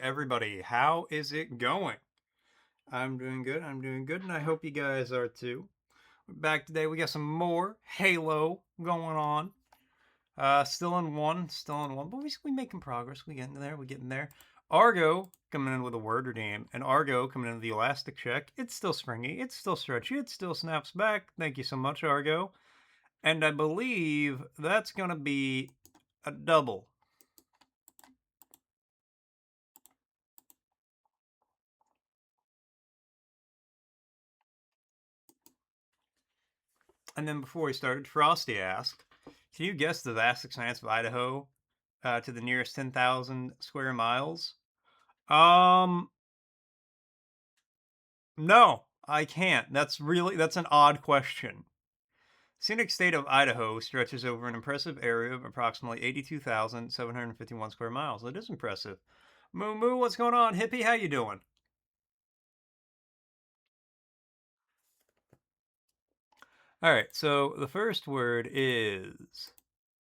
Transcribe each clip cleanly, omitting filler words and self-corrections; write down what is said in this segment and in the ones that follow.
everybody. How is it going? I'm doing good. I'm doing good, and I hope you guys are too. We're back today. We got some more Halo going on. Still in one, but we making progress. We getting there. We getting there. Argo coming in with a word redeem, and Argo coming in with the elastic check. It's still springy. It's still stretchy. It still snaps back. Thank you so much, Argo. And I believe that's gonna be a double. And then before we started, Frosty asked, "Can you guess the vast expanse of Idaho to the nearest 10,000 square miles?" Um, no, I can't. That's an odd question. Scenic state of Idaho stretches over an impressive area of approximately 82,751 square miles. It is impressive. Moo Moo, what's going on? Hippie, how you doing? All right, so the first word is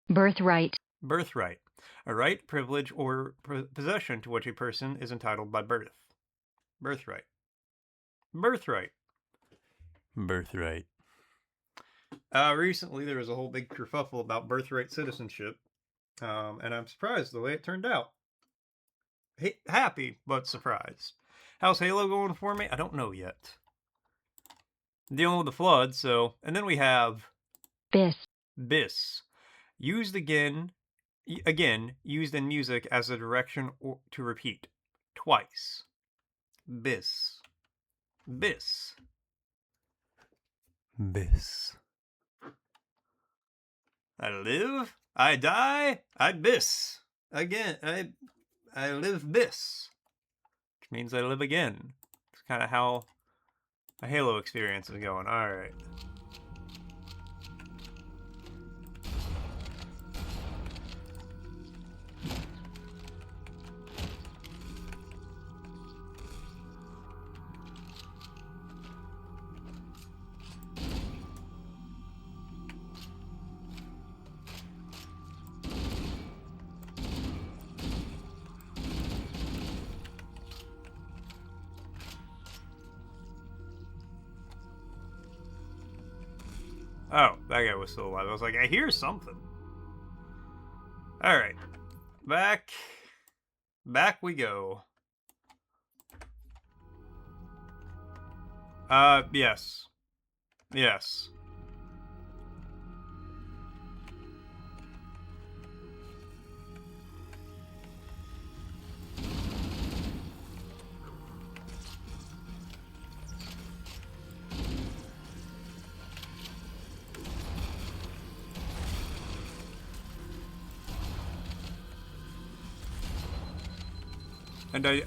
Birthright. birthright. A right, privilege, or possession to which a person is entitled by birth. Birthright. Birthright. Birthright. Recently there was a whole big kerfuffle about birthright citizenship, and I'm surprised the way it turned out. Happy, but surprised. How's Halo going for me? I don't know yet. Dealing with the flood, so... And then we have... Bis. Used again, used in music as a direction or to repeat. Twice. Bis. Bis. Bis. I live, I die, I bis. Again, I live bis. Which means I live again. It's kind of how my Halo experience is going. Alright. Oh, that guy was still alive. I was like, I hear something. Alright. Back we go. Yes. Yes.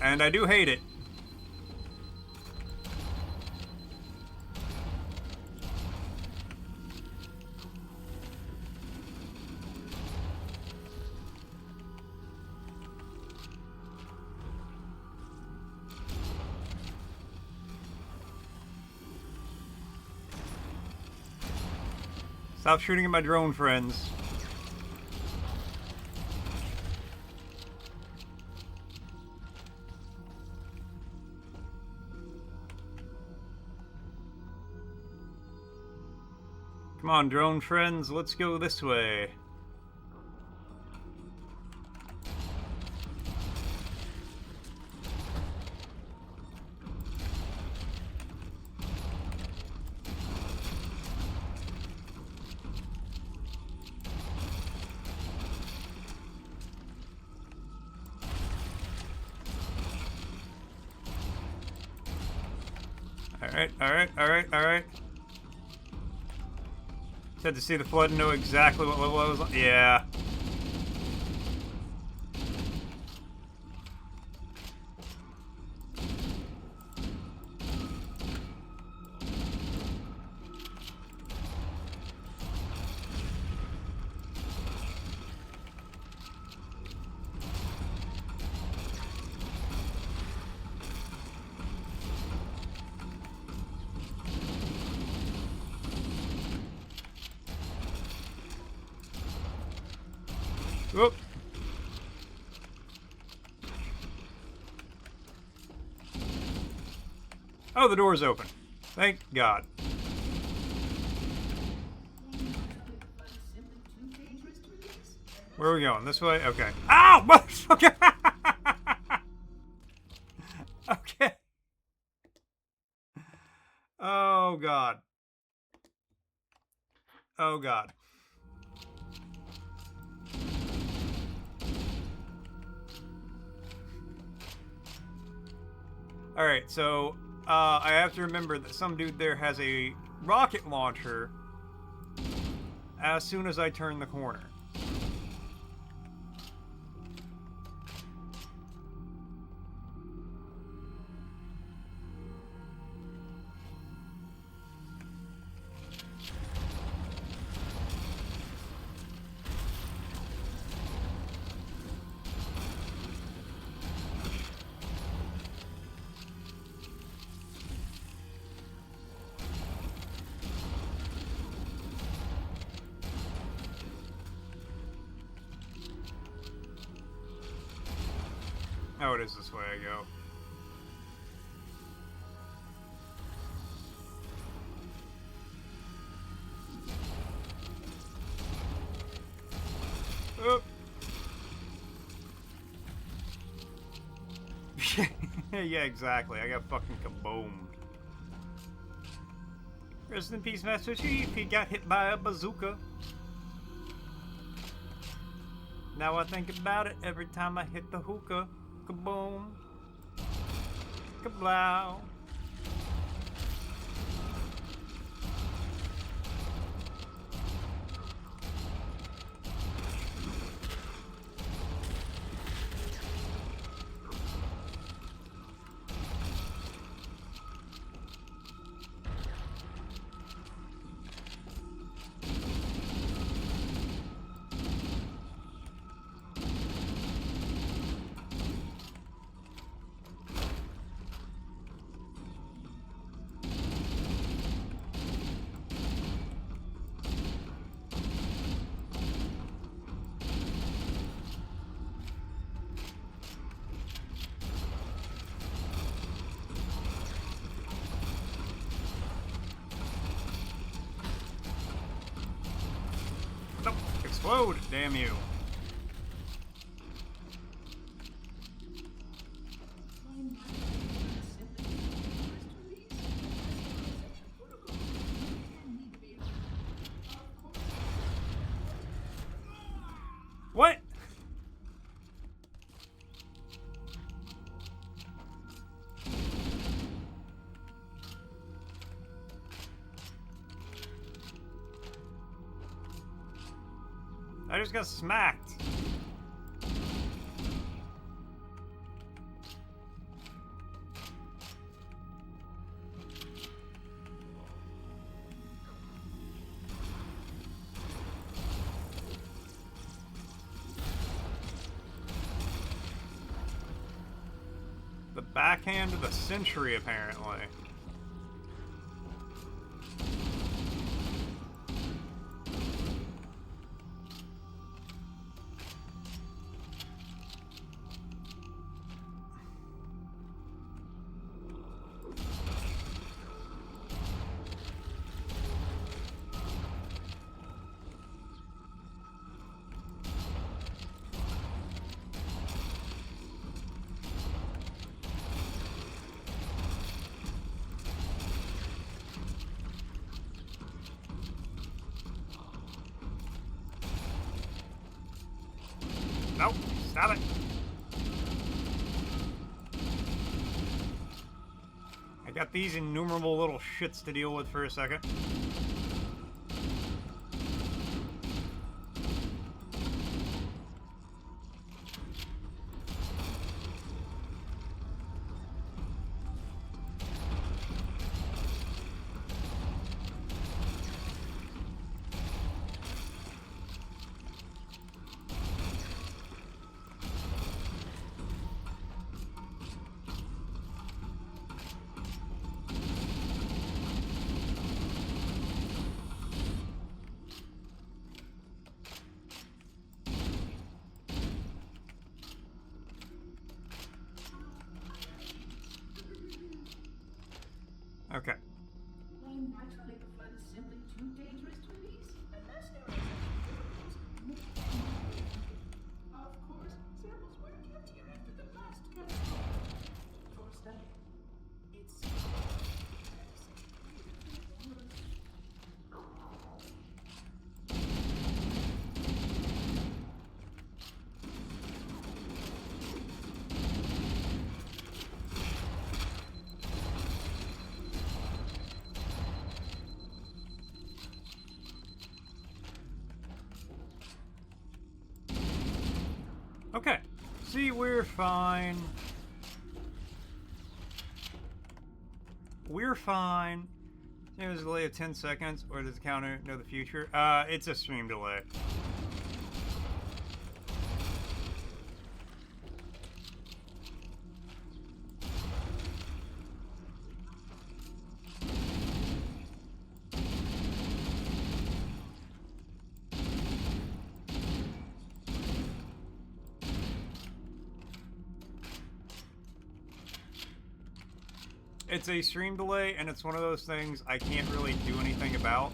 And I do hate it. Stop shooting at my drone friends. Come on, drone friends, let's go this way. Alright. Had to see the flood and know exactly what was. Yeah. Whoop. Oh, the door's open. Thank God. Where are we going? This way? Okay. Ow! Motherfucker! Okay. Oh, God. Oh, God. Alright, so, I have to remember that some dude there has a rocket launcher as soon as I turn the corner. Oh, it is this way I go. Oh. Yeah, exactly. I got fucking kaboomed. Rest in peace, Master Chief. He got hit by a bazooka. Now I think about it every time I hit the hookah. Kaboom. Kablow. Nope. Explode, damn you. What? I just got smacked. The backhand of the century, apparently. Nope, stop it. I got these innumerable little shits to deal with for a second. Okay. Well, naturally, the flood is simply too dangerous to release unless there are some Of course, samples were kept here after the last catastrophe. For study. It's Okay. See, we're fine. We're fine. There's a delay of 10 seconds, or does the counter know the future? It's a stream delay. It's a stream delay, and it's one of those things I can't really do anything about.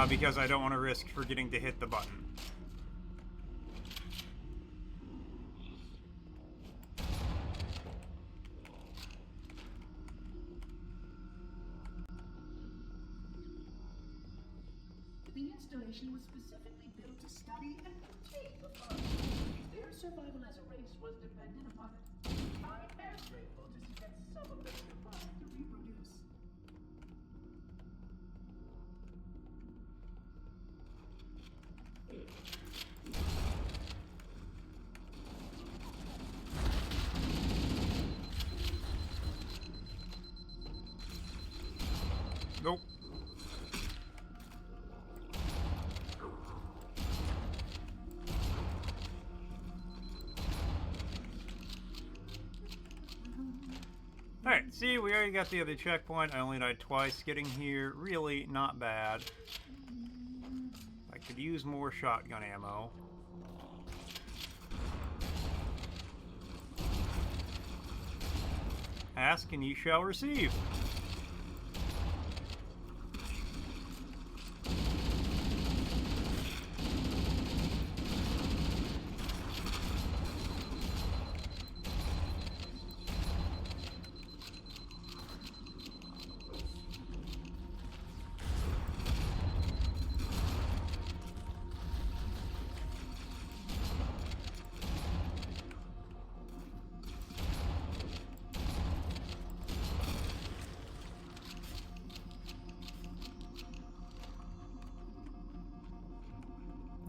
Because I don't want to risk forgetting to hit the button. The installation was specifically built to study and contain the flood. Their survival as a race was dependent upon it. I am grateful to see that some of them survived to reproduce. Nope. Alright, see, we already got the other checkpoint. I only died twice getting here. Really not bad. I could use more shotgun ammo. Ask and ye shall receive.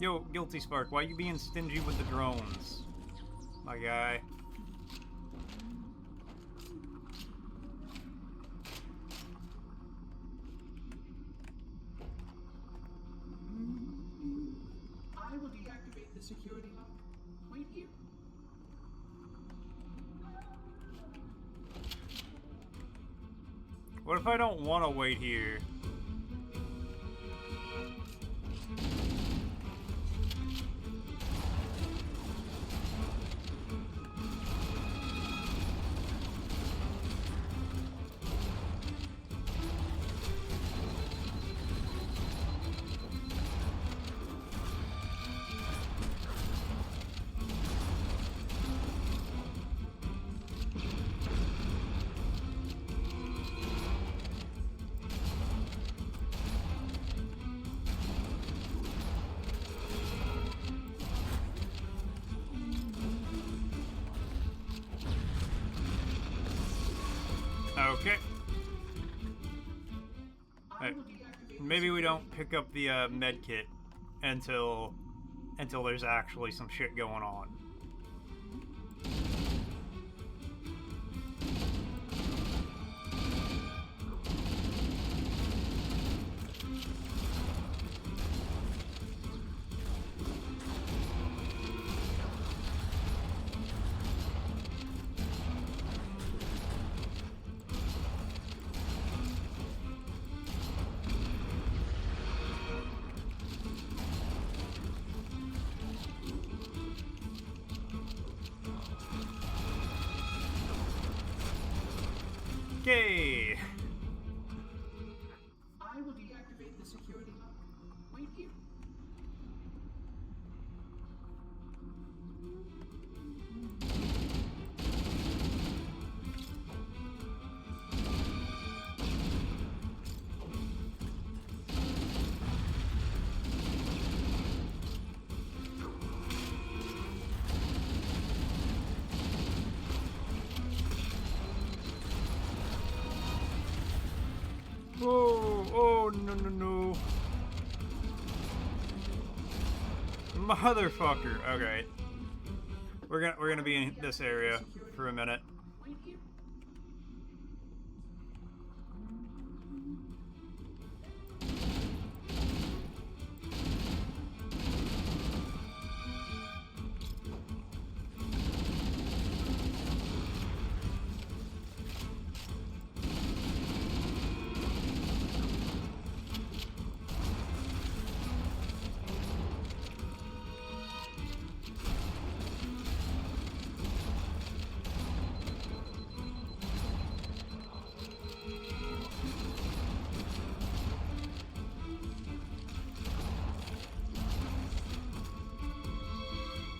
Yo, Guilty Spark, why you being stingy with the drones, my guy? I will deactivate the security lock. Wait here. What if I don't want to wait here? Okay. Right. Maybe we don't pick up the med kit until there's actually some shit going on. Okay. I will deactivate the security lock. Wait here. Oh, oh, no, no, no. Motherfucker. Okay. We're gonna be in this area for a minute. Wait here.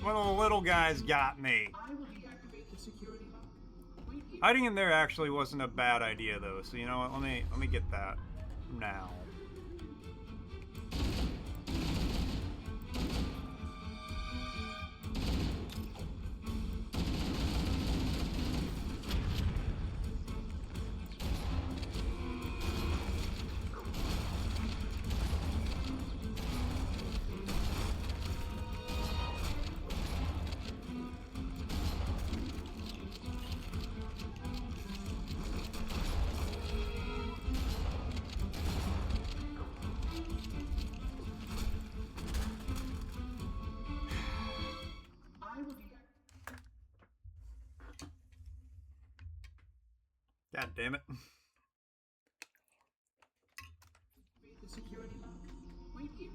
One of the little guys got me. I will deactivate the security lock. Wait here. Hiding in there actually wasn't a bad idea though, so you know what, let me get that now. God damn it. The security lock. Wait here.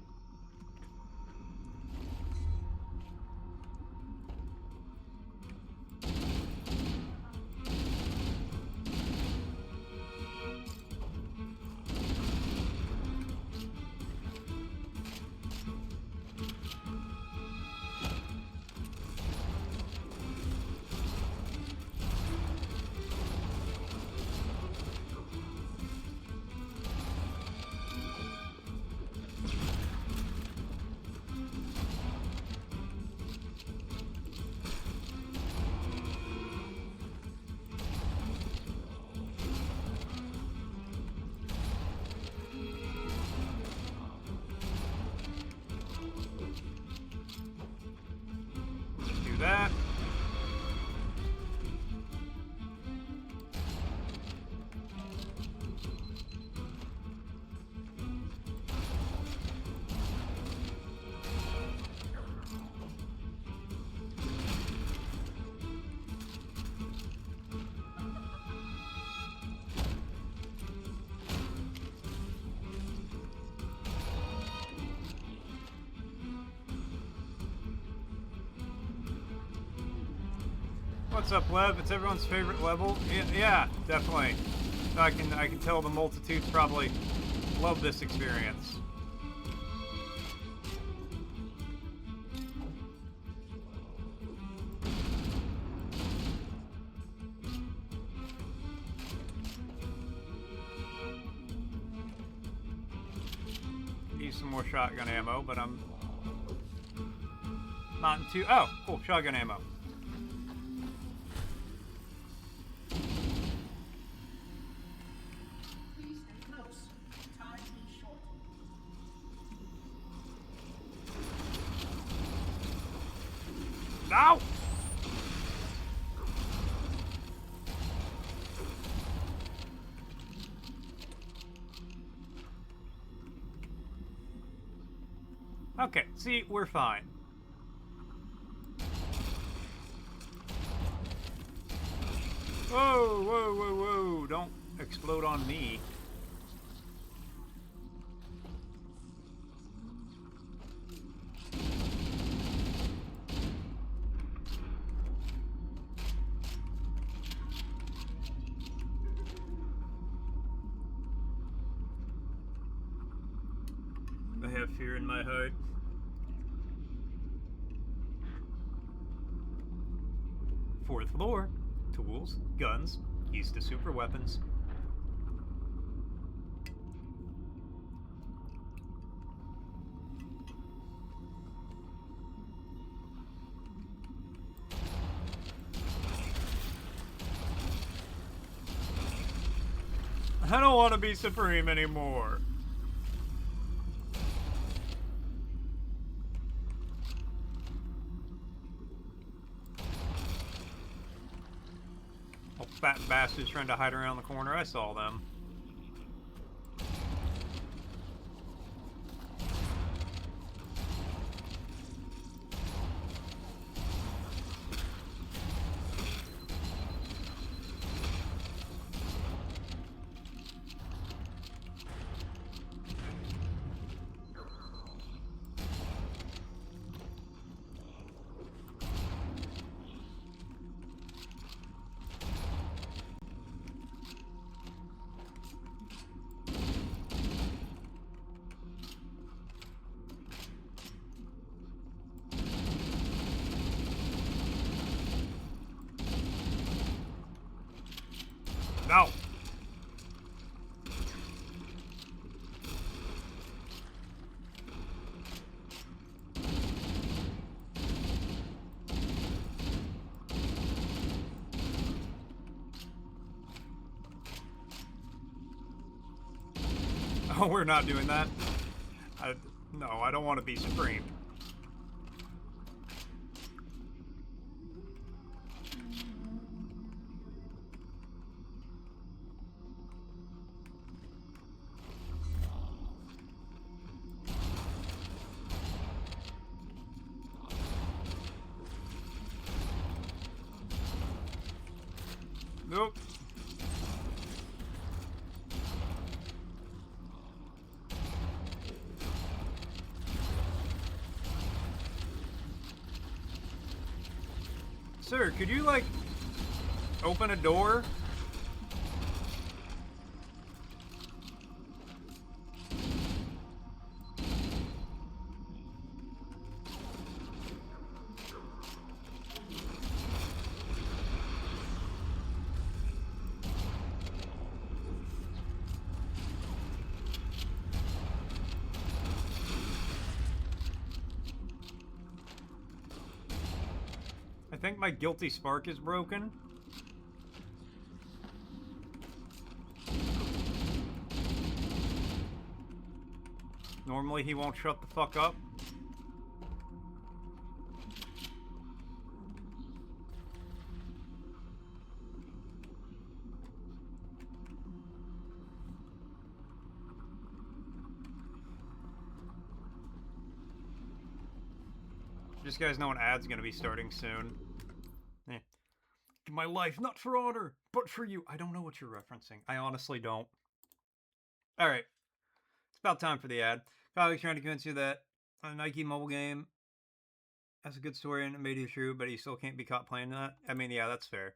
Do that. What's up, Lev? It's everyone's favorite level. Yeah, definitely. I can tell the multitudes probably love this experience. Use some more shotgun ammo, but I'm not into. Oh, cool, shotgun ammo. Please stay close. Time is short. No! Okay, see, we're fine. Whoa, whoa, whoa, whoa, don't explode on me. interfere in my height. Fourth floor. Tools, guns, keys to super weapons. I don't want to be supreme anymore. Oh, fat bastards trying to hide around the corner. I saw them. No! Oh, we're not doing that. No, I don't want to be supreme. Nope. Sir, could you, like, open a door? I think my guilty spark is broken. Normally he won't shut the fuck up. Just guys know an ad's gonna be starting soon. Eh. My life, not for honor, but for you. I don't know what you're referencing. I honestly don't. Alright. It's about time for the ad. Colleague's trying to convince you that a Nike mobile game has a good story and it may be true, but you still can't be caught playing that. I mean, yeah, that's fair.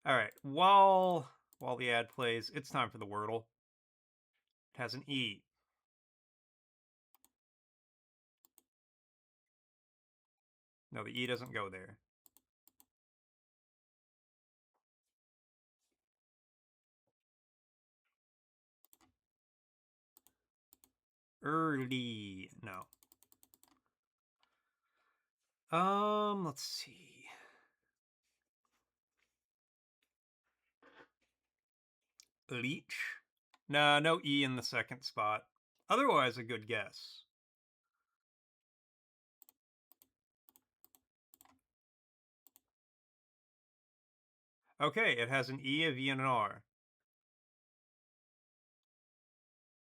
Alright, while the ad plays, it's time for the Wordle. It has an E. No, the E doesn't go there. Early. No. Let's see. Leech? Nah, no E in the second spot. Otherwise, a good guess. Okay, it has an E, a V, and an R.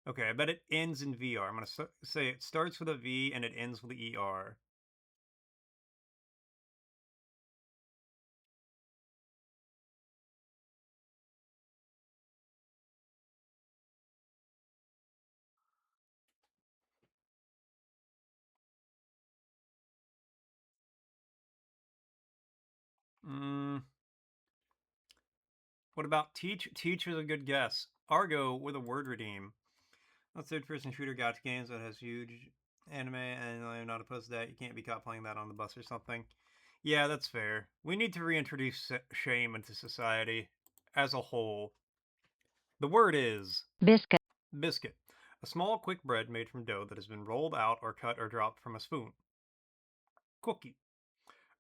Okay, I bet it ends in VR. I'm going to say it starts with a V and it ends with the ER. What about teach? Teach is a good guess. Argo with a word redeem. That's third-person shooter gacha games that has huge anime, and I'm not opposed to that. You can't be caught playing that on the bus or something. Yeah, that's fair. We need to reintroduce shame into society as a whole. The word is biscuit, biscuit. A small, quick bread made from dough that has been rolled out or cut or dropped from a spoon. Cookie.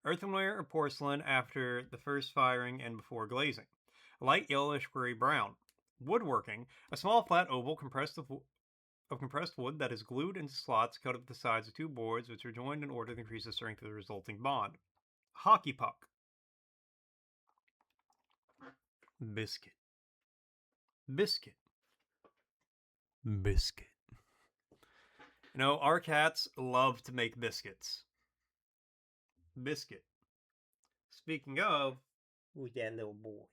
Earthenware or porcelain after the first firing and before glazing. Light yellowish gray brown. Woodworking. A small flat oval compressed of compressed wood that is glued into slots cut at the sides of two boards which are joined in order to increase the strength of the resulting bond. Hockey puck. Biscuit. Biscuit. Biscuit. You know, our cats love to make biscuits. Biscuit. Speaking of, who's that little boy?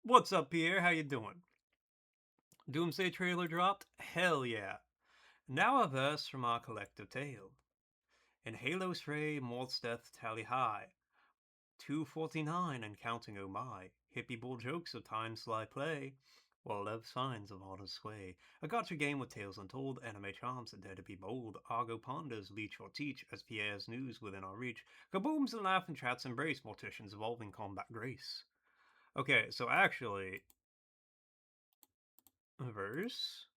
What's up, Pierre? How you doing? Doomsday trailer dropped? Hell yeah. Now a verse from our collective tale. In Halo's fray, Mort's death tally high. 249 and counting, oh my. Hippie bull jokes of time's sly play. While love signs of honor's sway. A gotcha game with tales untold, anime charms that dare to be bold. Argo ponders, leech or teach, as Pierre's news within our reach. Kabooms and laugh and chats embrace, morticians evolving combat grace. Okay, so actually... verse?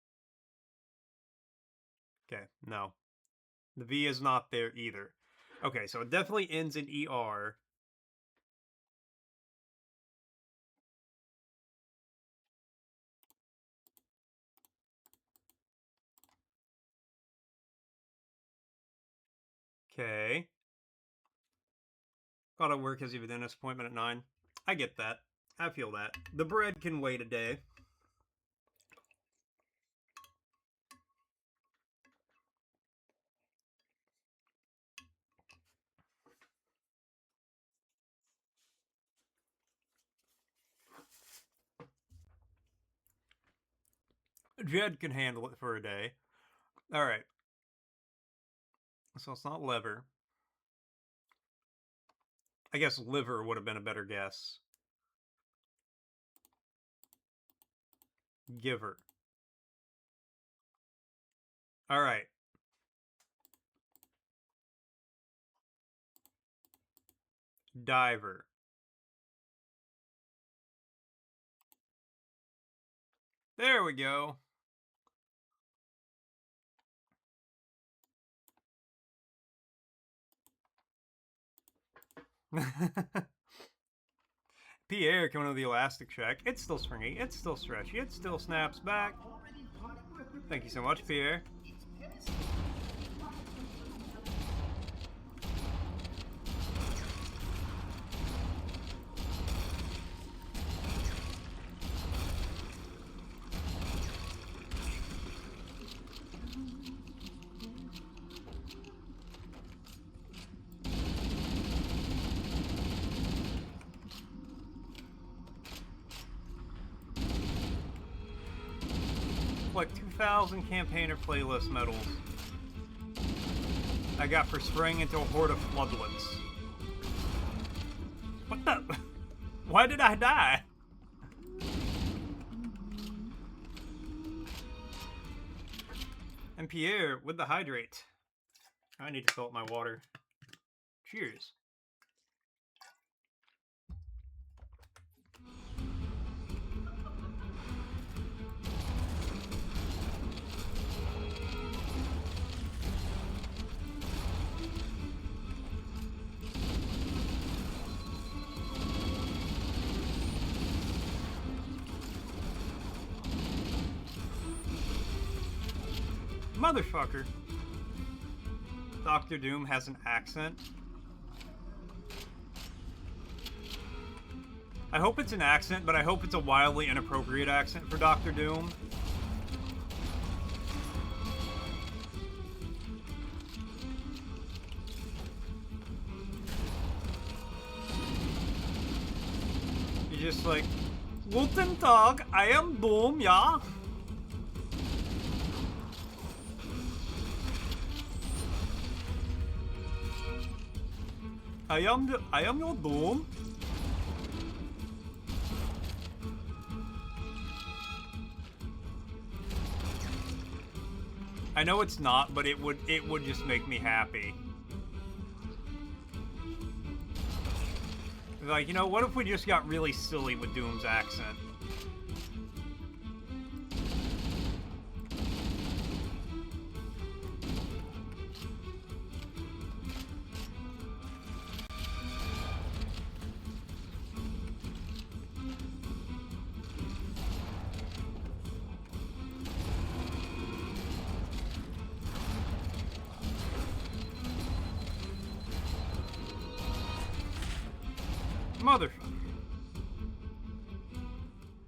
Okay, no. The V is not there either. Okay, so it definitely ends in ER. Okay. Gotta work as you have a dentist appointment at 9. I get that. I feel that. The bread can wait a day. Jed can handle it for a day. Alright. So it's not liver. I guess liver would have been a better guess. Giver. Alright. Diver. There we go. Pierre coming with the elastic check. It's still springy. It's still stretchy. It still snaps back. Thank you so much, Pierre. Like 2,000 campaigner playlist medals I got for spraying into a horde of floodlets. What the? Why did I die? And Pierre with the hydrate. I need to fill up my water. Cheers. Motherfucker. Dr. Doom has an accent. I hope it's an accent, but I hope it's a wildly inappropriate accent for Dr. Doom. You're just like, Guten Tag, I am Doom, yeah? I am your Doom. I know it's not, but it would just make me happy. Like, you know, what if we just got really silly with Doom's accent? Motherfucker.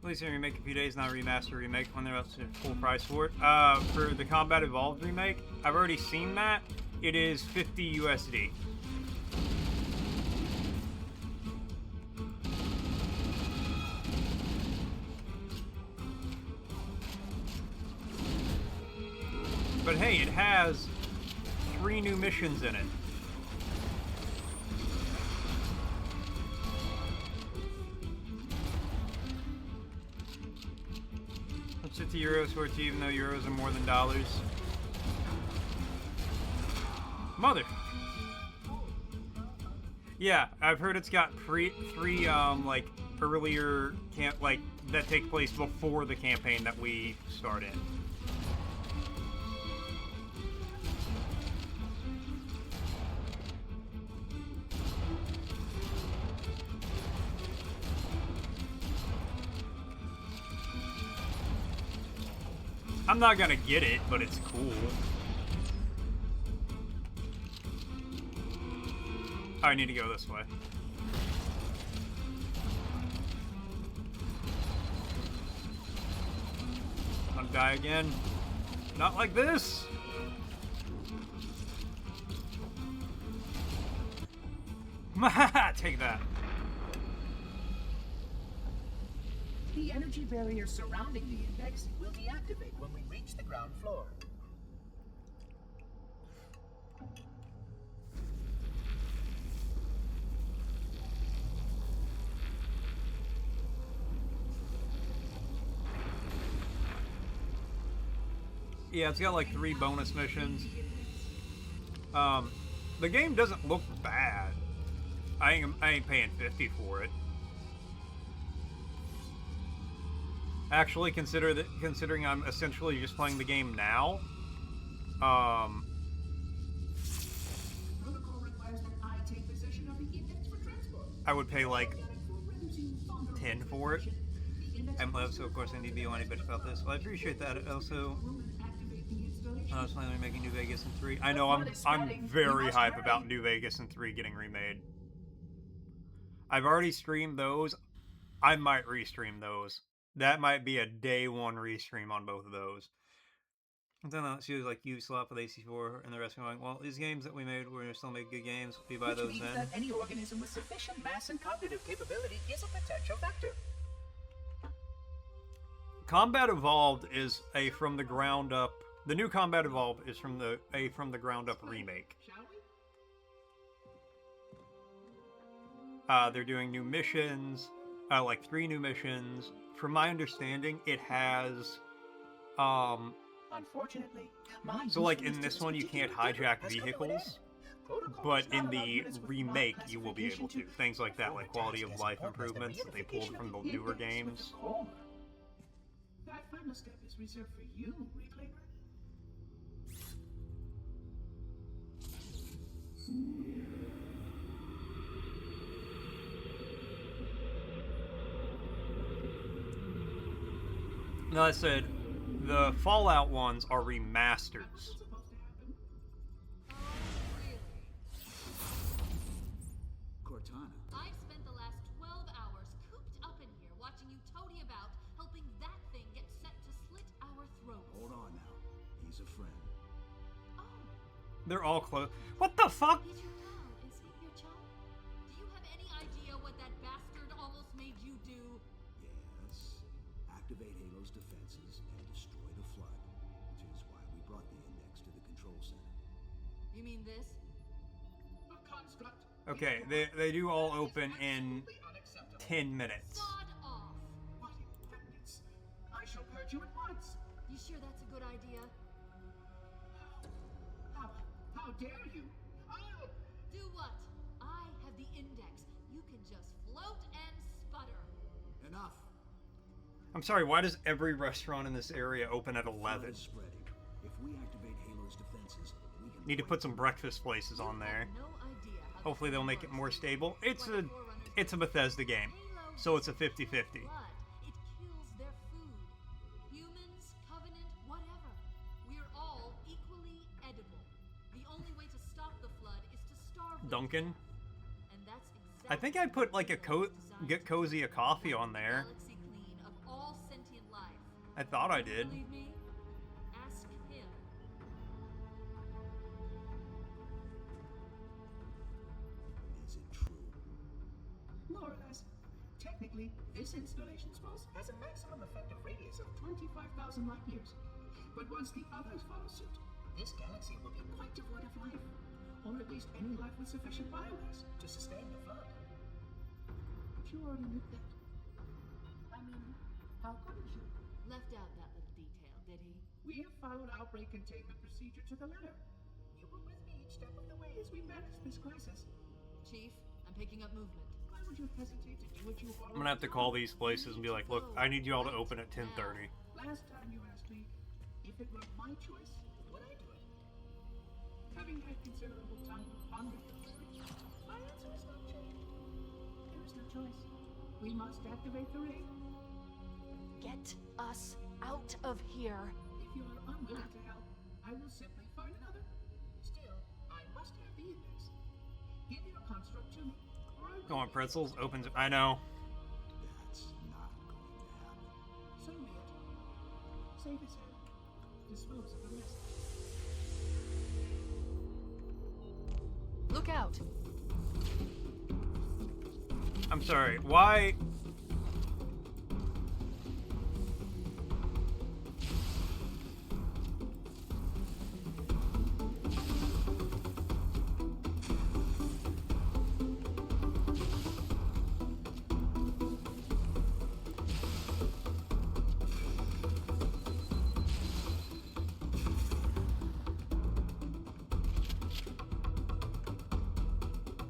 At least remake a few days, not a remaster remake when they're up to full price for it. For the Combat Evolved remake, I've already seen that. It is 50 USD. But hey, it has 3 new missions in it. €50 for it, even though euros are more than dollars. Mother. Yeah, I've heard it's got three like earlier like that take place before the campaign that we start in. I'm not gonna get it, but it's cool. I need to go this way. I'm gonna die again. Not like this! Take that. The energy barrier surrounding the index will deactivate when we reach the ground floor. Yeah, it's got like 3 bonus missions. The game doesn't look bad. I ain't paying 50 for it. Actually, considering I'm essentially just playing the game now, I would pay like 10 for it. I'm live, so of course I need to be on a bitch about this. Well, I appreciate that. Also, I was finally making New Vegas in 3. I know I'm very hype about New Vegas in 3 getting remade. I've already streamed those. I might restream those. That might be a day 1 restream on both of those. And then she was like, you swap with AC4 and the rest are going, well, these games that we made, we're still make good games. We buy those then. That any organism with sufficient mass and cognitive capability is a potential vector. Combat Evolved is a from the ground up. The new Combat Evolved is from the ground up remake. They're doing new missions, like 3 new missions. From my understanding, it has, unfortunately, so like in this one you can't hijack vehicles, but in the remake you will be able to. Things like that, like quality of life improvements that they pulled from the newer games. That final step is reserved for you, Reclaimer. No, I said the Fallout ones are remasters. Cortana. I've spent the last 12 hours cooped up in here watching you toady about, helping that thing get set to slit our throats. Hold on now. He's a friend. Oh. They're all close. What the fuck? He's your pal, is he? Your chum? Do you have any idea what that bastard almost made you do? Yes. Activate Halo's defenses and destroy the flood, which is why we brought the index to the control center. You mean this? A construct. Okay, they do all open in 10 minutes. Sod off. What impertinence! I shall purge you at once. You sure that's a good idea? dare you? I'll... Do what? I have the index. You can just float and sputter. Enough. I'm sorry, why does every restaurant in this area open at 11? Flood is spreading. If we activate Halo's defenses, we can Need to put some breakfast places on there. No idea how Hopefully they'll make it more works. stable. It's a Bethesda game, so it's a 50-50. Blood. It kills their food. Humans, Covenant, whatever. We're all equally edible. The only way to stop the flood is to starve them. Duncan, And that's exactly I think I put like a Get Cozy a coffee on there. galaxy clean of all sentient life. I thought I did. Believe me? Ask him. Is it true? More or less. Technically, this installation's pulse has a maximum effective radius of 25,000 light years. But once the others follow suit, this galaxy will be quite devoid of life. Or at least any life with sufficient biomass to sustain the flood. But you already knew that. I mean, how couldn't you? Left out that little detail, did he? We have followed outbreak containment procedure to the letter. You were with me each step of the way as we managed this crisis. Chief, I'm picking up movement. Why would you hesitate to do what you I'm gonna have to call these places and be like, look, I need you all to open at 10:30. Last time you asked me if it were my choice, would I do it? Having had considerable time to ponder this, my answer is not changed. There is no choice. We must activate the ring. Get us out of here. If you are unwilling to help, I will simply find another. Still, I must have the index. Give your construct to me, or I will... Go on, pretzels. Opens. I know. That's not going to happen. So be it. Save his head. Dispose of the rest. Look out. I'm sorry. Why?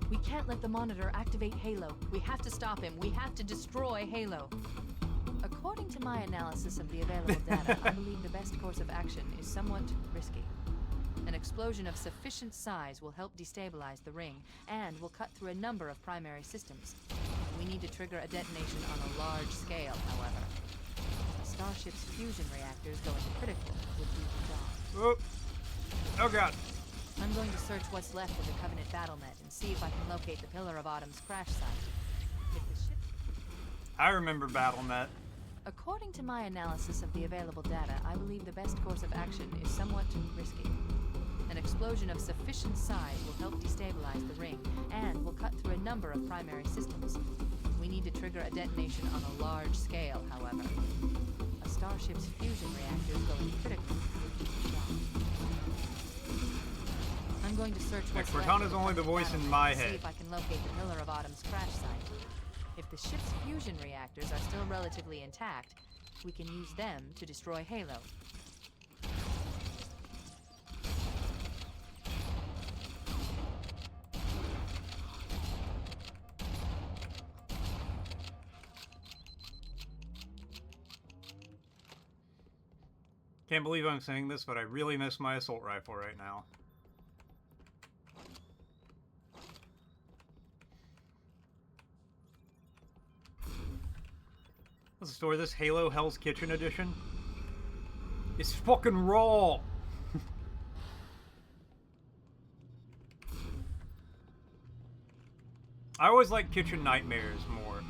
We can't let the monitor activate Halo. We have to stop him. We have to destroy Halo. According to my analysis of the available data, I believe the best course of action is somewhat risky. An explosion of sufficient size will help destabilize the ring and will cut through a number of primary systems. We need to trigger a detonation on a large scale, however. A starship's fusion reactors going critical would do the job. Oh, oh God. I'm going to search what's left of the Covenant battlenet and see if I can locate the Pillar of Autumn's crash site. If the ship... I remember BattleNet. According to my analysis of the available data, I believe the best course of action is somewhat risky. An explosion of sufficient size will help destabilize the ring and will cut through a number of primary systems. We need to trigger a detonation on a large scale, however. A starship's fusion reactors going critical would do the job. I'm going to search what's left Cortana's of the only the Covenant voice in battlenet my and head. see if I can locate the Pillar of Autumn's crash site. If the ship's fusion reactors are still relatively intact, we can use them to destroy Halo. Can't believe I'm saying this, but I really miss my assault rifle right now. Let's store this Halo Hell's Kitchen edition. It's fucking raw! I always like Kitchen Nightmares more.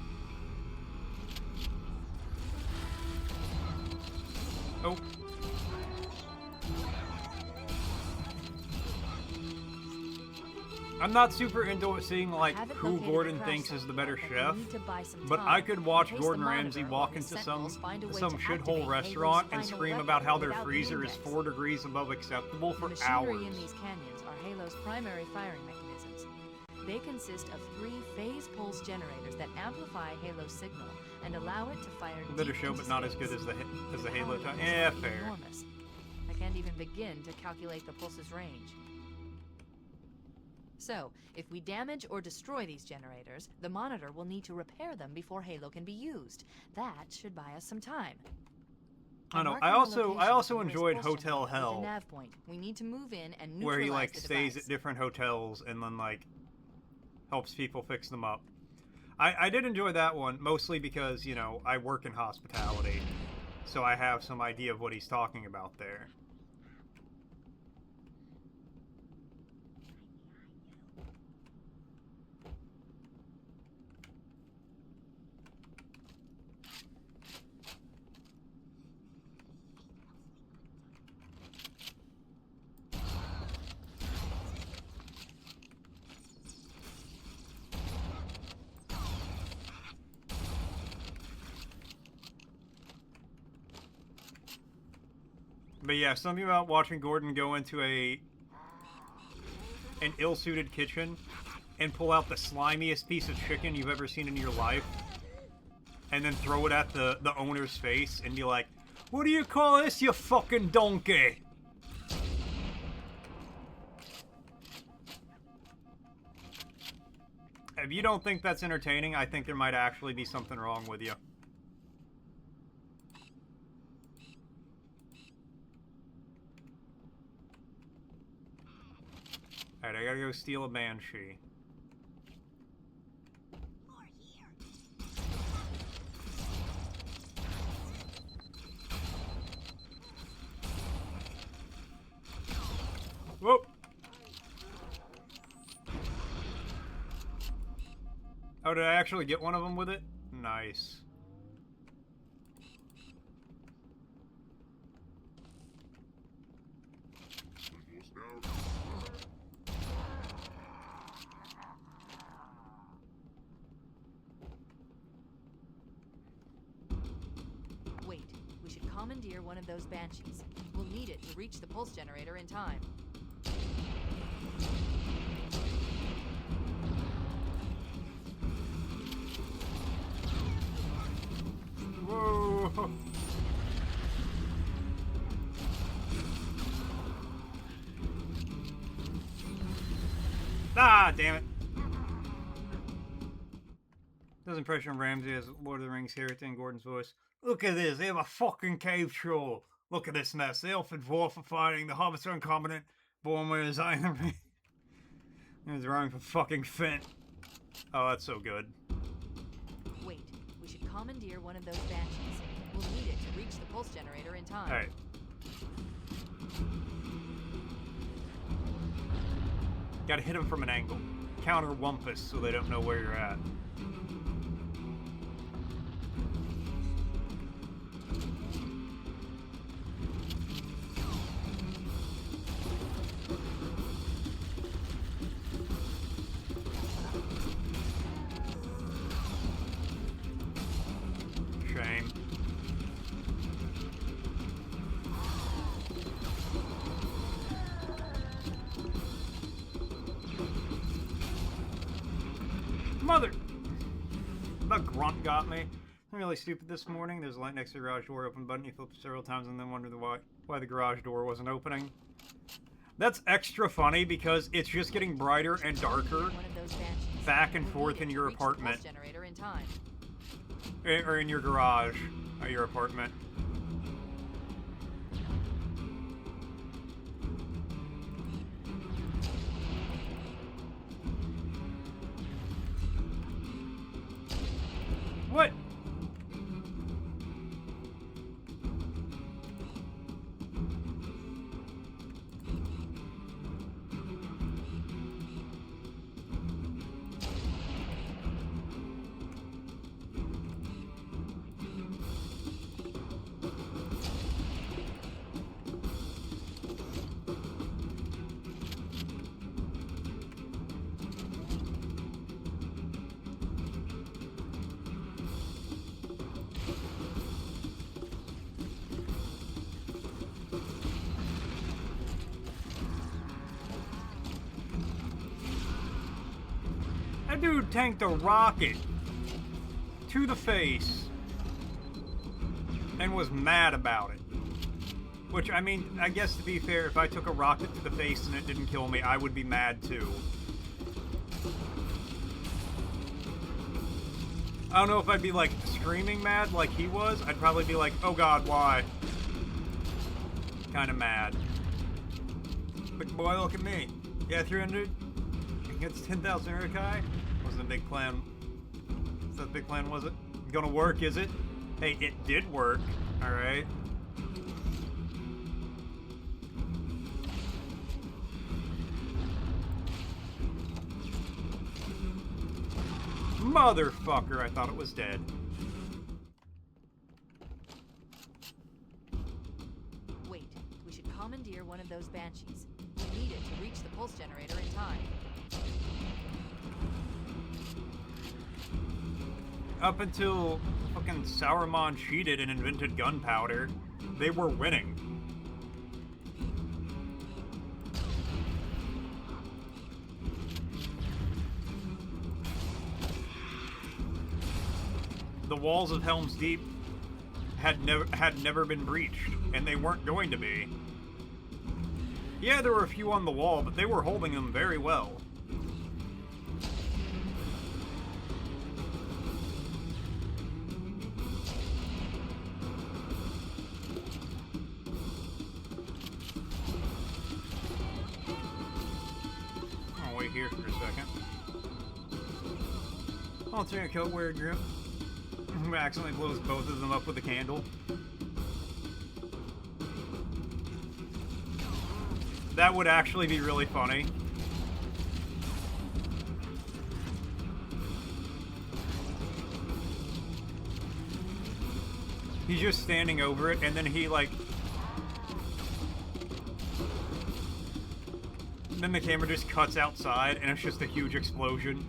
Oh. I'm not super into seeing like Haven't who located Gordon the crash thinks is site the better yet, but chef, we need to buy some but time I could watch in case Gordon the Ramsay monitor walk or his into sentinels find a way some to shithole activate restaurant Halo's and final scream weapon about how their without the freezer is index. 4 degrees above acceptable The for machinery hours. in these canyons are Halo's primary firing mechanisms. They consist of 3 phase pulse generators that amplify Halo's signal and allow it to fire Better deep show, into but not as space. good as the The Halo power time. levels Yeah, are fair. enormous. I can't even begin to calculate the pulse's range. So, if we damage or destroy these generators, the monitor will need to repair them before Halo can be used. That should buy us some time. I know. Marking I the also location of the nearest enjoyed pulse Hotel generator with a Hell, nav point. We need to move in and neutralize where he like the stays device. at different hotels and then like helps people fix them up. I did enjoy that one, mostly because, you know, I work in hospitality, so I have some idea of what he's talking about there. But yeah, something about watching Gordon go into an ill-suited kitchen and pull out the slimiest piece of chicken you've ever seen in your life, and then throw it at the owner's face and be like, "What do you call this, you fucking donkey?" If you don't think that's entertaining, I think there might actually be something wrong with you. Alright, I gotta go steal a banshee. Whoop! Oh, did I actually get one of them with it? Nice. Wait, we should commandeer one of those banshees. We'll need it to reach the pulse generator in time. Whoa! Ah, damn it. Does impression of Ramsey as Lord of the Rings character in Gordon's voice. Look at this, they have a fucking cave troll. Look at this mess. The elf and dwarf are fighting, the hobbits are incompetent. Boromir is iron. He's running for fucking Fent. Oh, that's so good. Wait, we should commandeer one of those banshees. We'll need it to reach the pulse generator in time. Alright. Gotta hit them from an angle. Counter Wumpus so they don't know where you're at. Shame. Mother! That grunt got me. I'm really stupid this morning. There's a light next to the garage door open button. You flip it several times and then wonder why the garage door wasn't opening. That's extra funny because it's just getting brighter and darker back and forth in your apartment. Or in your garage at your apartment. What? That dude tanked a rocket to the face and was mad about it. Which, I mean, I guess to be fair, if I took a rocket to the face and it didn't kill me, I would be mad too. I don't know if I'd be, like, screaming mad like he was. I'd probably be like, oh god, why? Kinda mad. But boy, look at me. Yeah, 300 against 10,000 Urukai? Wasn't a big plan. Is that a big plan, was it? Gonna work, is it? Hey, it did work. Alright. Motherfucker, I thought it was dead. Wait, we should commandeer one of those banshees. We need it to reach the pulse generator in time. Up until fucking Sauron cheated and invented gunpowder, they were winning. The walls of Helm's Deep had never been breached, and they weren't going to be. Yeah, there were a few on the wall, but they were holding them very well. I'll wait here for a second. I'll take a coat, wear a grip. Accidentally blows both of them up with a candle. That would actually be really funny. He's just standing over it, and then he, like... Then the camera just cuts outside, and it's just a huge explosion.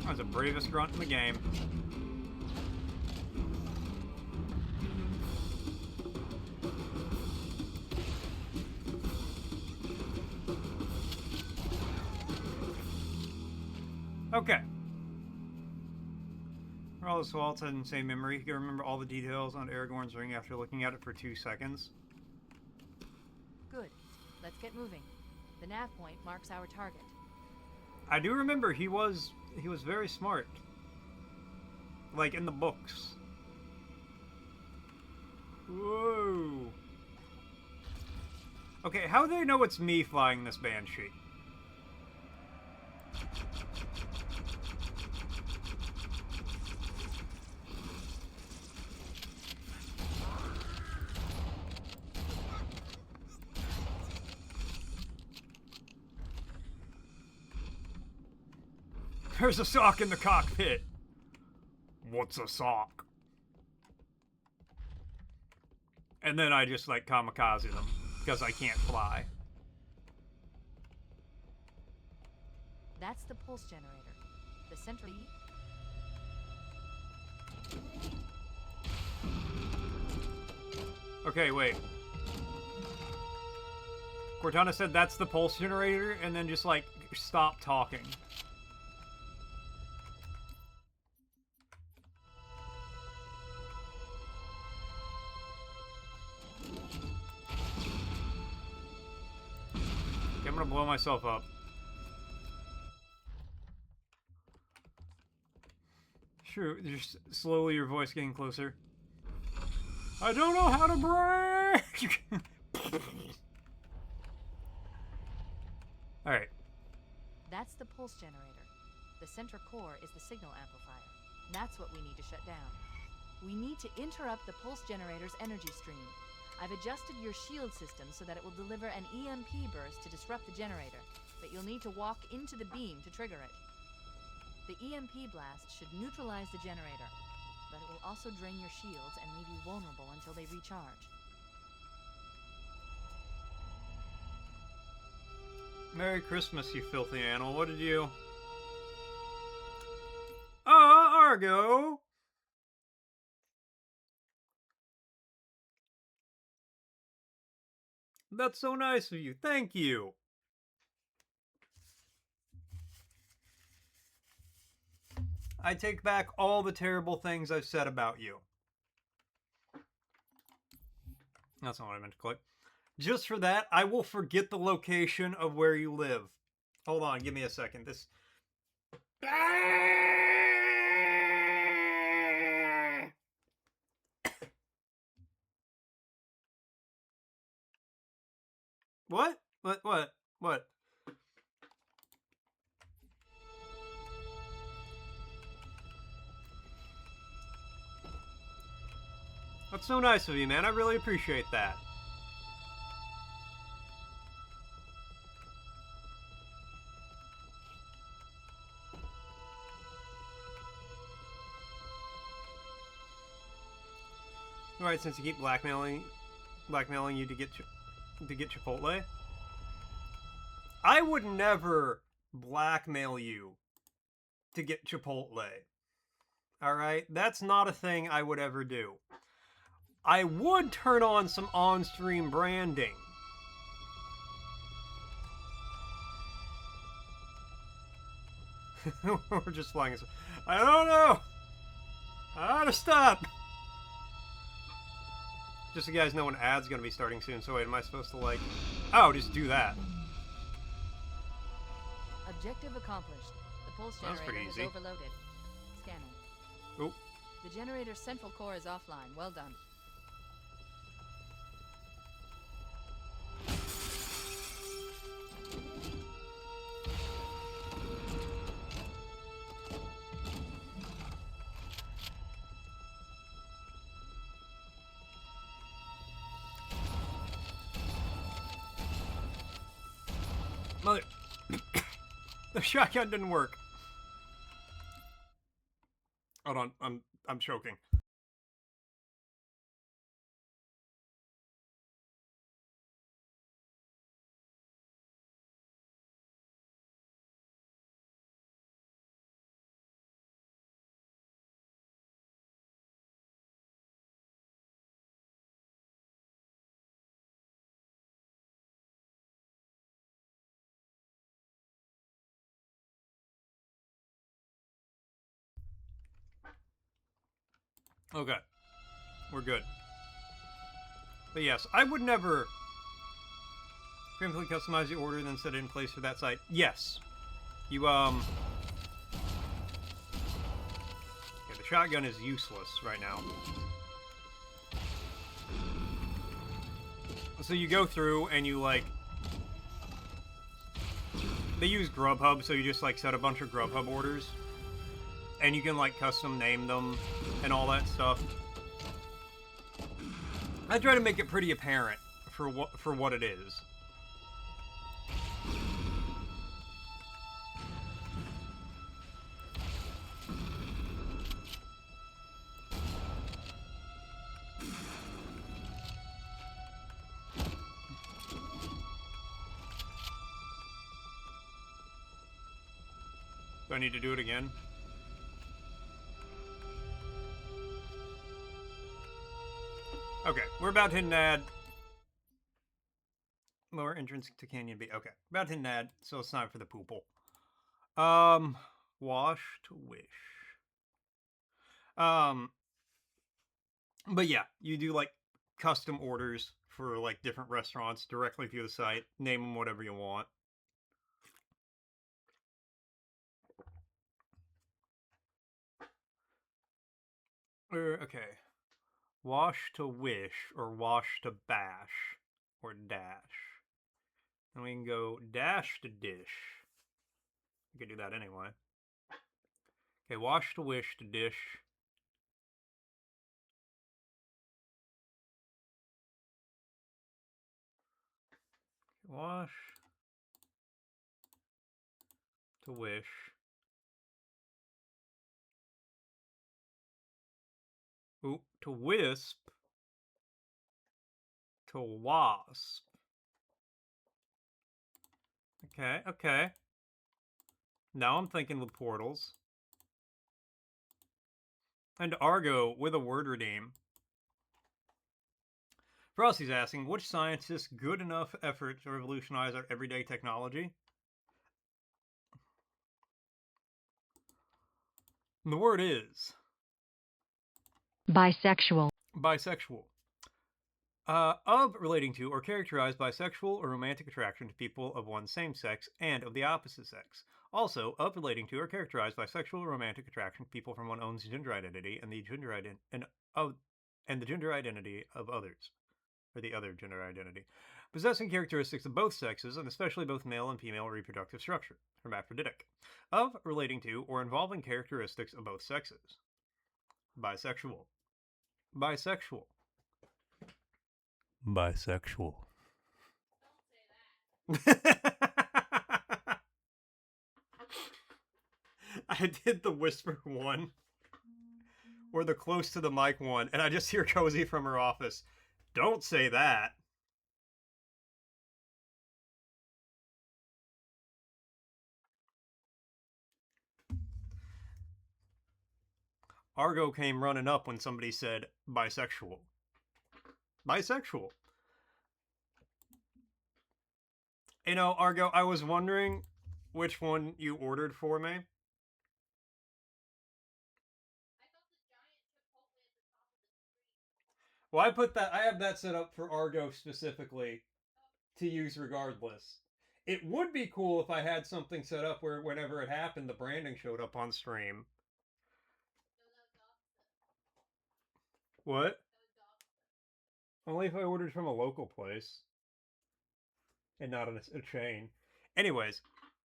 That was the bravest grunt in the game. Okay. For all the Swalts had insane memory. He can remember all the details on Aragorn's ring after looking at it for 2 seconds. Good. Let's get moving. The nav point marks our target. I do remember he was very smart. Like in the books. Whoa. Okay, how do they know it's me flying this Banshee? There's a sock in the cockpit. What's a sock? And then I just like kamikaze them because I can't fly. That's the pulse generator. The central... Okay, wait. Cortana said that's the pulse generator and then just like stop talking. I'm gonna blow myself up. Sure, just slowly your voice getting closer. I don't know how to brake! Alright. That's the pulse generator. The center core is the signal amplifier. That's what we need to shut down. We need to interrupt the pulse generator's energy stream. I've adjusted your shield system so that it will deliver an EMP burst to disrupt the generator, but you'll need to walk into the beam to trigger it. The EMP blast should neutralize the generator. but it will also drain your shields and leave you vulnerable until they recharge. Merry Christmas, you filthy animal. What did you... Argo! That's so nice of you. Thank you. I take back all the terrible things I've said about you. That's not what I meant to click. Just for that, I will forget the location of where you live. Hold on, give me a second. This... What? What? That's so nice of you, man. I really appreciate that. All right, since you keep blackmailing you to get Chipotle, I would never blackmail you to get Chipotle. All right, that's not a thing I would ever do. I would turn on some on-stream branding. We're just flying. I don't know how to stop. Just so you guys know, an ad's gonna be starting soon. So wait, am I supposed to like... Oh, just do that. Objective accomplished. The pulse generator is overloaded. Scanning. Oh. The generator's central core is offline. Well done. Mother... The shotgun didn't work. Hold on, I'm choking. Okay. We're good. But yes, I would never preemptively customize the order and then set it in place for that site. Yes. You, Yeah, the shotgun is useless right now. So you go through and you, like... They use Grubhub, so you just, like, set a bunch of Grubhub orders. And you can, like, custom name them and all that stuff. I try to make it pretty apparent for what it is. Do I need to do it again? Okay, we're about to hit an ad. Lower entrance to Canyon B. Okay, about to hit an ad, so it's time for the poople. Wash to wish. But yeah, you do like custom orders for like different restaurants directly through the site. Name them whatever you want. Okay. Wash to wish, or wash to bash, or dash. And we can go dash to dish. We could do that anyway. Okay, wash to wish to dish. Wash to wish Ooh, to wisp. To wasp. Okay, okay. Now I'm thinking with portals. And Argo with a word redeem. Frosty's asking, which scientist good enough effort to revolutionize our everyday technology? And the word is... bisexual. Bisexual. Of, relating to, or characterized by sexual or romantic attraction to people of one's same sex and of the opposite sex. Also, of, relating to, or characterized by sexual or romantic attraction to people from one's own gender identity and the gender identity of others, or the other gender identity. Possessing characteristics of both sexes, and especially both male and female reproductive structure, hermaphroditic. Of, relating to, or involving characteristics of both sexes. Bisexual. Bisexual. Bisexual. I did the whisper one, or the close to the mic one, and I just hear Cozy from her office. Don't say that. Argo came running up when somebody said bisexual. Bisexual. You know, Argo, I was wondering which one you ordered for me. Well, I have that set up for Argo specifically to use regardless. It would be cool if I had something set up where whenever it happened, the branding showed up on stream. What? Only if I ordered from a local place and not a chain. Anyways,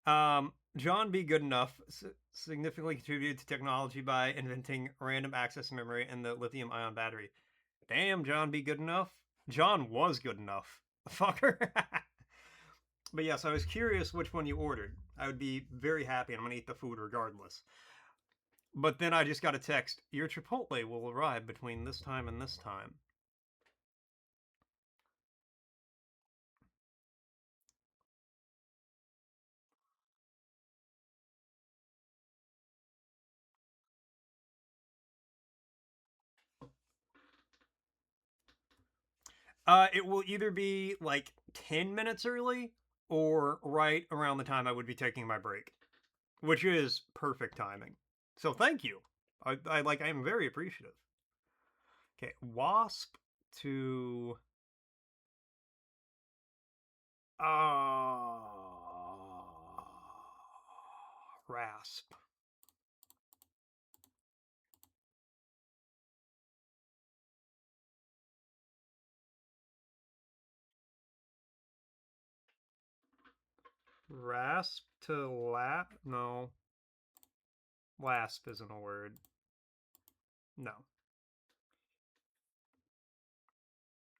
John B. Goodenough significantly contributed to technology by inventing random access memory and the lithium-ion battery. Damn, John B. Goodenough. John was good enough. Fucker. But yes, I was curious which one you ordered. I would be very happy, and I'm going to eat the food regardless. But then I just got a text, your Chipotle will arrive between this time and this time. It will either be like 10 minutes early or right around the time I would be taking my break, which is perfect timing. So thank you. I am very appreciative. Okay, wasp to rasp. Rasp to lap? No. Lasp isn't a word. No.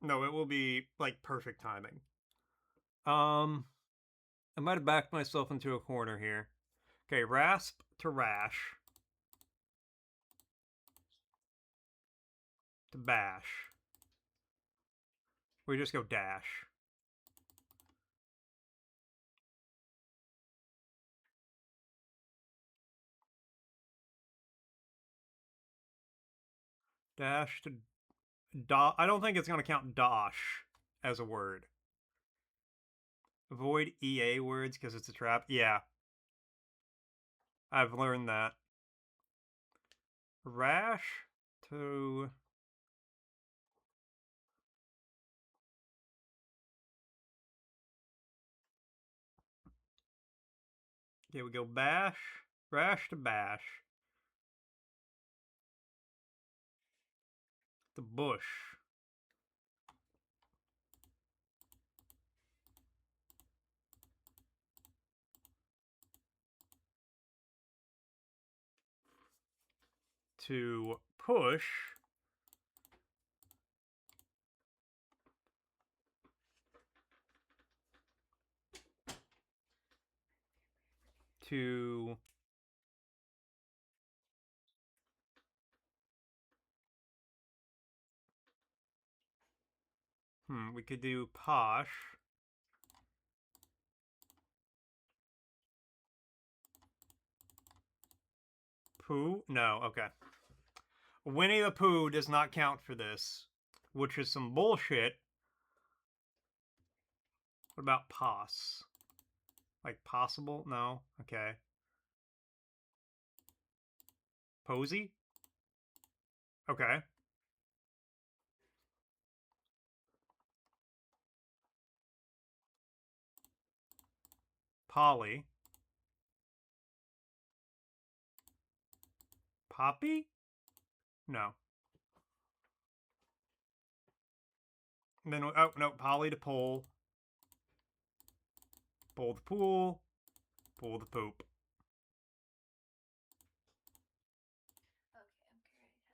No, it will be like perfect timing. I might have backed myself into a corner here. Okay, rasp to rash. To bash. We just go dash. Dash to do. I don't think it's going to count dosh as a word. Avoid EA words because it's a trap. Yeah. I've learned that. Rash to... Okay, we go bash. Rash to bash. The bush. To push. To We could do Posh. Pooh? No, okay. Winnie the Pooh does not count for this, which is some bullshit. What about Poss? Like possible? No? Okay. Posy? Okay. Polly? Poppy? No. And then, oh, no, Polly to Pole. Pole the Pool. Pole the Poop. Okay,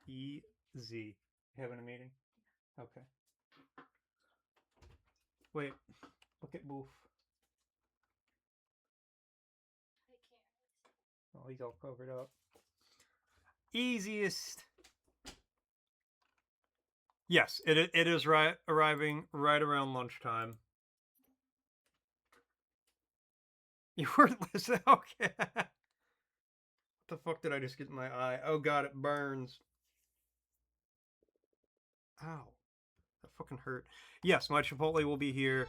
I'm Easy. Having a meeting? Okay. Wait. Look at Boof. I can't. Oh, he's all covered up. Easiest. Yes, it is arriving right around lunchtime. You weren't listening? Okay. What the fuck did I just get in my eye? Oh god, it burns. Ow. That fucking hurt. Yes, my Chipotle will be here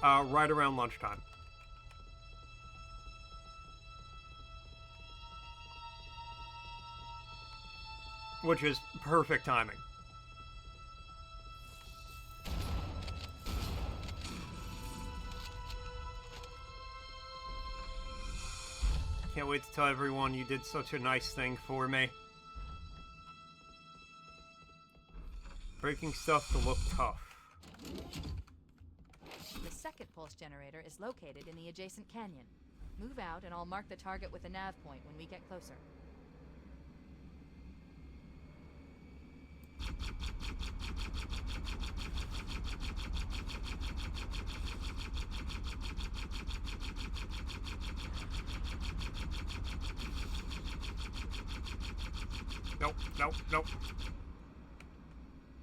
right around lunchtime. Which is perfect timing. Can't wait to tell everyone you did such a nice thing for me. Breaking stuff to look tough. The second pulse generator is located in the adjacent canyon. Move out and I'll mark the target with a nav point when we get closer. Nope, nope, nope.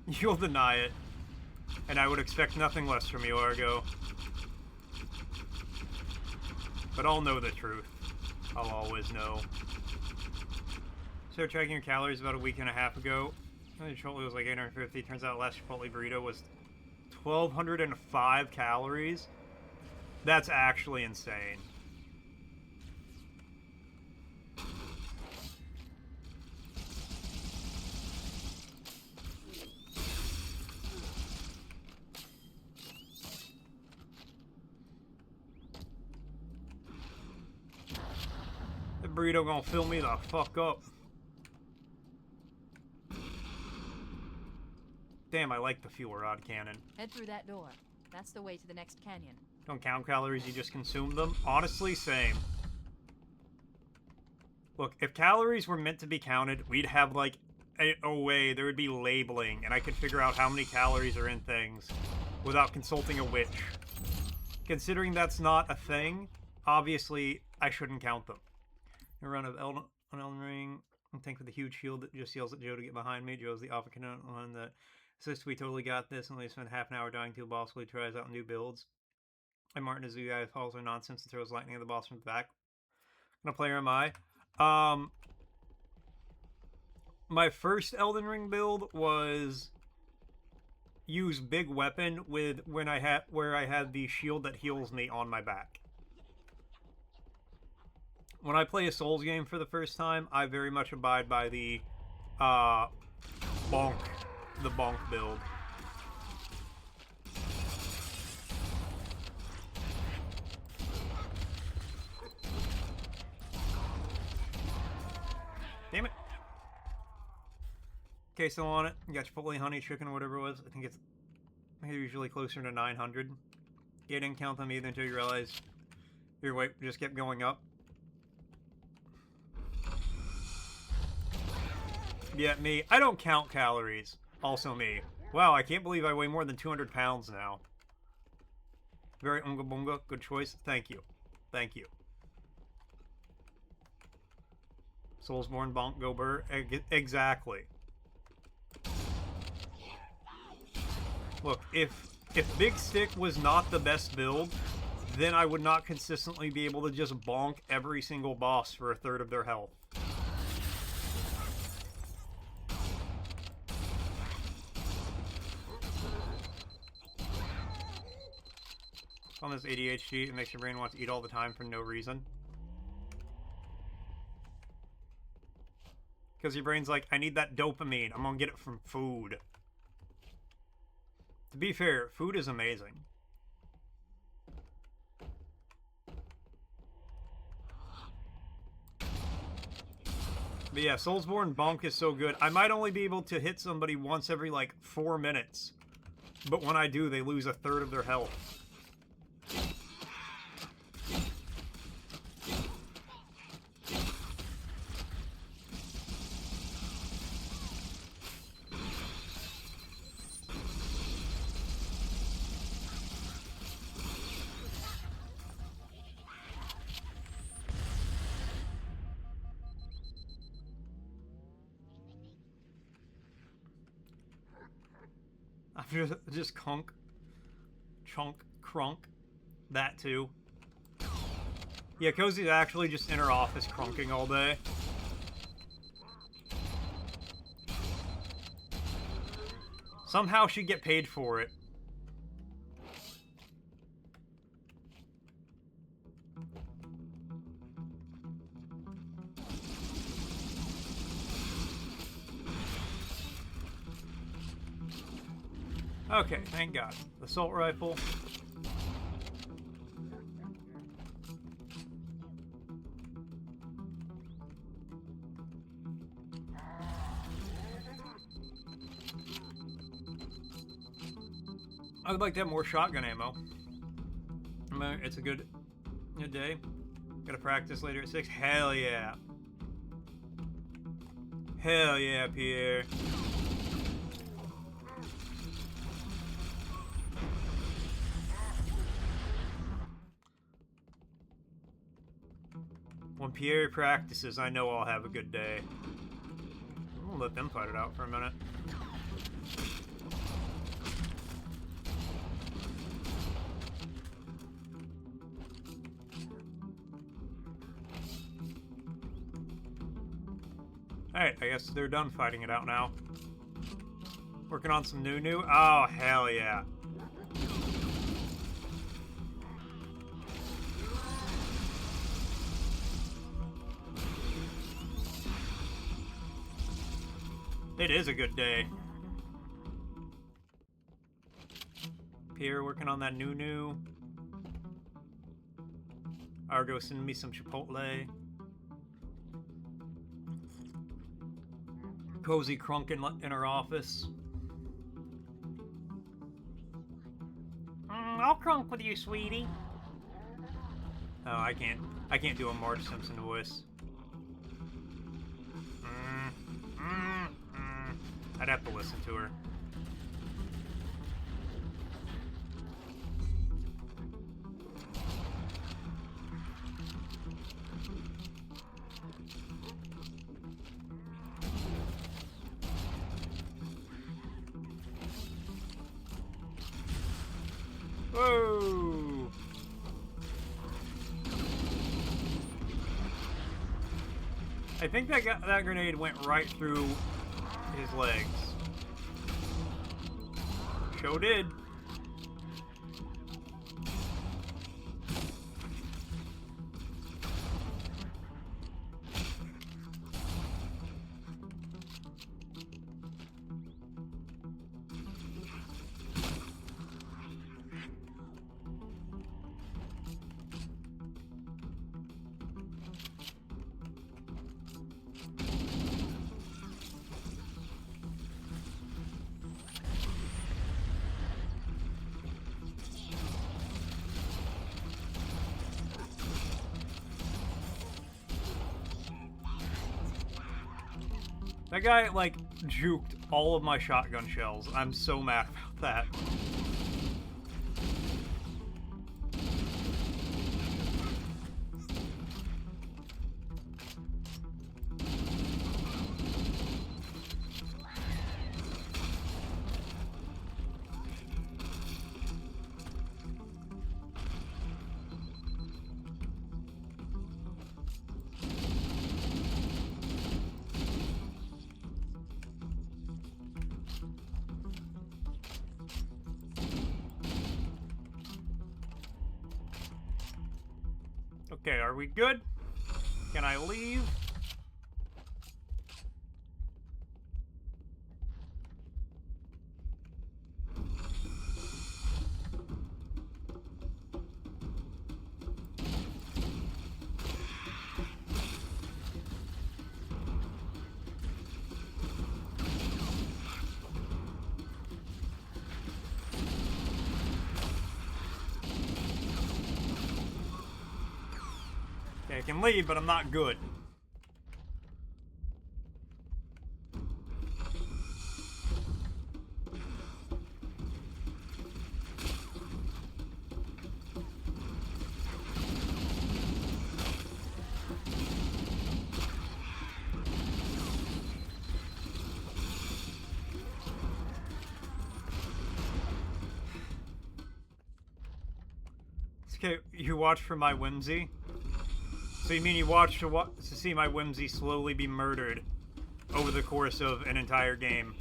You'll deny it. And I would expect nothing less from you, Argo. But I'll know the truth. I'll always know. Started tracking your calories about a week and a half ago. My Chipotle was like 850. Turns out last Chipotle burrito was 1,205 calories. That's actually insane. The burrito gonna fill me the fuck up. Damn, I like the fuel rod cannon. Head through that door. That's the way to the next canyon. Don't count calories, you just consume them. Honestly, same. Look, if calories were meant to be counted, we'd have, like, a way, there would be labeling, and I could figure out how many calories are in things without consulting a witch. Considering that's not a thing, obviously, I shouldn't count them. A run of Elden Ring. I'm thankful for the huge shield that just yells at Joe to get behind me. Joe's the alpha canon one that says we totally got this, and they spend half an hour dying to a boss while he tries out new builds. And Martin is the guy who follows their nonsense and throws lightning at the boss from the back. What player am I? My first Elden Ring build was use big weapon with where I had the shield that heals me on my back. When I play a Souls game for the first time, I very much abide by the bonk build. Damn it. Queso on it. You got Chipotle honey chicken or whatever it was. I think it's usually closer to 900. You didn't count them either until you realize your weight just kept going up. Yeah, me. I don't count calories. Also me. Wow, I can't believe I weigh more than 200 pounds now. Very unga bunga. Good choice. Thank you. Thank you. Soulsborne, bonk, go burr. Exactly. Look, if If Big Stick was not the best build, then I would not consistently be able to just bonk every single boss for a third of their health. On this ADHD, it makes your brain want to eat all the time for no reason. Because your brain's like, I need that dopamine. I'm gonna get it from food. To be fair, food is amazing. But yeah, Soulsborne Bonk is so good. I might only be able to hit somebody once every, like, 4 minutes. But when I do, they lose a third of their health. Just conk, chunk, crunk, that too. Yeah, Cozy's actually just in her office crunking all day. Somehow she'd get paid for it. Okay, thank God. Assault rifle. I would like to have more shotgun ammo. It's a good day. Gotta practice later at 6. Hell yeah. Hell yeah, Pierre. When Pierre practices, I know I'll have a good day. We'll let them fight it out for a minute. Alright, I guess they're done fighting it out now. Working on some new. Oh, hell yeah. It is a good day. Pierre working on that new. Argo send me some Chipotle. Cozy crunk in her office. I'll crunk with you, sweetie. Oh, I can't do a Marge Simpson voice. I'd have to listen to her. Whoa! I think that grenade went right through his legs. Sure did. That guy, like, juked all of my shotgun shells. I'm so mad about that. Okay, are we good? Can I leave? Okay, I can leave, but I'm not good. Okay, you watch for my whimsy? So you mean you watch to see my whimsy slowly be murdered over the course of an entire game?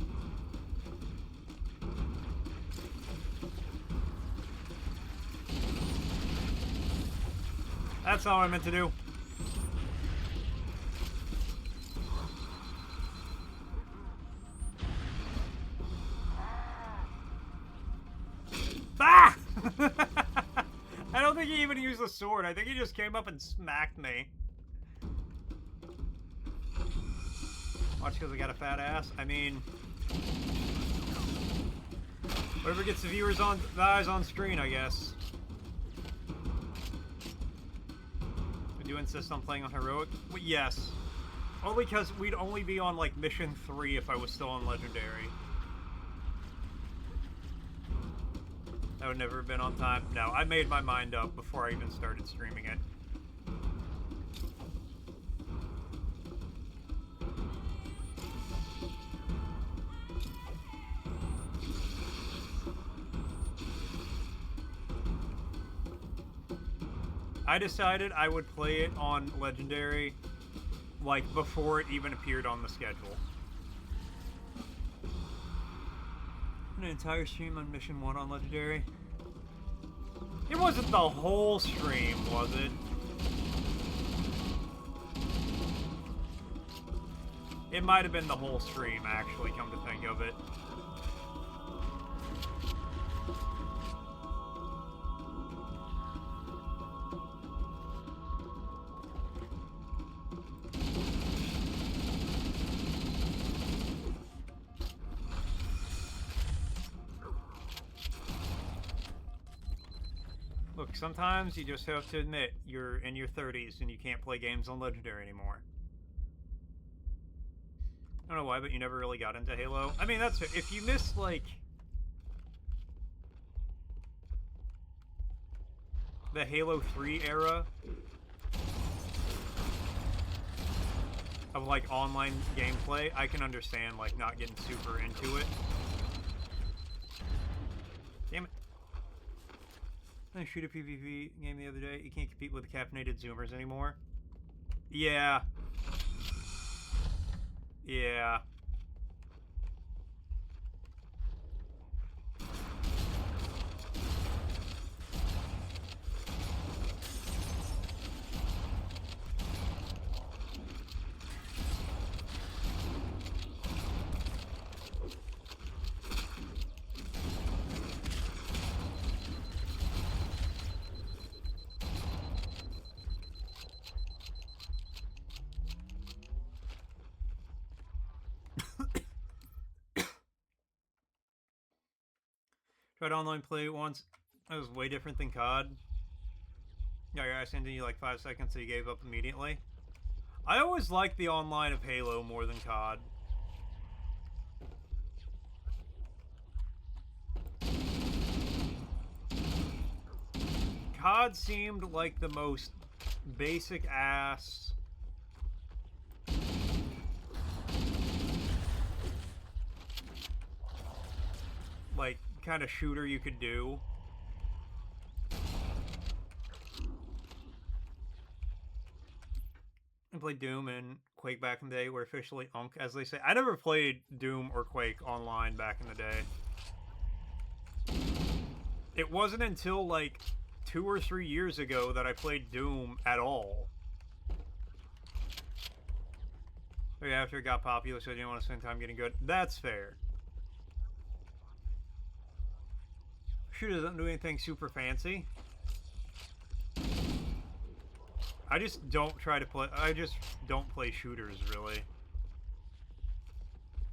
That's all I meant to do. Ah! I don't think he even used the sword. I think he just came up and smacked me. Watch because I got a fat ass. I mean, whatever gets the viewers on the eyes on screen, I guess. Would you insist on playing on heroic? Well, yes. Only because we'd only be on like mission 3 if I was still on legendary. I would never have been on time. No, I made my mind up before I even started streaming it. I decided I would play it on legendary, like, before it even appeared on the schedule. An entire stream on mission 1 on legendary? It wasn't the whole stream, was it? It might have been the whole stream, actually, come to think of it. Look, sometimes you just have to admit you're in your 30s and you can't play games on Legendary anymore. I don't know why, but you never really got into Halo. I mean, that's if you miss, like, the Halo 3 era of, like, online gameplay, I can understand, like, not getting super into it. Damn it. I shoot a PvP game the other day. You can't compete with the caffeinated Zoomers anymore. Yeah. Yeah. Tried online play once. It was way different than COD. Yeah, I sent you like 5 seconds, so you gave up immediately. I always liked the online of Halo more than COD. COD seemed like the most basic ass, like, kind of shooter you could do. I played Doom and Quake back in the day. Were officially UNC, as they say. I never played Doom or Quake online back in the day. It wasn't until, like, 2 or 3 years ago that I played Doom at all. But yeah, after it got popular, so I didn't want to spend time getting good. That's fair. Shooter doesn't do anything super fancy. I just don't try to play... I just don't play shooters, really.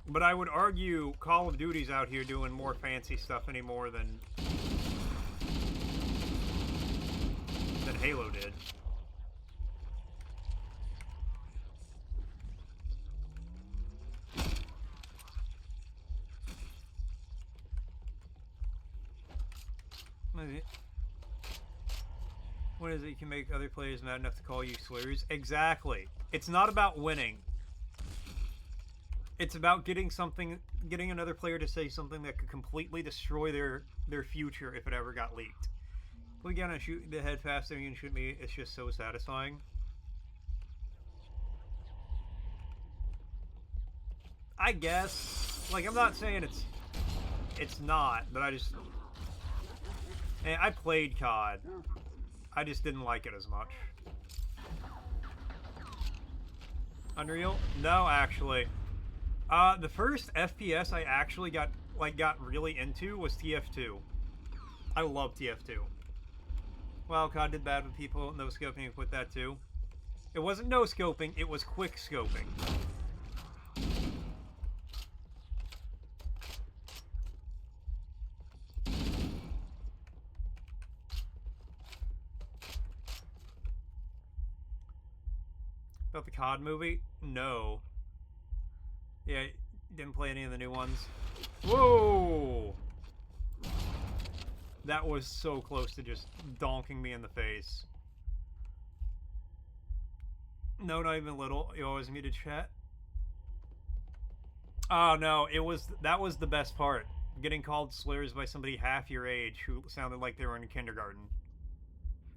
But I would argue Call of Duty's out here doing more fancy stuff anymore than Halo did. What is it? You can make other players mad enough to call you slurs? Exactly. It's not about winning. It's about getting another player to say something that could completely destroy their future if it ever got leaked. We gotta shoot the head faster than you can shoot me. It's just so satisfying. I guess. Like, I'm not saying it's not, but I just... And I played COD. I just didn't like it as much. Unreal? No, actually. The first FPS I actually got really into was TF2. I love TF2. Well, COD did bad with people no scoping and quit that too. It wasn't no scoping, it was quick scoping. About the COD movie? No. Yeah, didn't play any of the new ones. Whoa! That was so close to just donking me in the face. No, not even a little. You always muted chat. Oh no, that was the best part. Getting called slurs by somebody half your age who sounded like they were in kindergarten.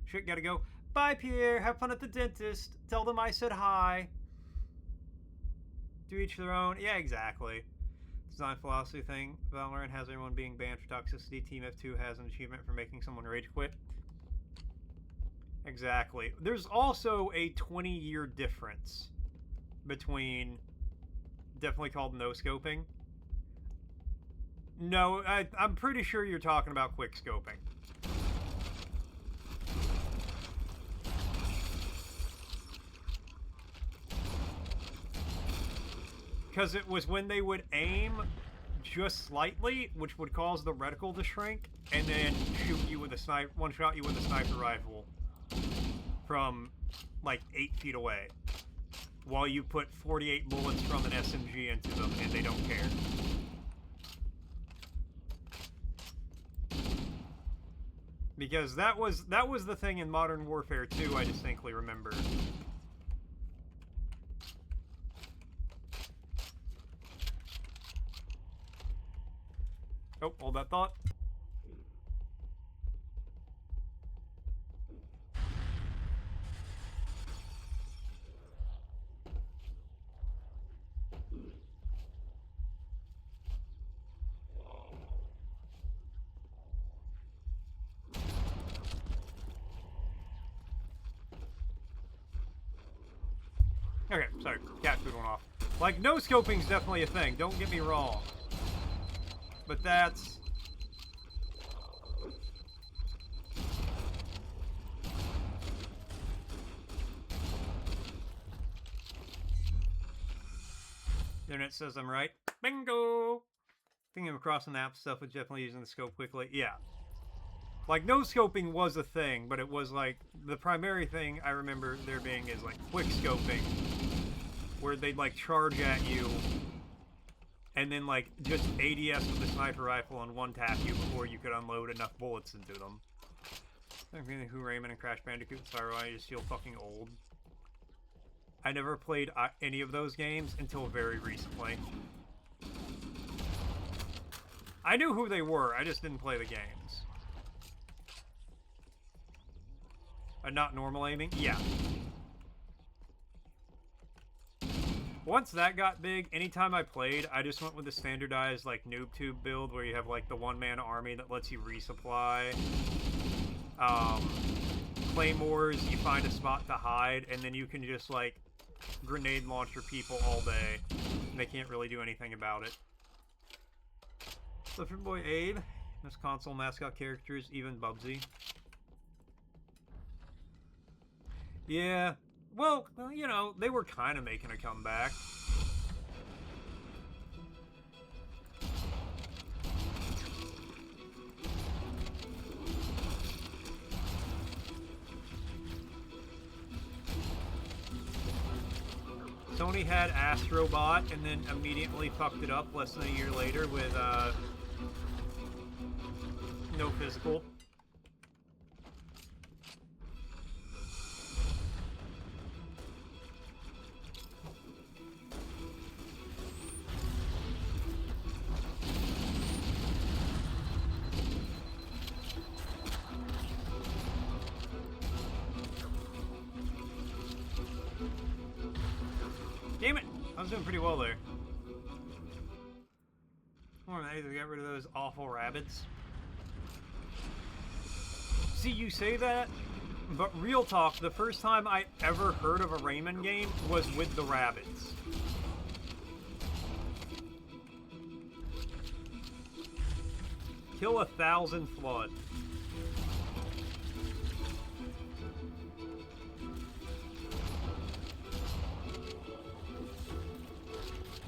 Shit, gotta go. Bye, Pierre. Have fun at the dentist. Tell them I said hi. To each their own. Yeah, exactly. Design philosophy thing. Valorant has everyone being banned for toxicity. Team F2 has an achievement for making someone rage quit. Exactly. There's also a 20-year difference between definitely called no-scoping. No, I'm pretty sure you're talking about quick scoping. Because it was when they would aim just slightly, which would cause the reticle to shrink, and then shoot you with a one-shot you with a sniper rifle from like 8 feet away, while you put 48 bullets from an SMG into them, and they don't care. Because that was the thing in Modern Warfare 2, I distinctly remember. Oh, hold that thought. Okay, sorry, cat food went off. Like, no scoping's definitely a thing, don't get me wrong. But that's... The internet says I'm right. Bingo! Thinking of crossing the app stuff with definitely using the scope quickly. Yeah. Like, no scoping was a thing, but it was like, the primary thing I remember there being is like quick scoping, where they'd like charge at you, and then like just ADS with the sniper rifle and one tap you before you could unload enough bullets into them. I'm feeling who Rayman and Crash Bandicoot, sorry, I just feel fucking old. I never played any of those games until very recently. I knew who they were, I just didn't play the games. Not normal aiming? Yeah. Once that got big, anytime I played, I just went with the standardized, like, noob tube build where you have, like, the one-man army that lets you resupply. claymores, you find a spot to hide, and then you can just, like, grenade launcher people all day. And they can't really do anything about it. Flipper Boy Abe. This console mascot characters, even Bubsy. Yeah. Well, you know, they were kind of making a comeback. Sony had Astrobot and then immediately fucked it up less than a year later with no physical. Damn it! I was doing pretty well there. More than anything, get rid of those awful rabbits. See, you say that, but real talk, the first time I ever heard of a Rayman game was with the rabbits. Kill 1,000 flood.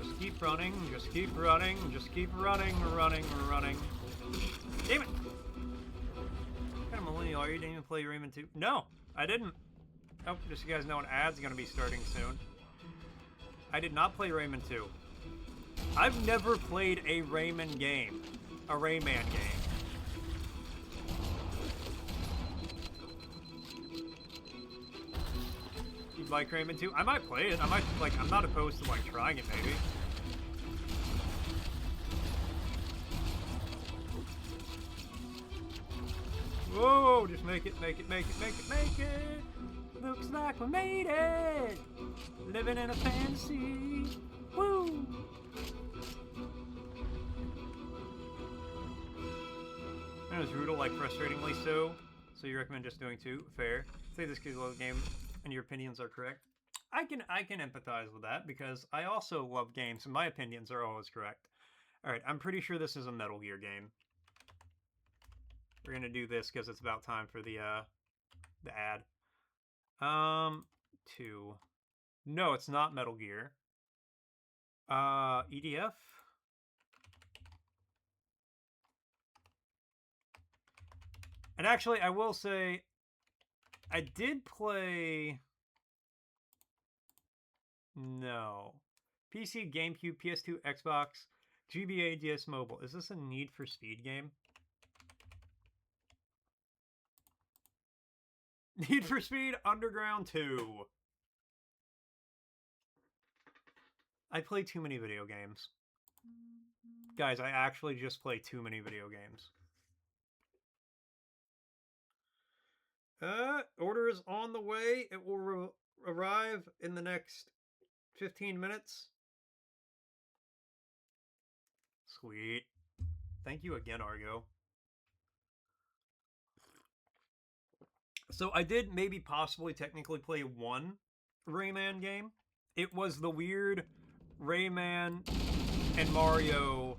Just keep running, just keep running, just keep running, running. Damn it! What kind of millennial are you? Didn't even play Rayman 2? No, I didn't. Oh, just so you guys know, an ad's gonna be starting soon. I did not play Rayman 2. I've never played a Rayman game. A Rayman game. You'd like Rayman 2? I might play it. I might, like, I'm not opposed to, like, trying it, maybe. Whoa, just make it. Looks like we made it. Living in a fantasy. Woo. And is Rudel, like, frustratingly so? So you recommend just doing 2? Fair. Say this kid's love game and your opinions are correct. I can empathize with that because I also love games and my opinions are always correct. Alright, I'm pretty sure this is a Metal Gear game. We're gonna do this because it's about time for the ad. 2. No, it's not Metal Gear. EDF? And actually, I will say, I did play... No. PC, GameCube, PS2, Xbox, GBA, DS Mobile. Is this a Need for Speed game? Need for Speed Underground 2. I play too many video games. Guys, I actually just play too many video games. Order is on the way. It will arrive in the next 15 minutes. Sweet. Thank you again, Argo. So I did maybe possibly technically play one Rayman game. It was the weird Rayman and Mario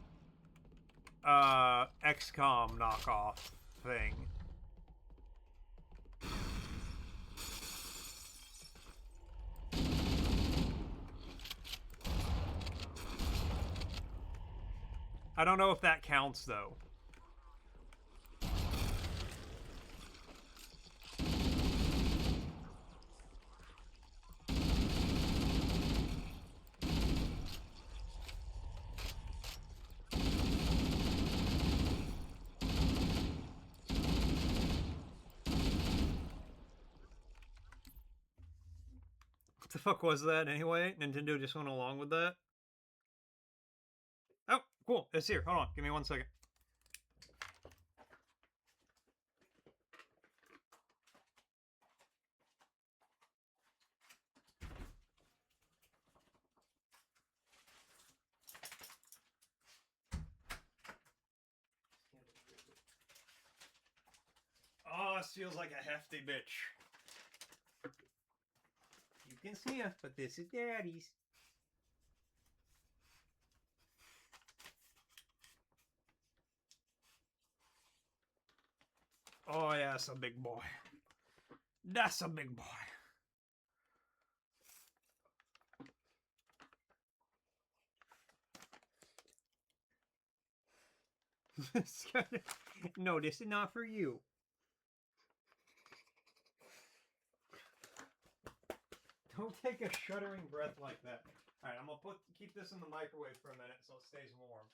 XCOM knockoff thing. I don't know if that counts, though. What the fuck was that anyway? Nintendo just went along with that? Oh, cool. It's here. Hold on. Give me 1 second. Oh, this feels like a hefty bitch. You can see her, but this is Daddy's. Oh, yeah, that's a big boy. That's a big boy. No, this is not for you. Don't take a shuddering breath like that. Alright, I'm gonna keep this in the microwave for a minute so it stays warm.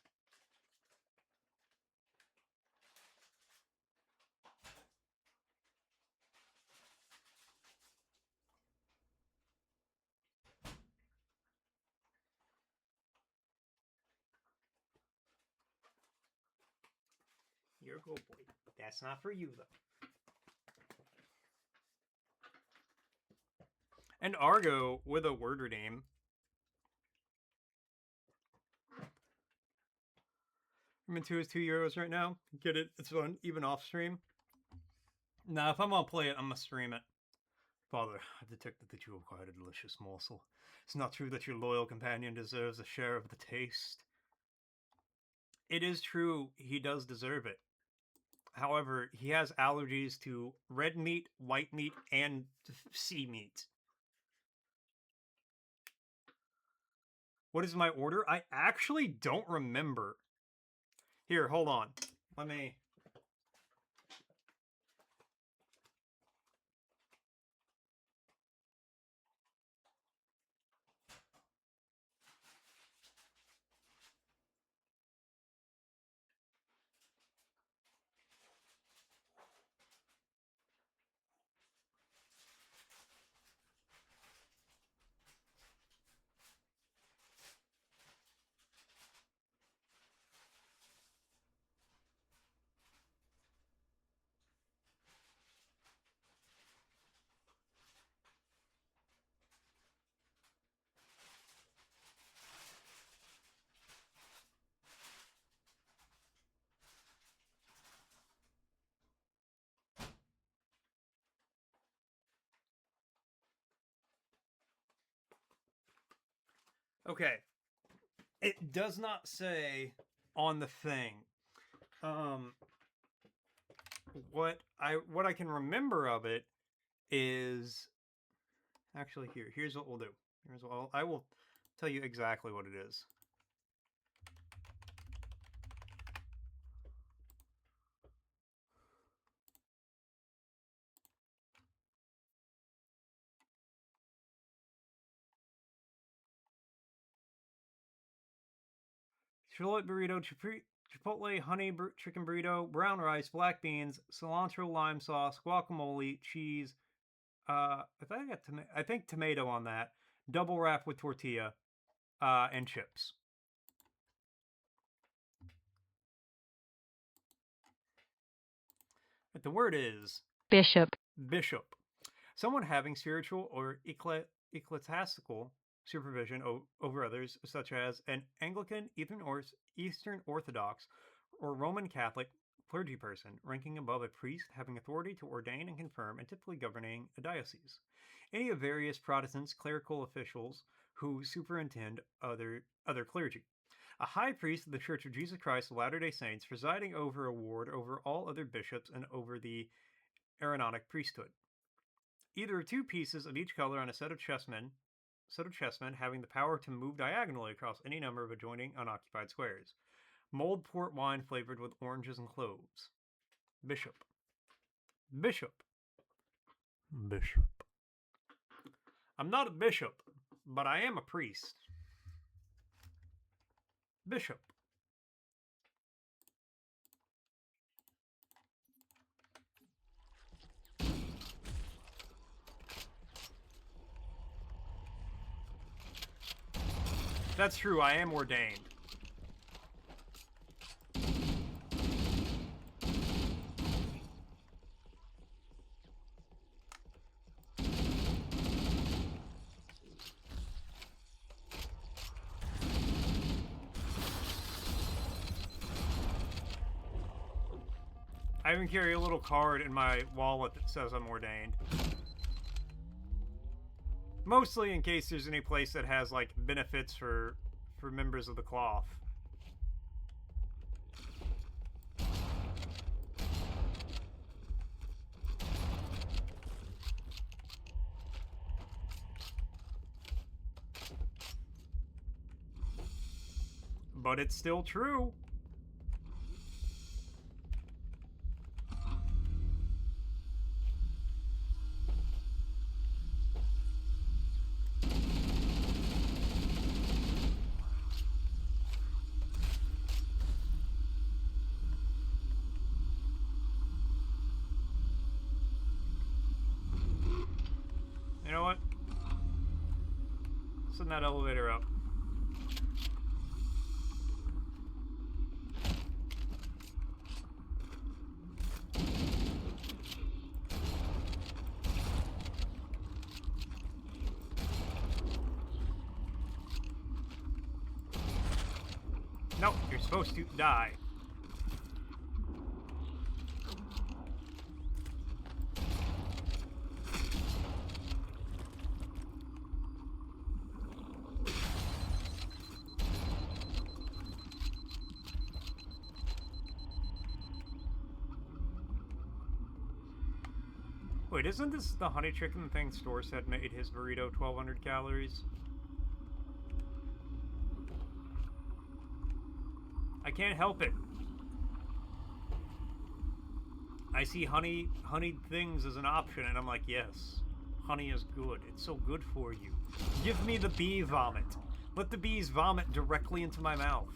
You're a good boy. That's not for you, though. And Argo with a worder name. I'm into his €2 right now. Get it? It's fun, even off stream. Now, if I'm gonna play it, I'm gonna stream it. Father, I've detected that you have acquired a delicious morsel. It's not true that your loyal companion deserves a share of the taste. It is true, he does deserve it. However, he has allergies to red meat, white meat, and sea meat. What is my order? I actually don't remember. Here, hold on. Let me... Okay. It does not say on the thing. What I can remember of it is actually here's what we'll do. I will tell you exactly what it is. Charlotte burrito, chipotle honey chicken burrito, brown rice, black beans, cilantro lime sauce, guacamole, cheese. I think tomato on that. Double wrap with tortilla, and chips. But the word is Bishop. Bishop. Someone having spiritual or ecclesiastical supervision over others, such as an Anglican, Eastern Orthodox, or Roman Catholic clergy person, ranking above a priest, having authority to ordain and confirm, and typically governing a diocese. Any of various Protestants clerical officials who superintend other clergy. A high priest of the Church of Jesus Christ of Latter-day Saints, presiding over a ward over all other bishops and over the Aaronic priesthood. Either two pieces of each color on a set of chessmen having the power to move diagonally across any number of adjoining unoccupied squares. Mulled port wine flavored with oranges and cloves. Bishop. Bishop. Bishop. I'm not a bishop, but I am a priest. Bishop. That's true, I am ordained. I even carry a little card in my wallet that says I'm ordained. Mostly in case there's any place that has, like, benefits for members of the cloth. But it's still true. You know what? Send that elevator up. Nope, you're supposed to die. Wait, isn't this the honey chicken thing Store said made his burrito 1,200 calories? I can't help it. I see honeyed things as an option, and I'm like, yes, honey is good. It's so good for you. Give me the bee vomit. Let the bees vomit directly into my mouth.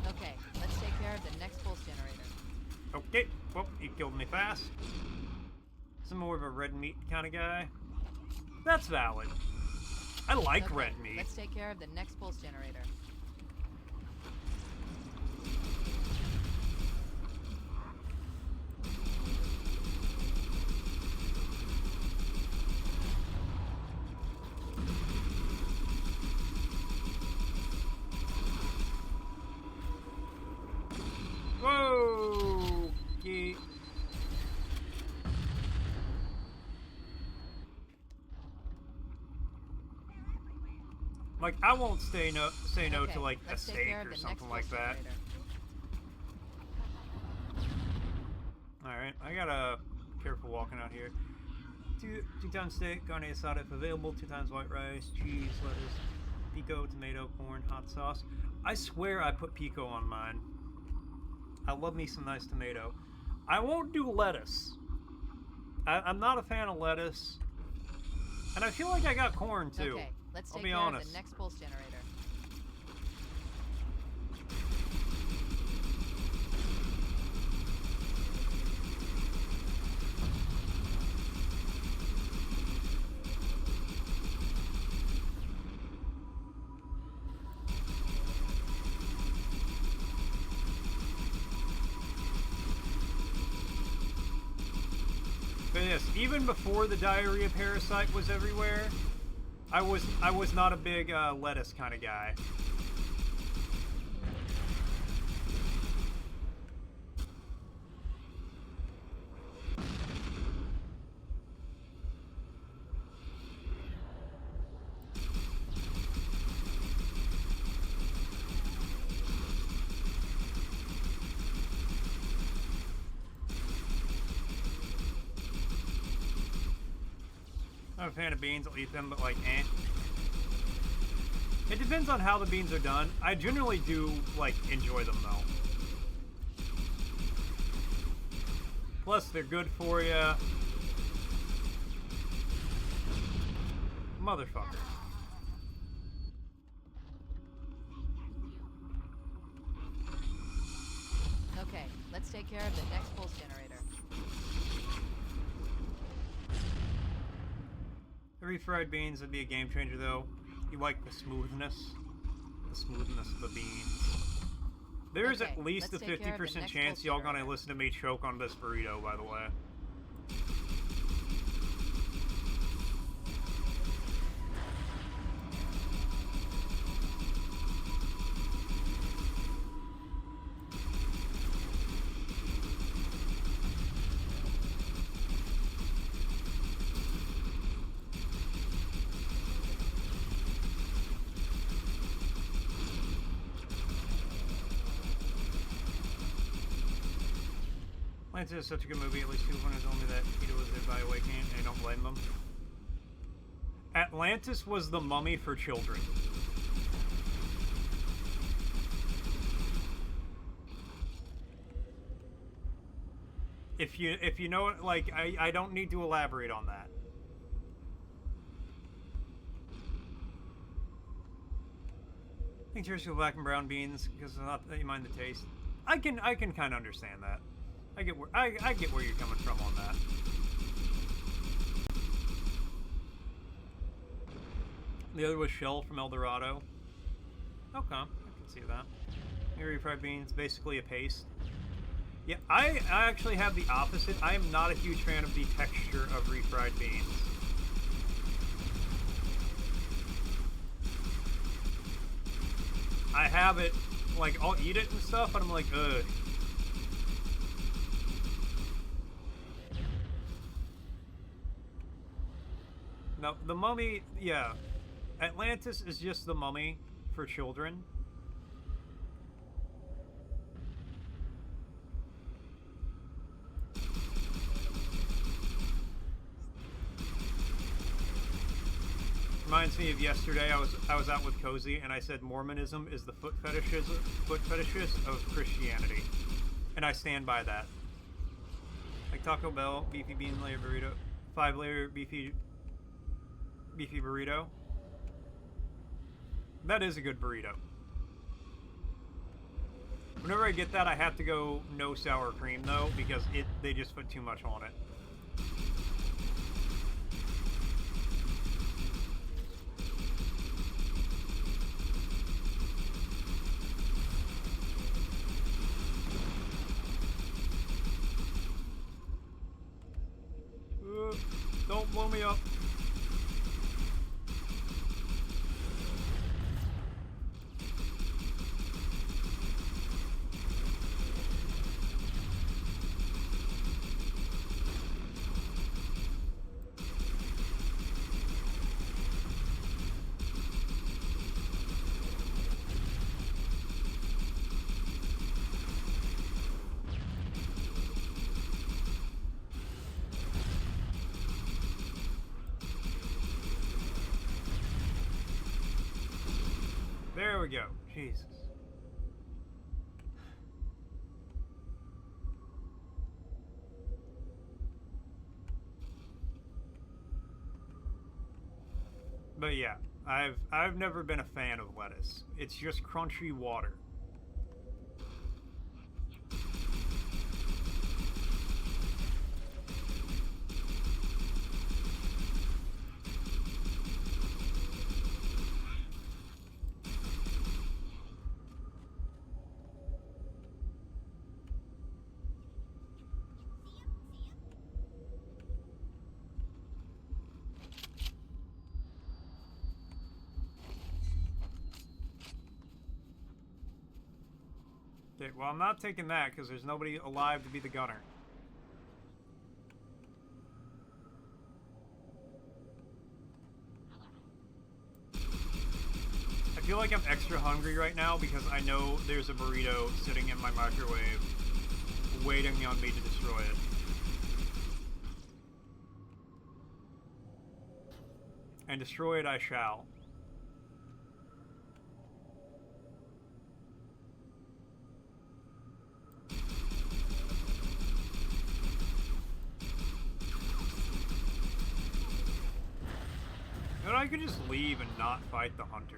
Okay, let's take care of the next pulse generator. Okay, well, you killed me fast. Some more of a red meat kind of guy. That's valid. I like Okay, red meat. let's take care of the next pulse generator. Whoa! Okay. Like, I won't say no Okay, to, like, a let's take steak care of or the something next like pulse that. generator. Alright, I gotta careful walking out here. Two times steak, carne asada if available, 2 times white rice, cheese, lettuce, pico, tomato, corn, hot sauce. I swear I put pico on mine. I love me some nice tomato. I won't do lettuce. I'm not a fan of lettuce. And I feel like I got corn too. Okay, let's I'll take be care honest. of the next pulse generator. But yes, even before the diarrhea parasite was everywhere, I was not a big lettuce kind of guy. I'm not a fan of beans, I'll eat them, but like, eh. It depends on how the beans are done. I generally do, like, enjoy them, though. Plus, they're good for you. Motherfucker. Okay, let's take care of the next pulse generator. The refried beans would be a game changer, though. You like the smoothness of the beans. There's Okay, at least a let's take care of the 50% next chance pulse y'all gonna generator. listen to me choke on this burrito, by the way. Atlantis is such a good movie. At least two one is only that Peter was there by awakening, and I don't blame them. Atlantis was the Mummy for children. If you know it, like, I don't need to elaborate on that. I think yours with black and brown beans because it's not that you mind the taste. I can kind of understand that. I get where you're coming from on that. The other was shell from El Dorado. Okay, I can see that. Refried beans, basically a paste. Yeah, I actually have the opposite. I am not a huge fan of the texture of refried beans. I have it, like, I'll eat it and stuff, but I'm like, ugh. No, the Mummy, yeah. Atlantis is just the Mummy for children. Reminds me of yesterday. I was out with Cozy and I said Mormonism is the foot fetishes of Christianity, and I stand by that. Like Taco Bell beefy bean layer burrito, 5-layer beefy burrito. That is a good burrito. Whenever I get that, I have to go no sour cream though because they just put too much on it. Don't blow me up. There we go. Jesus. But yeah, I've never been a fan of lettuce. It's just crunchy water. Okay, well, I'm not taking that because there's nobody alive to be the gunner. I feel like I'm extra hungry right now because I know there's a burrito sitting in my microwave waiting on me to destroy it. And destroy it I shall. But I could just leave and not fight the hunters.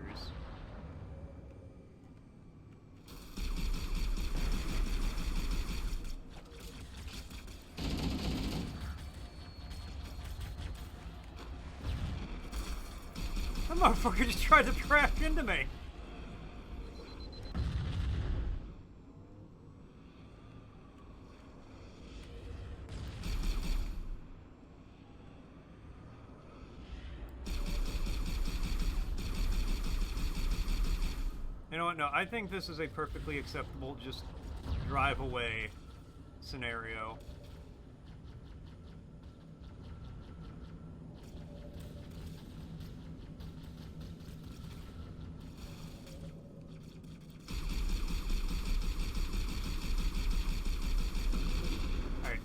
That motherfucker just tried to crash into me. You know what? No, I think this is a perfectly acceptable just drive away scenario. Alright,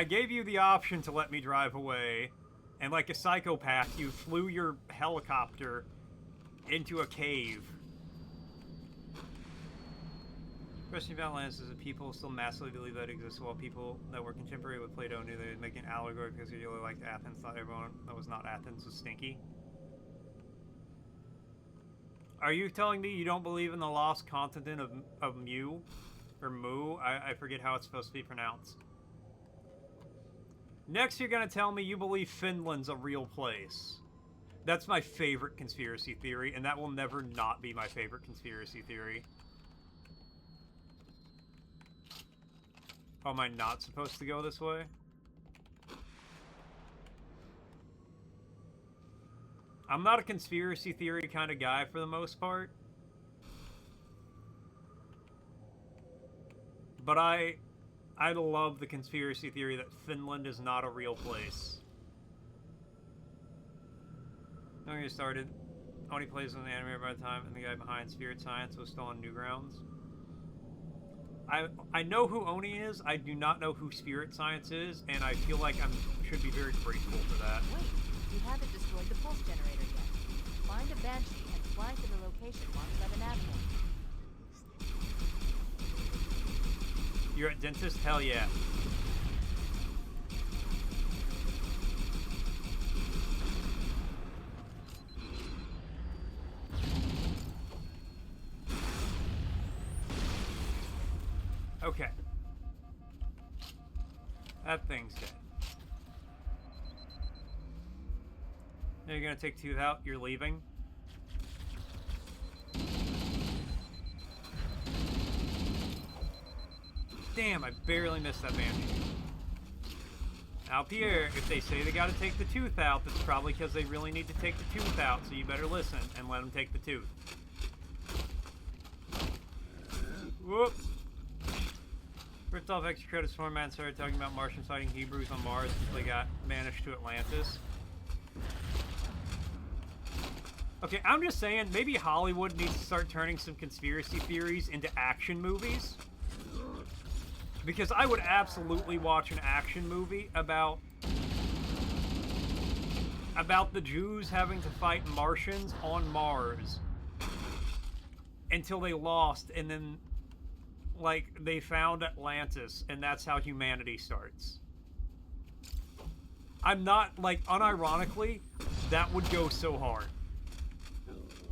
I gave you the option to let me drive away, and like a psychopath, you flew your helicopter into a cave. Question about Atlantis is that people still massively believe that exists, while people that were contemporary with Plato knew they'd make an allegory because they really liked Athens, thought everyone that was not Athens was stinky. Are you telling me you don't believe in the lost continent of Mu? Or Mu? I forget how it's supposed to be pronounced. Next, you're going to tell me you believe Finland's a real place. That's my favorite conspiracy theory, and that will never not be my favorite conspiracy theory. Oh, am I not supposed to go this way? I'm not a conspiracy theory kind of guy for the most part. But I love the conspiracy theory that Finland is not a real place. Don't get started. Oni plays in the anime by the time, and the guy behind Spirit Science was still on Newgrounds. I know who Oni is. I do not know who Spirit Science is, and I feel like I should be very grateful for that. Wait, you haven't destroyed the pulse generator yet. Find a Banshee and fly to the location marked by the nav point. You're at dentist? Hell yeah. Okay. That thing's dead. Now you're gonna take tooth out, you're leaving. Damn, I barely missed that Banshee. Now, Pierre, if they say they gotta take the tooth out, that's probably because they really need to take the tooth out, so you better listen and let them take the tooth. Whoop! First off, extra credits for man started talking about Martians fighting Hebrews on Mars until they got banished to Atlantis. Okay, I'm just saying, maybe Hollywood needs to start turning some conspiracy theories into action movies. Because I would absolutely watch an action movie about the Jews having to fight Martians on Mars until they lost, and then, like, they found Atlantis, and that's how humanity starts. I'm not, like, unironically, that would go so hard.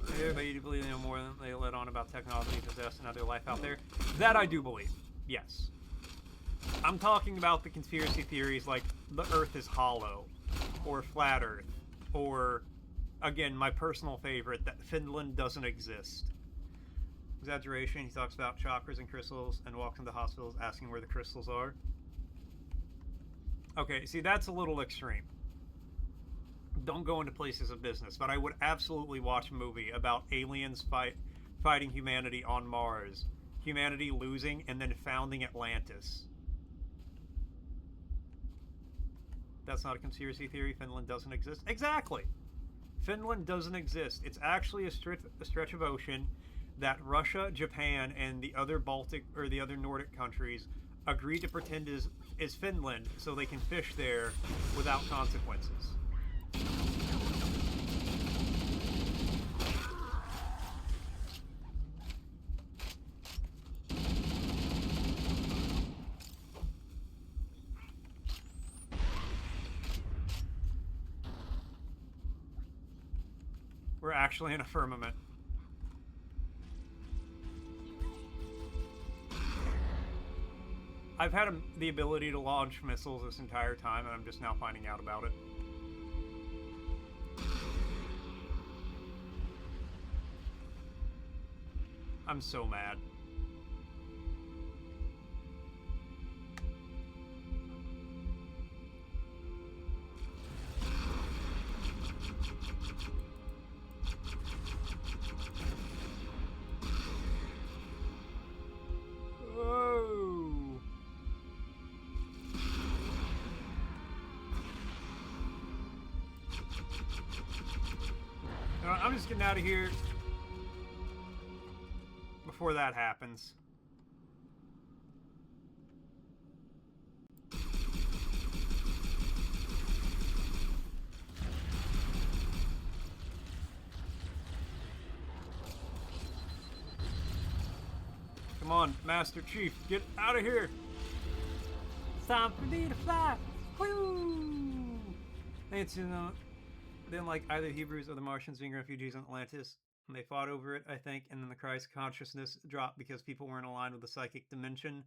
Everybody do believe they know more than they let on about technology possessed and other life out there. That I do believe, yes. I'm talking about the conspiracy theories like the Earth is hollow, or flat Earth, or, again, my personal favorite, that Finland doesn't exist. Exaggeration, he talks about chakras and crystals and walks into hospitals asking where the crystals are. Okay, see, that's a little extreme. Don't go into places of business, but I would absolutely watch a movie about aliens fighting humanity on Mars, humanity losing, and then founding Atlantis. That's not a conspiracy theory. Finland doesn't exist. Exactly! Finland doesn't exist. It's actually a stretch of ocean that Russia, Japan, and the other Baltic or the other Nordic countries agreed to pretend is Finland so they can fish there without consequences. We're actually in a firmament. I've had the ability to launch missiles this entire time, and I'm just now finding out about it. I'm so mad. Whoa. I'm just getting out of here before that happens. Come on, Master Chief, get out of here. It's time for me to fly. Woo! It's then like either Hebrews or the Martians being refugees in Atlantis. And they fought over it, I think, and then the Christ consciousness dropped because people weren't aligned with the psychic dimension.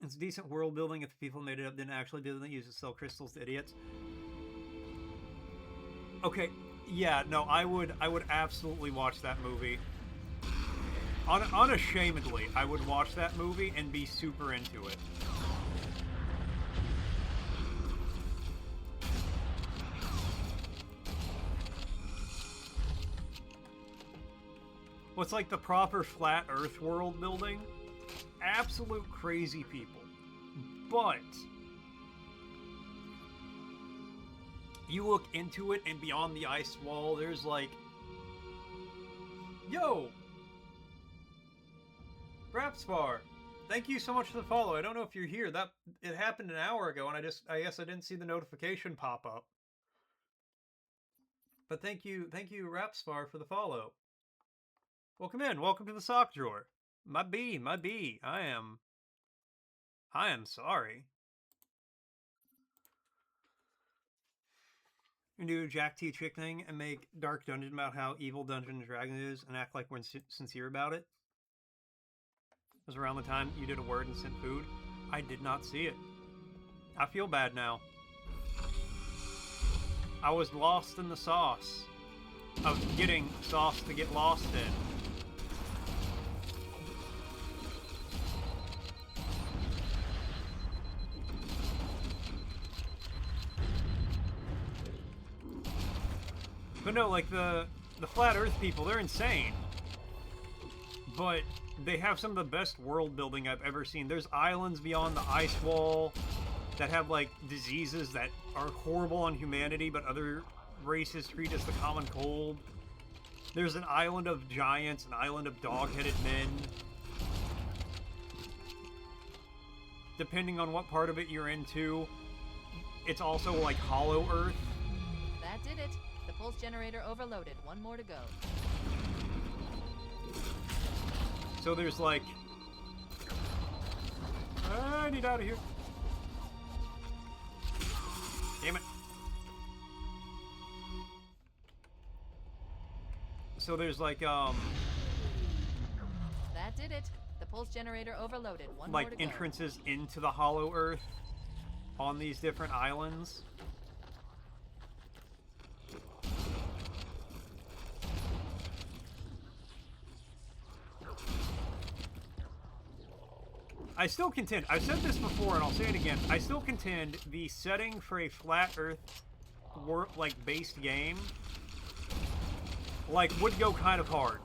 It's decent world building if the people made it up didn't actually do it. They used to sell crystals to idiots. Okay, yeah, no, I would absolutely watch that movie. Unashamedly, I would watch that movie and be super into it. What's like the proper flat Earth world building? Absolute crazy people. But you look into it and beyond the ice wall, there's like, yo, Rapspar, thank you so much for the follow. I don't know if you're here. It happened an hour ago, and I guess I didn't see the notification pop up. But thank you, Rapspar, for the follow. Welcome in. Welcome to the sock drawer. My B. I am sorry. You can do a Jack T. Chick thing and make Dark Dungeon about how evil Dungeons & Dragons is and act like we're sincere about it. It was around the time you did a word and sent food. I did not see it. I feel bad now. I was lost in the sauce of getting sauce to get lost in. But no, like the Flat Earth people, they're insane. But they have some of the best world building I've ever seen. There's islands beyond the ice wall that have like diseases that are horrible on humanity, but other races treat as the common cold. There's an island of giants, an island of dog-headed men. Depending on what part of it you're into, it's also like Hollow Earth. That did it. The pulse generator overloaded. One more to go. So there's like... I need out of here. Damn it. So there's like, That did it. The pulse generator overloaded. One more to like go. entrances into the Hollow Earth on these different islands. I still contend, I've said this before and I'll say it again, I still contend the setting for a flat earth based game would go kind of hard.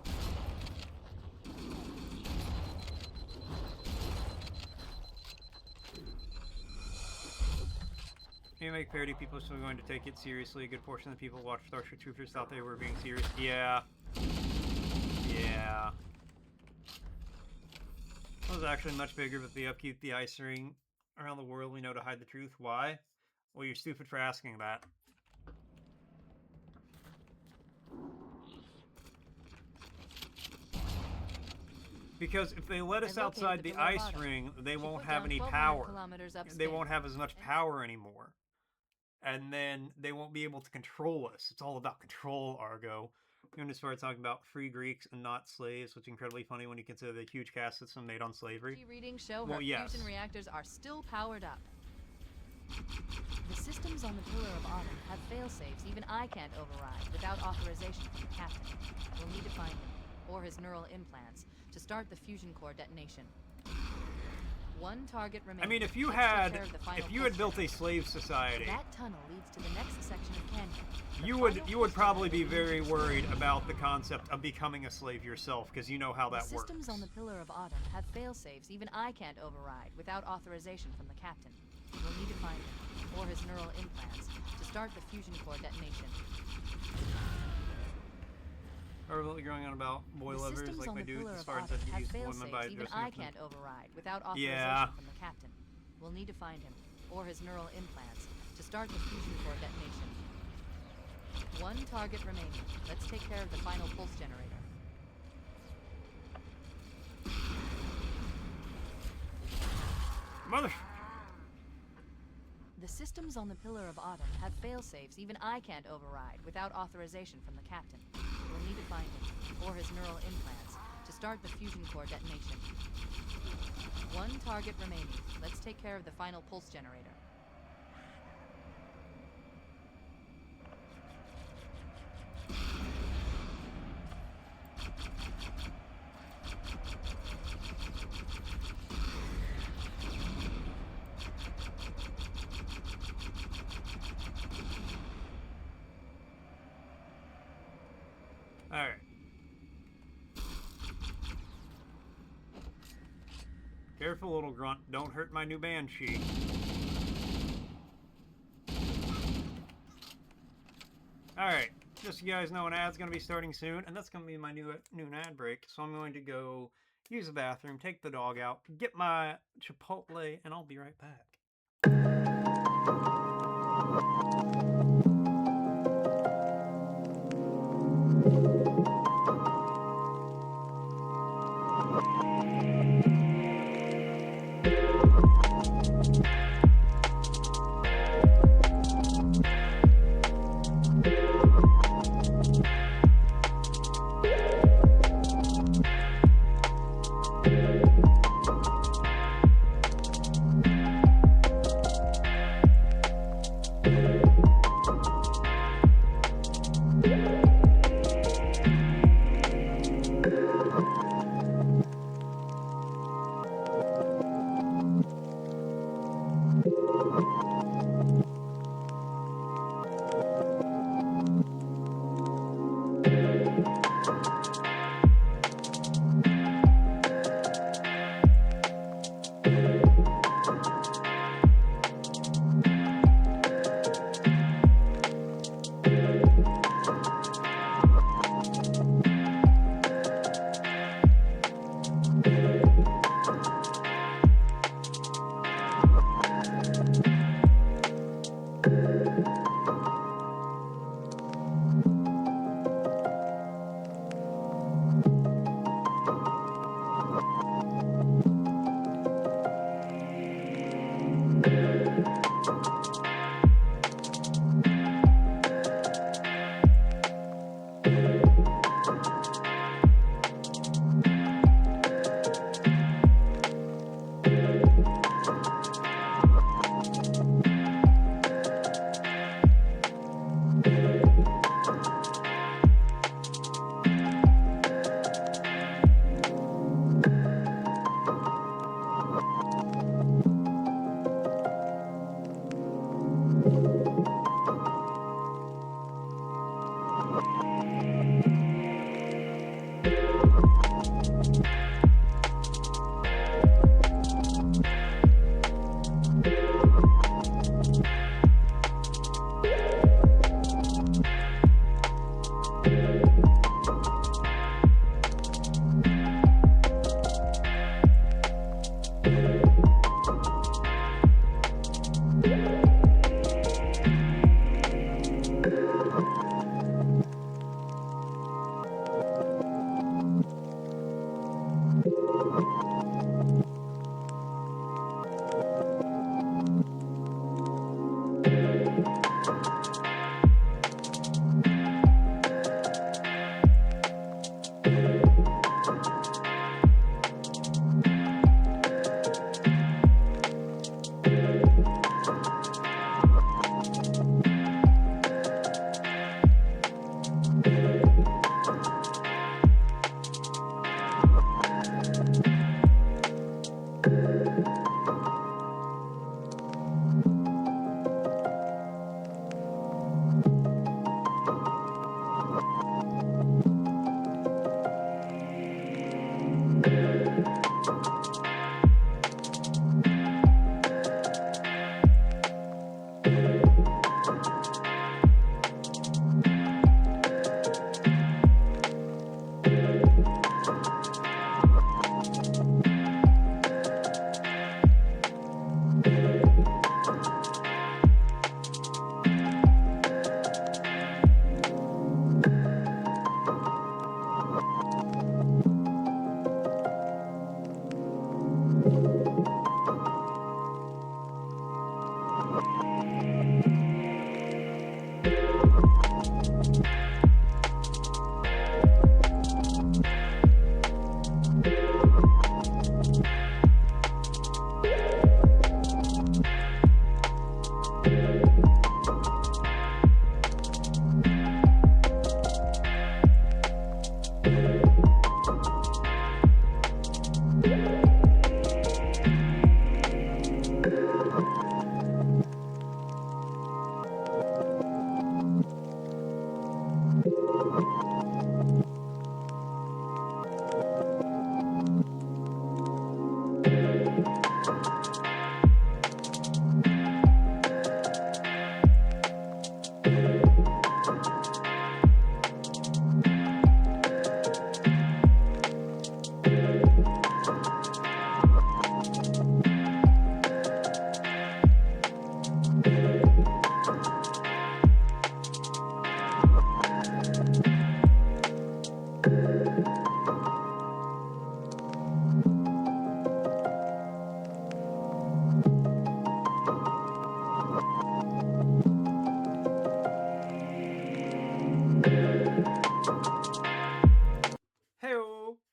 You make parody, people are still going to take it seriously. A good portion of the people who watched Starship Troopers thought they were being serious. Yeah. Yeah. It was actually much bigger, but they upkeep the ice ring around the world. We know to hide the truth. Why? Well, you're stupid for asking that. Because if they let us outside the ice ring, they won't have any power. They won't have as much power anymore. And then they won't be able to control us. It's all about control, Argo. We're going to start talking about free Greeks and not slaves, which is incredibly funny when you consider the huge caste system made on slavery. Readings show her fusion reactors are still powered up. The systems on the Pillar of Autumn have fail-safes even I can't override without authorization from the captain. We'll need to find him, or his neural implants, to start the fusion core detonation. One target remains. I mean, if you had built a slave society, that tunnel leads to the next section of canyon. You would probably be very worried about the concept of becoming a slave yourself, because you know how that works. Systems on the Pillar of Autumn have fail-safes even I can't override without authorization from the captain. We'll need to find him, or his neural implants, to start the fusion core detonation. Or really going on about boy lovers like my dude as far as I use women by even I can't override without authorization from the captain. We'll need to find him, or his neural implants, to start the fusion core detonation. One target remaining. Let's take care of the final pulse generator. Mother... The systems on the Pillar of Autumn have fail-safes even I can't override without authorization from the captain. We'll need to find him, or his neural implants, to start the fusion core detonation. One target remaining. Let's take care of the final pulse generator. Alright. Careful, little grunt. Don't hurt my new banshee. Alright. Just so you guys know, an ad's going to be starting soon, and that's going to be my new ad break. So I'm going to go use the bathroom, take the dog out, get my Chipotle, and I'll be right back.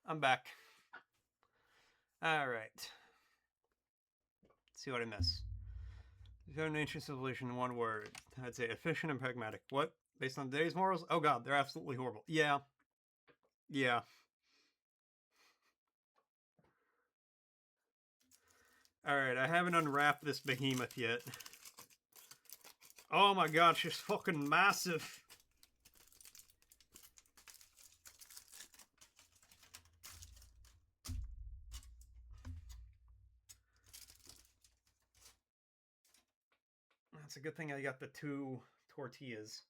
I'm back. All right. Let's see what I miss. Describe an ancient civilization in one word. I'd say efficient and pragmatic. What? Based on today's morals? Oh god, they're absolutely horrible. Yeah. Yeah. Alright, I haven't unwrapped this behemoth yet. Oh my god, she's fucking massive. That's a good thing I got the 2 tortillas.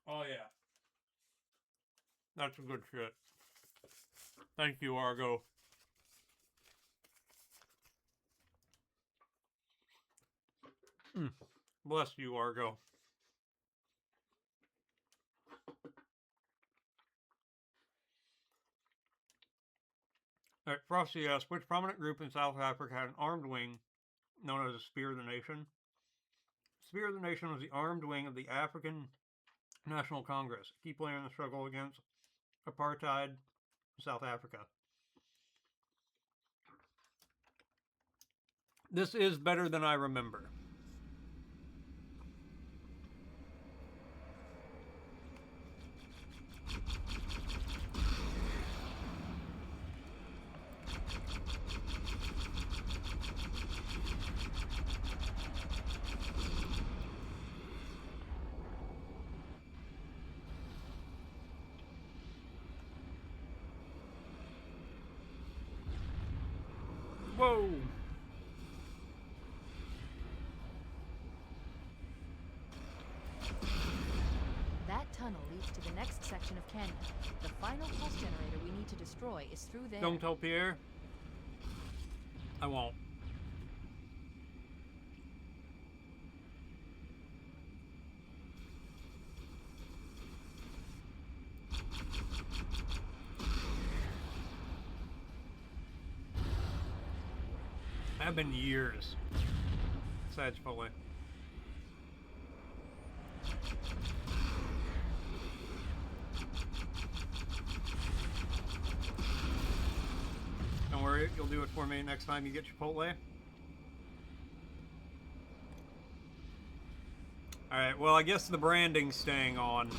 Oh yeah. That's a good shit. Thank you, Argo. Bless you, Argo. Alright, Frosty asks, which prominent group in South Africa had an armed wing known as the Spear of the Nation? Spear of the Nation was the armed wing of the African National Congress, a key player in the struggle against apartheid in South Africa. This is better than I remember. Whoa! That tunnel leads to the next section of canyon. The final pulse generator we need to destroy is through there. Don't tell Pierre. I won't. Have been years. Besides Chipotle. Don't worry, you'll do it for me next time you get Chipotle. Alright, well I guess the branding's staying on.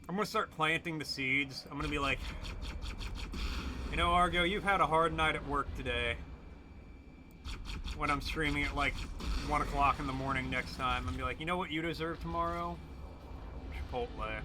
I'm gonna start planting the seeds. I'm gonna be like, you know, Argo, you've had a hard night at work today. When I'm streaming at like 1 o'clock in the morning next time, I'm gonna be like, you know what you deserve tomorrow? Chipotle.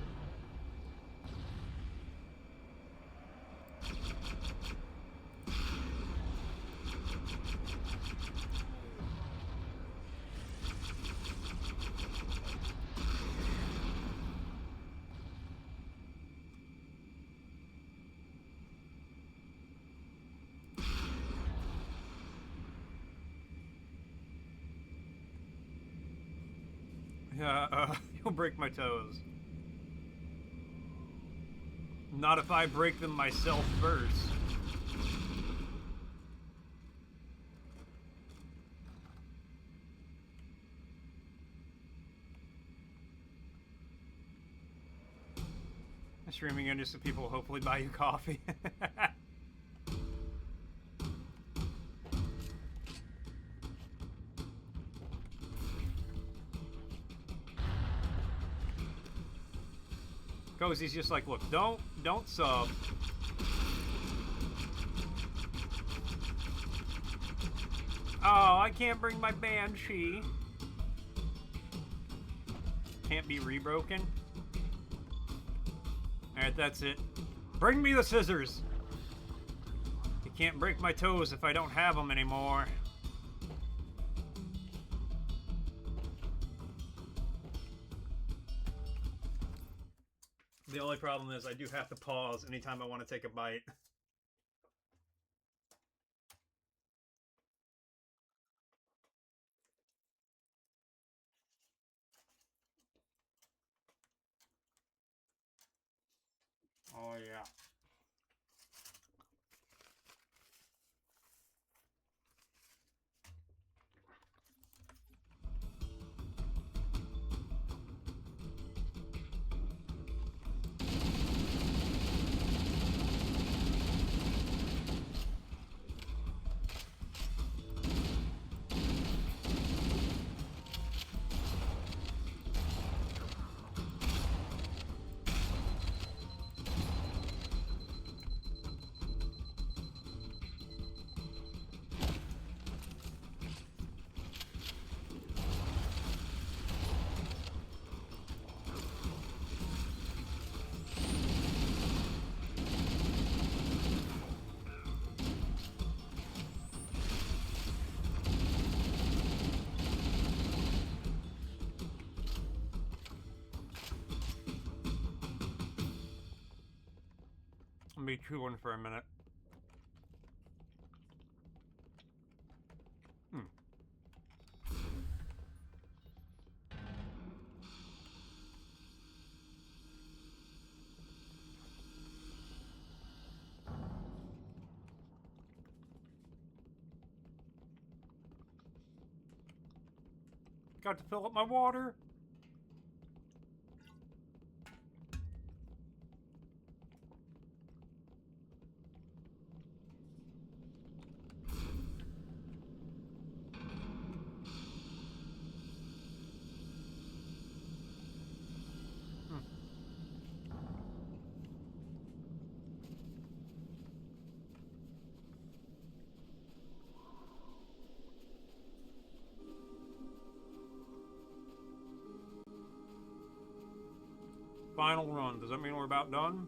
Yeah, you'll break my toes. Not if I break them myself first. Streaming in just so people will hopefully buy you coffee. Cozy's just like, look, don't sub. Oh, I can't bring my Banshee. Can't be rebroken. Alright, that's it. Bring me the scissors! You can't break my toes if I don't have them anymore. The only problem is I do have to pause anytime I want to take a bite. Oh, yeah. I'll be chewing for a minute. Got to fill up my water. Final run. Does that mean we're about done?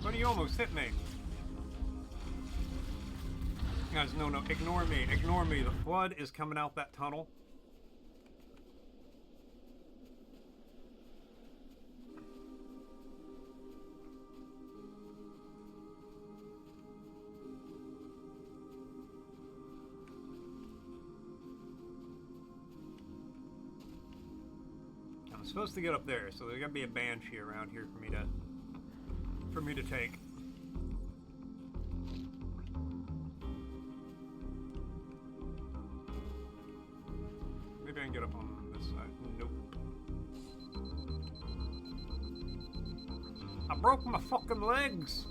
But you almost hit me. Guys, no, ignore me. Ignore me. The flood is coming out that tunnel. I'm supposed to get up there, so there's gotta be a Banshee around here for me to take. Maybe I can get up on this side. Nope. I broke my fucking legs!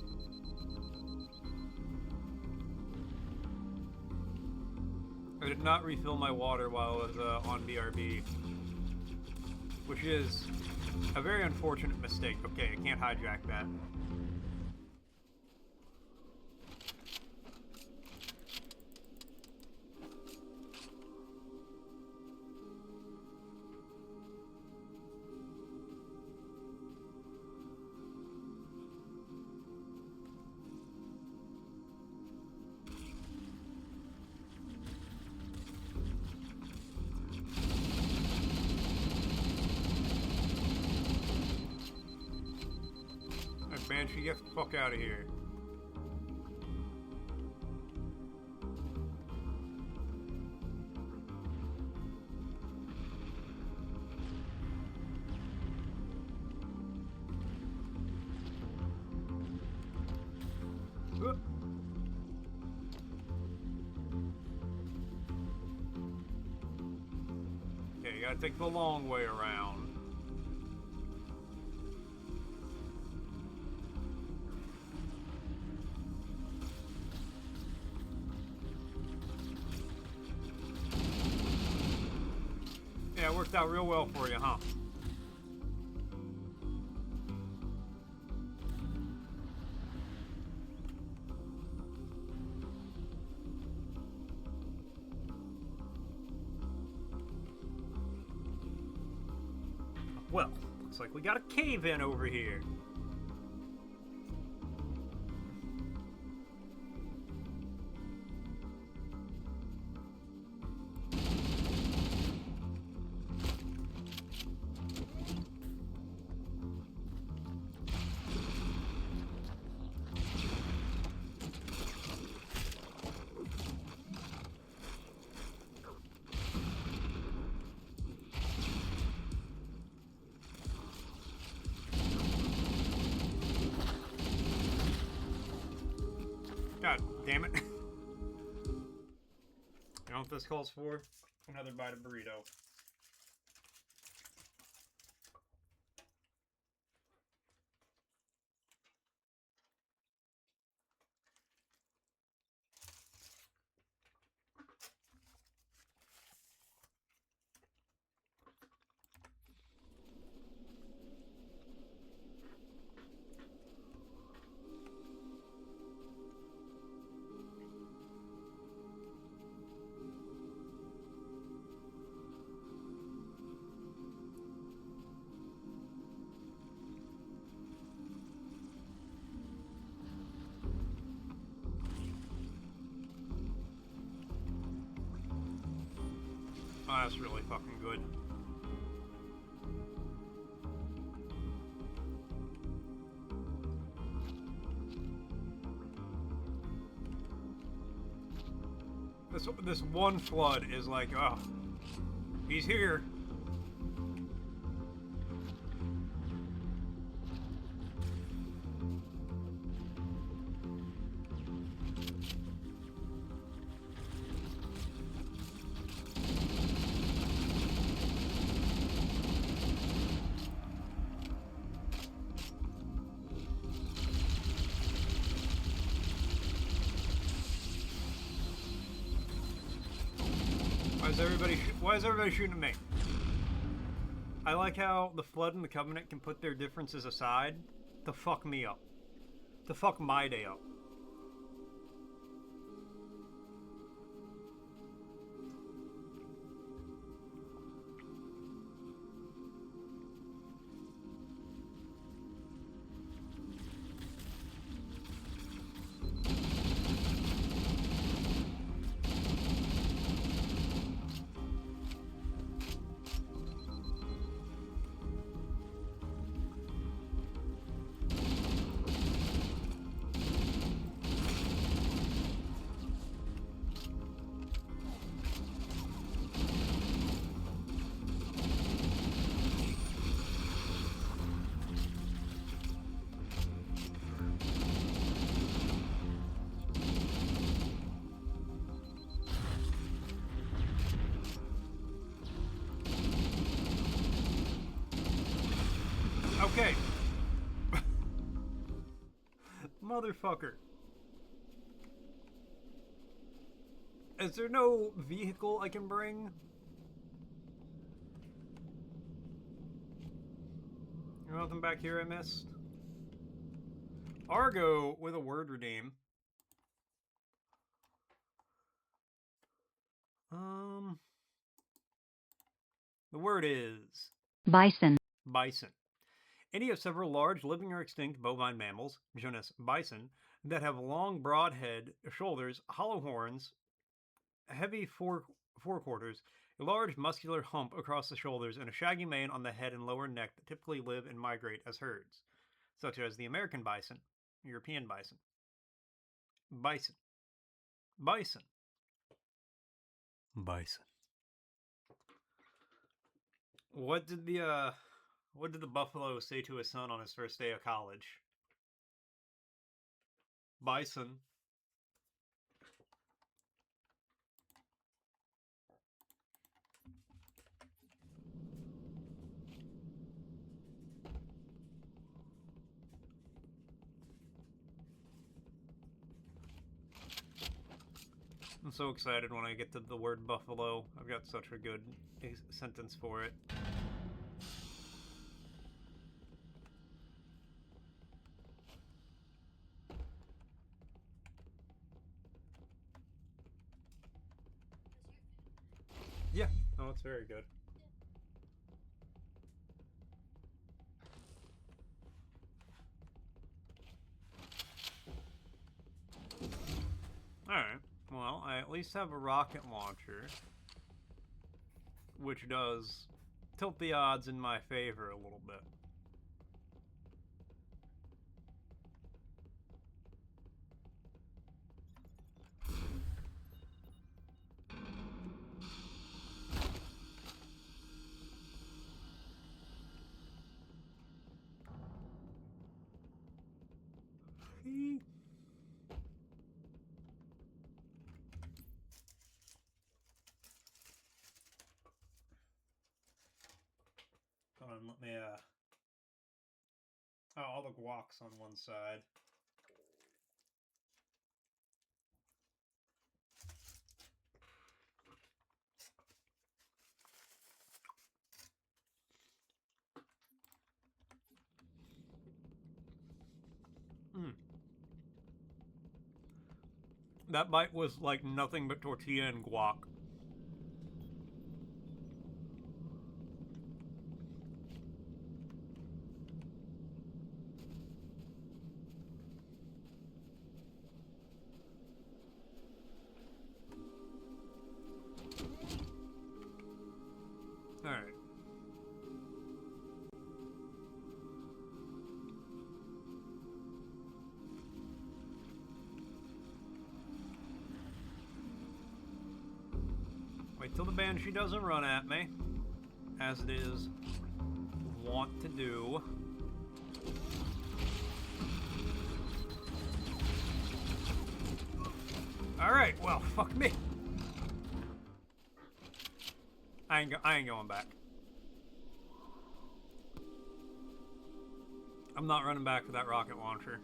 I did not refill my water while I was on BRB. Which is a very unfortunate mistake. Okay, I can't hijack that. Banshee, get the fuck out of here. Okay, you gotta take the long way around. Yeah, it worked out real well for you, huh? Well, looks like we got a cave in over here. God damn it. You know what this calls for? Another bite of burrito. Oh, that's really fucking good. This one flood is like, oh, he's here. Why is everybody shooting at me? I like how the Flood and the Covenant can put their differences aside to fuck me up. To fuck my day up. Okay. Motherfucker. Is there no vehicle I can bring? Nothing back here I missed? Argo with a word redeem. The word is... Bison. Bison. Any of several large, living or extinct bovine mammals, genus bison, that have long, broad head, shoulders, hollow horns, heavy forequarters, a large muscular hump across the shoulders, and a shaggy mane on the head and lower neck that typically live and migrate as herds. such as the American bison, European bison, bison, bison, bison. What did the buffalo say to his son on his first day of college? Bison. I'm so excited when I get to the word buffalo. I've got such a good sentence for it. Yeah, oh, it's very good. Alright, well, I at least have a rocket launcher, which does tilt the odds in my favor a little bit. Hold on, let me, oh, all the guac's on one side. That bite was like nothing but tortilla and guac. Alright. Wait till the banshee doesn't run at me, as it is wont to do. Alright, well, fuck me. I ain't going back. I'm not running back for that rocket launcher.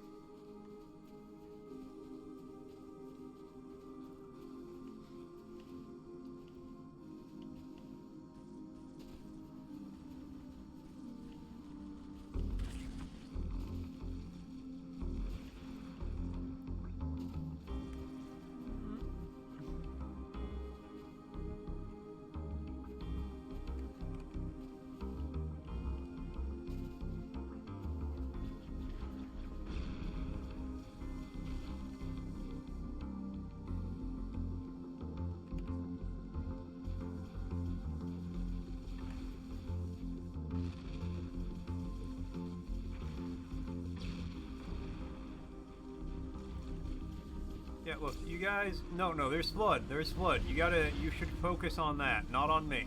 Yeah, look, you guys... No, there's flood. There's flood. You should focus on that, not on me.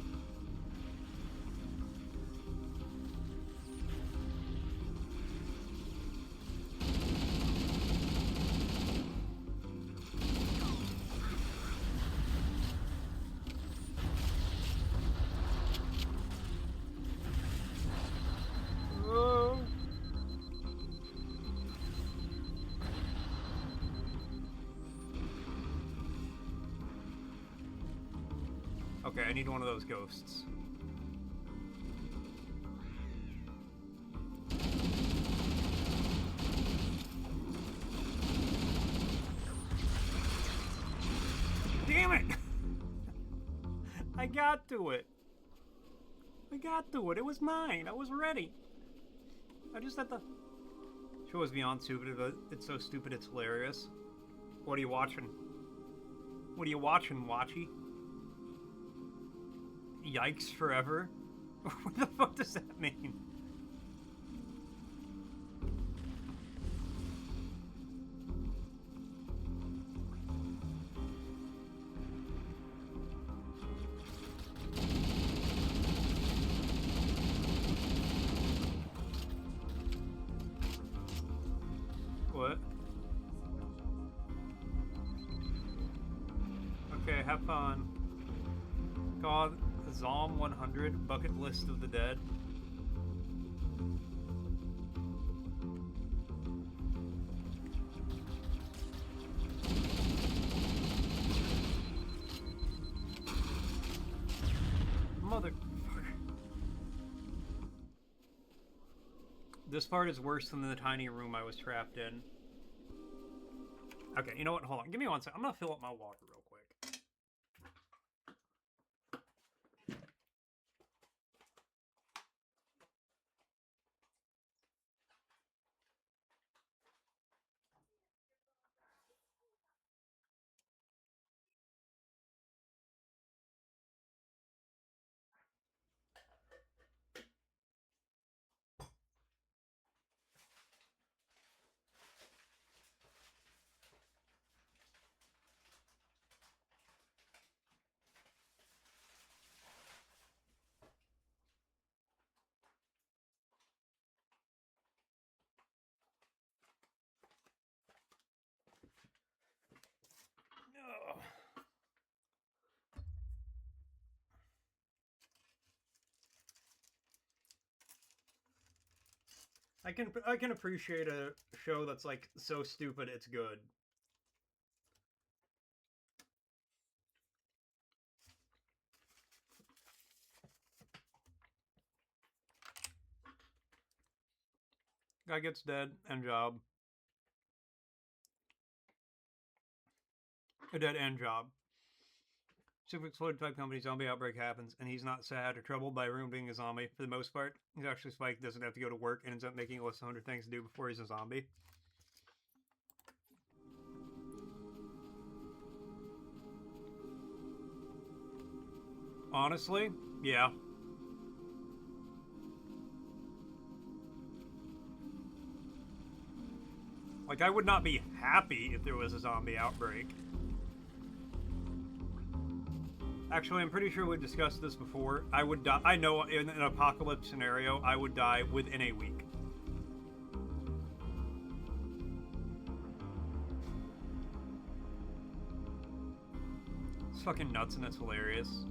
Okay, I need one of those ghosts. Damn it! I got to it. I got to it. It was mine. I was ready. I just had to... Show is beyond stupid, but it's so stupid it's hilarious. What are you watching? What are you watching, Watchy? Yikes forever? What the fuck does that mean? Have fun. God, Zom 100, bucket list of the dead. Motherfucker. This part is worse than the tiny room I was trapped in. Okay, you know what? Hold on. Give me 1 second. I'm gonna fill up my water real quick. Ugh. I can appreciate a show that's like so stupid it's good. Guy gets dead, end job. A dead end job. Super exploited type company zombie outbreak happens, and he's not sad or troubled by everyone being a zombie for the most part. He's actually Spike, doesn't have to go to work, and ends up making a list of 100 things to do before he's a zombie. Honestly, yeah. Like, I would not be happy if there was a zombie outbreak. Actually, I'm pretty sure we've discussed this before. I would die. I know in an apocalypse scenario, I would die within a week. It's fucking nuts and it's hilarious.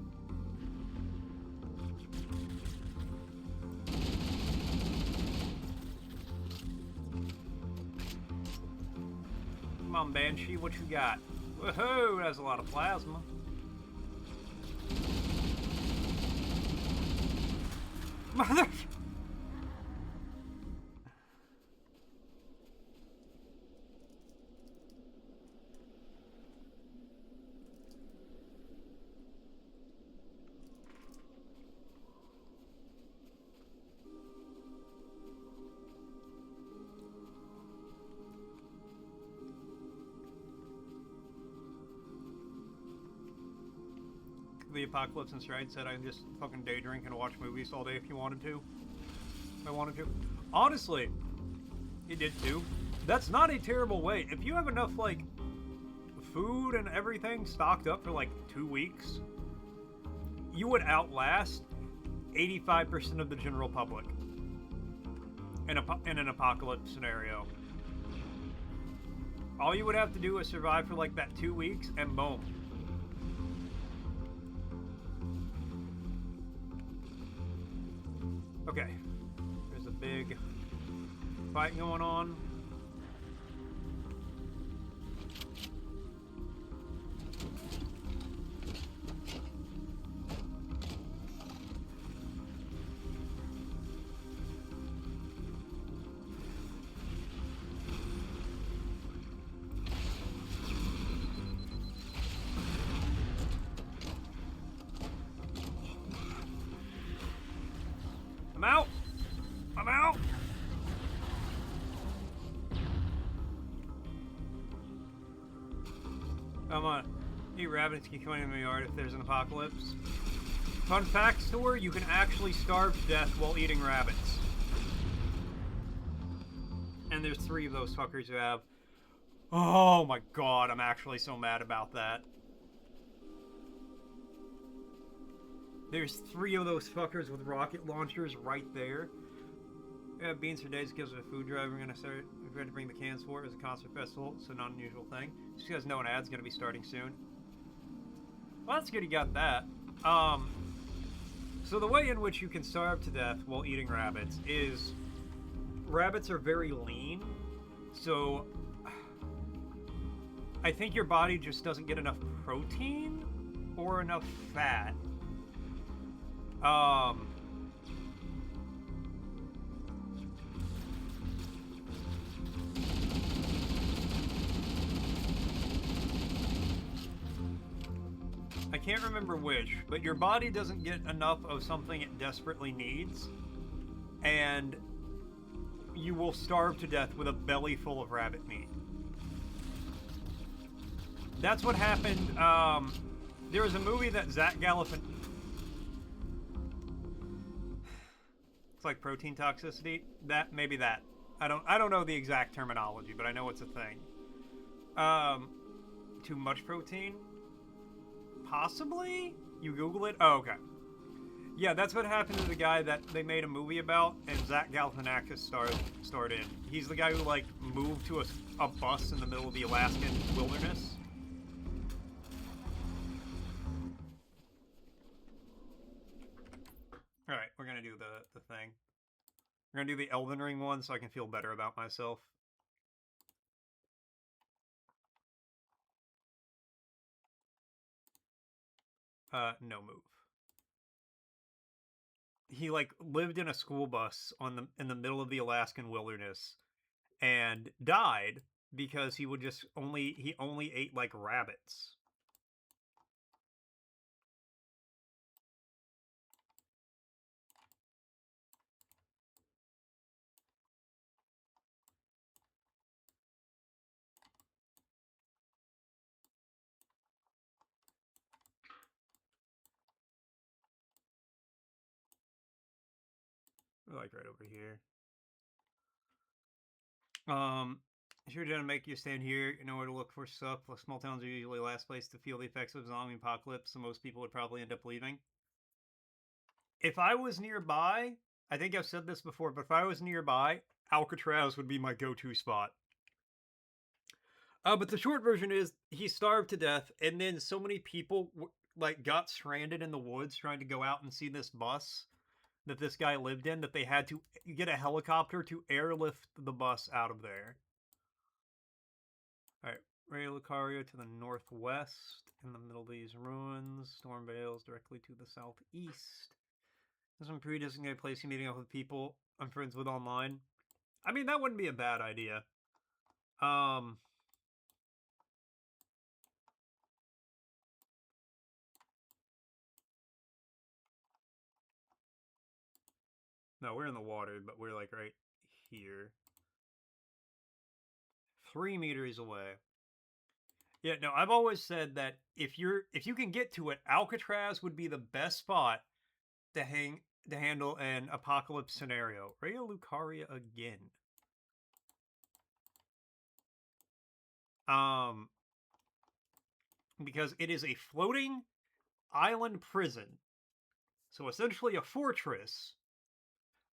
Come on, Banshee, what you got? Woohoo! That's a lot of plasma. Mother... The Apocalypse and Stride said I can just fucking day drink and watch movies all day if you wanted to. If I wanted to. Honestly, he did too. That's not a terrible way. If you have enough, like, food and everything stocked up for, like, 2 weeks, you would outlast 85% of the general public in an apocalypse scenario. All you would have to do is survive for, like, that 2 weeks, and boom. Okay, there's a big fight going on. I'm out! I'm out! Come on. You rabbits can come in my yard if there's an apocalypse. Fun fact, store, you can actually starve to death while eating rabbits. And there's 3 of those fuckers who have. Oh my god, I'm actually so mad about that. There's 3 of those fuckers with rocket launchers right there. Yeah, beans for days gives it a food drive. We're gonna start. We've got to bring the cans for it as a concert festival. It's an unusual thing. Just because no one ad's gonna be starting soon. Well, that's good you got that. So the way in which you can starve to death while eating rabbits is rabbits are very lean, so I think your body just doesn't get enough protein or enough fat. Um, I can't remember which, but your body doesn't get enough of something it desperately needs, and you will starve to death with a belly full of rabbit meat. That's what happened. There was a movie that Zach Galifianakis. It's like protein toxicity. That maybe that. I don't know the exact terminology, but I know it's a thing. Um, Too much protein? Possibly? You Google it? Oh, okay. Yeah, that's what happened to the guy that they made a movie about, and Zach Galifianakis starred in. He's the guy who, like, moved to a bus in the middle of the Alaskan wilderness. Alright, we're gonna do the thing. We're gonna do the Elden Ring one so I can feel better about myself. No move. He like lived in a school bus in the middle of the Alaskan wilderness and died because he only ate like rabbits. Like right over here. Sure gonna make you stand here. You know where to look for stuff. Small towns are usually the last place to feel the effects of zombie apocalypse, so most people would probably end up leaving. If I was nearby, I think I've said this before, but if I was nearby, Alcatraz would be my go-to spot. But the short version is he starved to death, and then so many people like got stranded in the woods trying to go out and see this bus that this guy lived in that they had to get a helicopter to airlift the bus out of there. All right, Ray Lucario to the northwest, in the middle of these ruins. Storm Vales directly to the southeast. There's some pre-designated place you're meeting up with people I'm friends with online. I mean, that wouldn't be a bad idea. No, we're in the water, but we're like right here. 3 meters away. Yeah, no, I've always said that if you can get to it, Alcatraz would be the best spot to handle an apocalypse scenario. Raya Lucaria again. Because it is a floating island prison. So essentially a fortress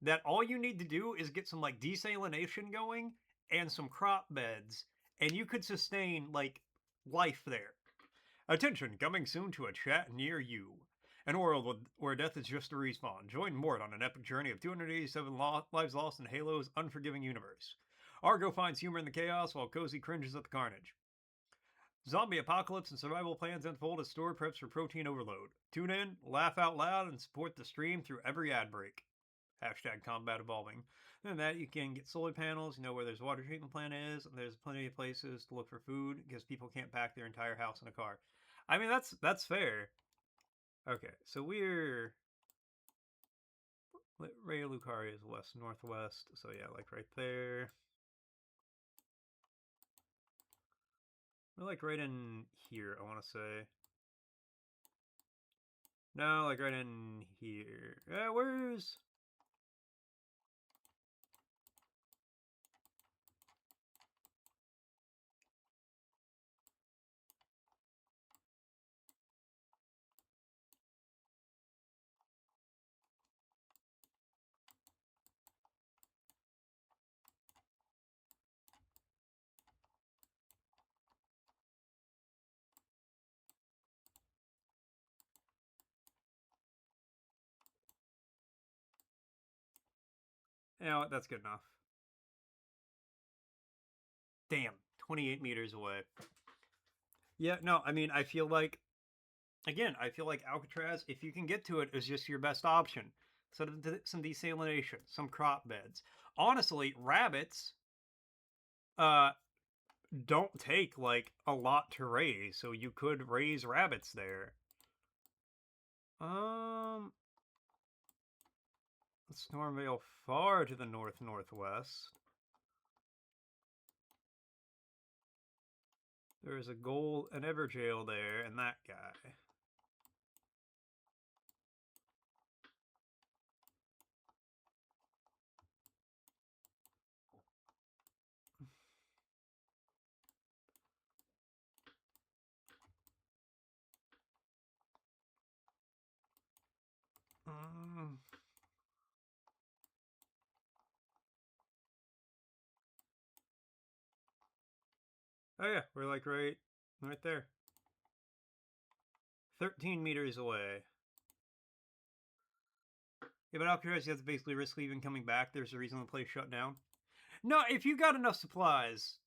that all you need to do is get some like desalination going and some crop beds, and you could sustain like life there. Attention, coming soon to a chat near you. An world where death is just a respawn. Join Mort on an epic journey of 287 lives lost in Halo's unforgiving universe. Argo finds humor in the chaos while Cozy cringes at the carnage. Zombie apocalypse and survival plans unfold as store preps for protein overload. Tune in, laugh out loud, and support the stream through every ad break. Hashtag combat evolving. Other than that, you can get solar panels, you know where there's a water treatment plant is, and there's plenty of places to look for food because people can't pack their entire house in a car. I mean, that's fair. Okay, so we're Ray Lucaria is west northwest, so yeah, like right there. We're like right in here, I want to say. No, like right in here. Where's... You know what? That's good enough. Damn, 28 meters away. Yeah, no, I mean, I feel like, again, I feel like Alcatraz, if you can get to it, is just your best option. So some desalination, some crop beds. Honestly, rabbits don't take like a lot to raise, so you could raise rabbits there. Stormvale far to the northwest. There's a gold and Everjail there, and that guy. Oh yeah, we're like right there. 13 meters away. Yeah, but Alcatraz, you have to basically risk leaving coming back. There's a reason the place shut down. No, if you got enough supplies,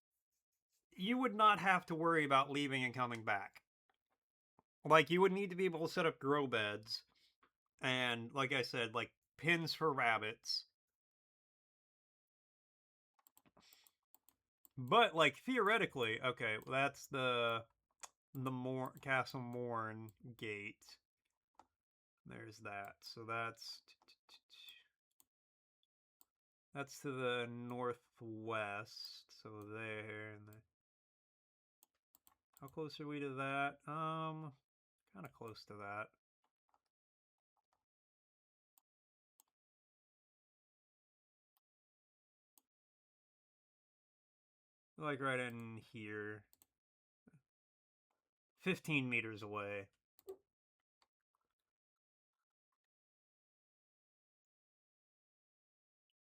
you would not have to worry about leaving and coming back. Like, you would need to be able to set up grow beds. And, like I said, like, pins for rabbits. But, like, theoretically, okay, well, that's the Castle Morn gate. There's that. So that's to the northwest. So there. And how close are we to that? Kind of close to that. Like right in here. 15 meters away.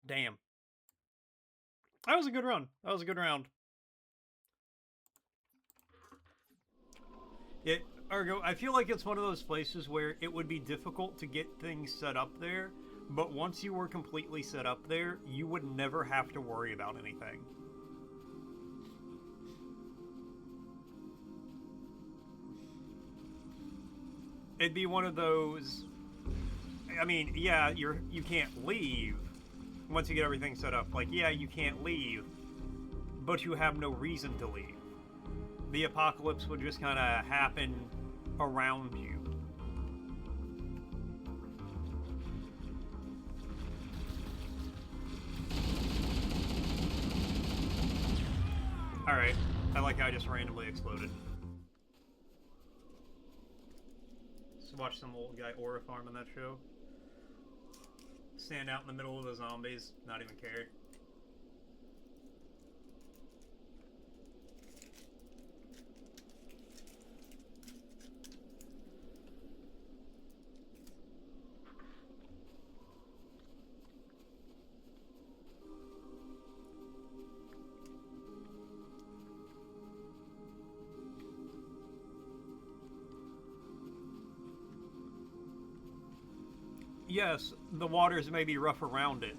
Damn. That was a good run. That was a good round. Argo, I feel like it's one of those places where it would be difficult to get things set up there, but once you were completely set up there, you would never have to worry about anything. It'd be one of those... I mean, yeah, you can't leave once you get everything set up. Like, yeah, you can't leave, but you have no reason to leave. The apocalypse would just kind of happen around you. Alright, I like how I just randomly exploded. Just watch some old guy aura farm on that show. Stand out in the middle of the zombies, not even care. Yes, the waters may be rough around it,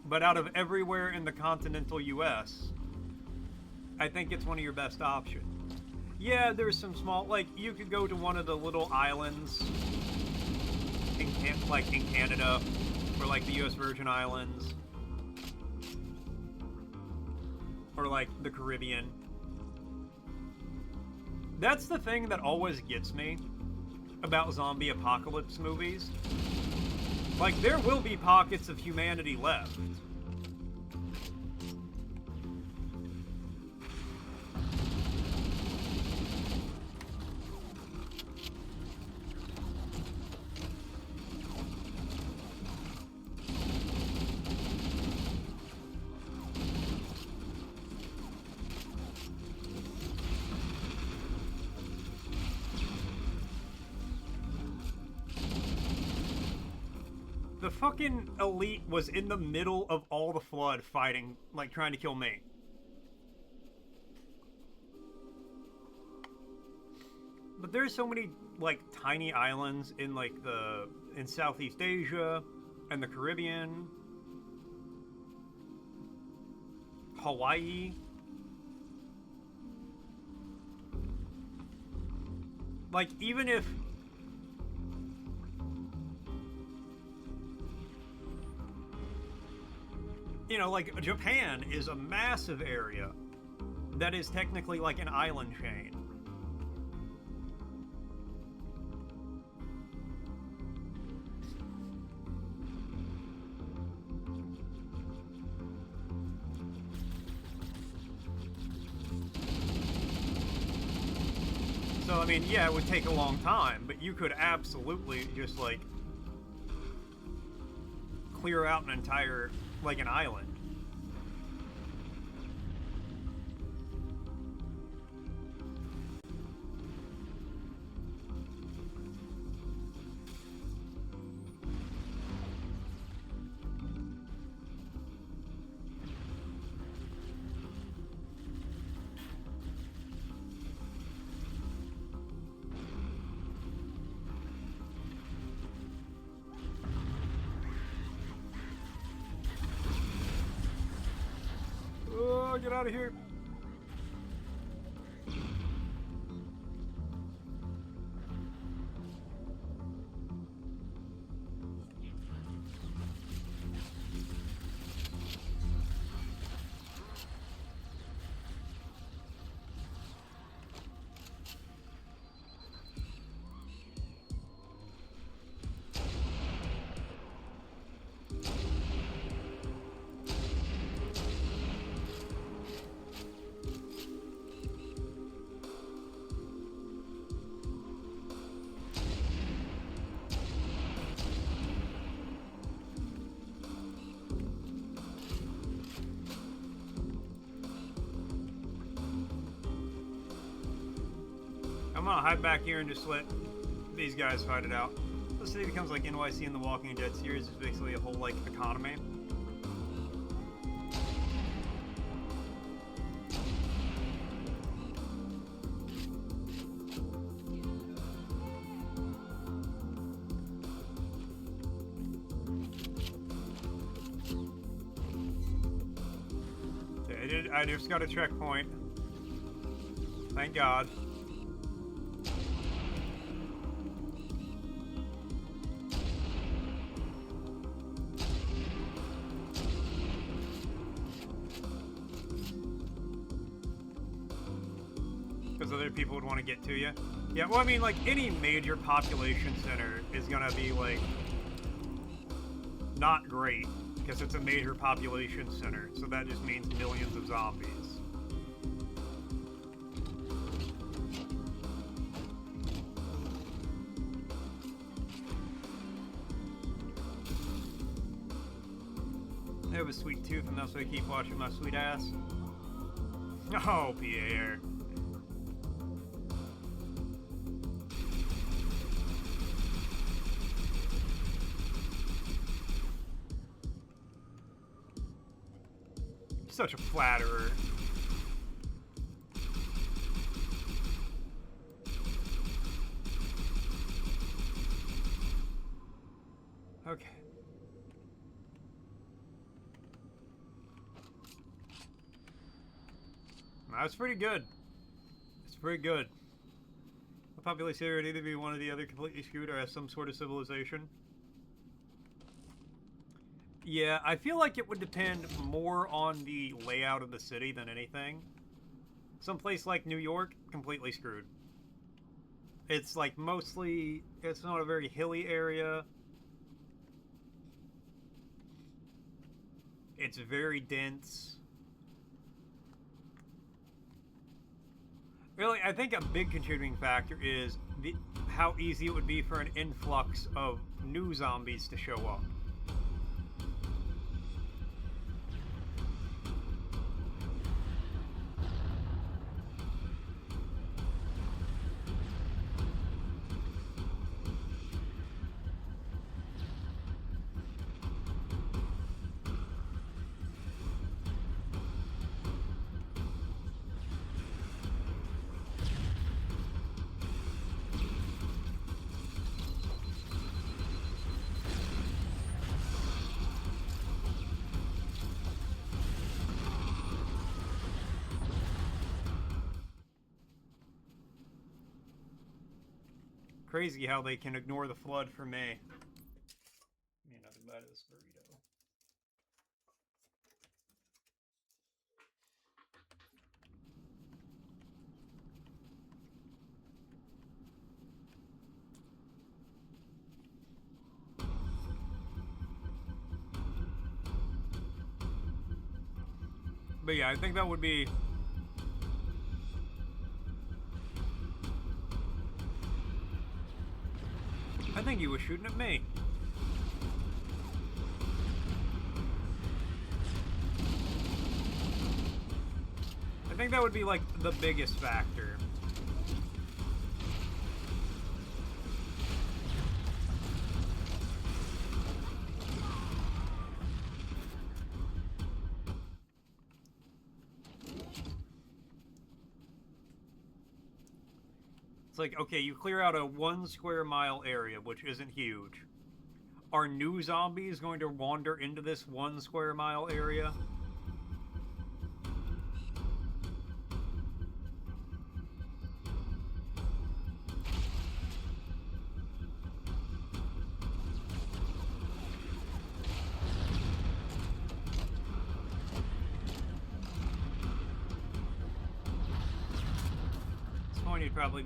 but out of everywhere in the continental US, I think it's one of your best options. Yeah, there's some small, like, you could go to one of the little islands in Canada, or like the US Virgin Islands, or like the Caribbean. That's the thing that always gets me about zombie apocalypse movies. Like, there will be pockets of humanity left. The fucking elite was in the middle of all the flood fighting, like, trying to kill me. But there's so many, like, tiny islands in, like, in Southeast Asia and the Caribbean. Hawaii. Like, even if... You know, like, Japan is a massive area that is technically like an island chain. So, I mean, yeah, it would take a long time, but you could absolutely just, like, clear out an entire, like, an island. Oh, get out of here. I'm gonna hide back here and just let these guys fight it out. The city becomes like NYC in the Walking Dead series. It's basically a whole, like, economy. Okay, I just got a checkpoint. Thank God. Other people would want to get to you. Yeah, well, I mean, like, any major population center is gonna be, like, not great, because it's a major population center, so that just means millions of zombies. I have a sweet tooth, and that's why I keep watching my sweet ass. Oh, Pierre. Such a flatterer. Okay. That's pretty good. It's pretty good. The population here would either be one or the other, completely screwed, or has some sort of civilization. Yeah, I feel like it would depend more on the layout of the city than anything. Some place like New York, completely screwed. It's like mostly, it's not a very hilly area. It's very dense. Really, I think a big contributing factor is how easy it would be for an influx of new zombies to show up. Crazy how they can ignore the flood for me. Give me another bite of this burrito. But yeah, I think that would be... I think he was shooting at me. I think that would be like the biggest factor. It's like, okay, you clear out a 1 square mile area, which isn't huge. Are new zombies going to wander into this 1 square mile area? At this point, you'd probably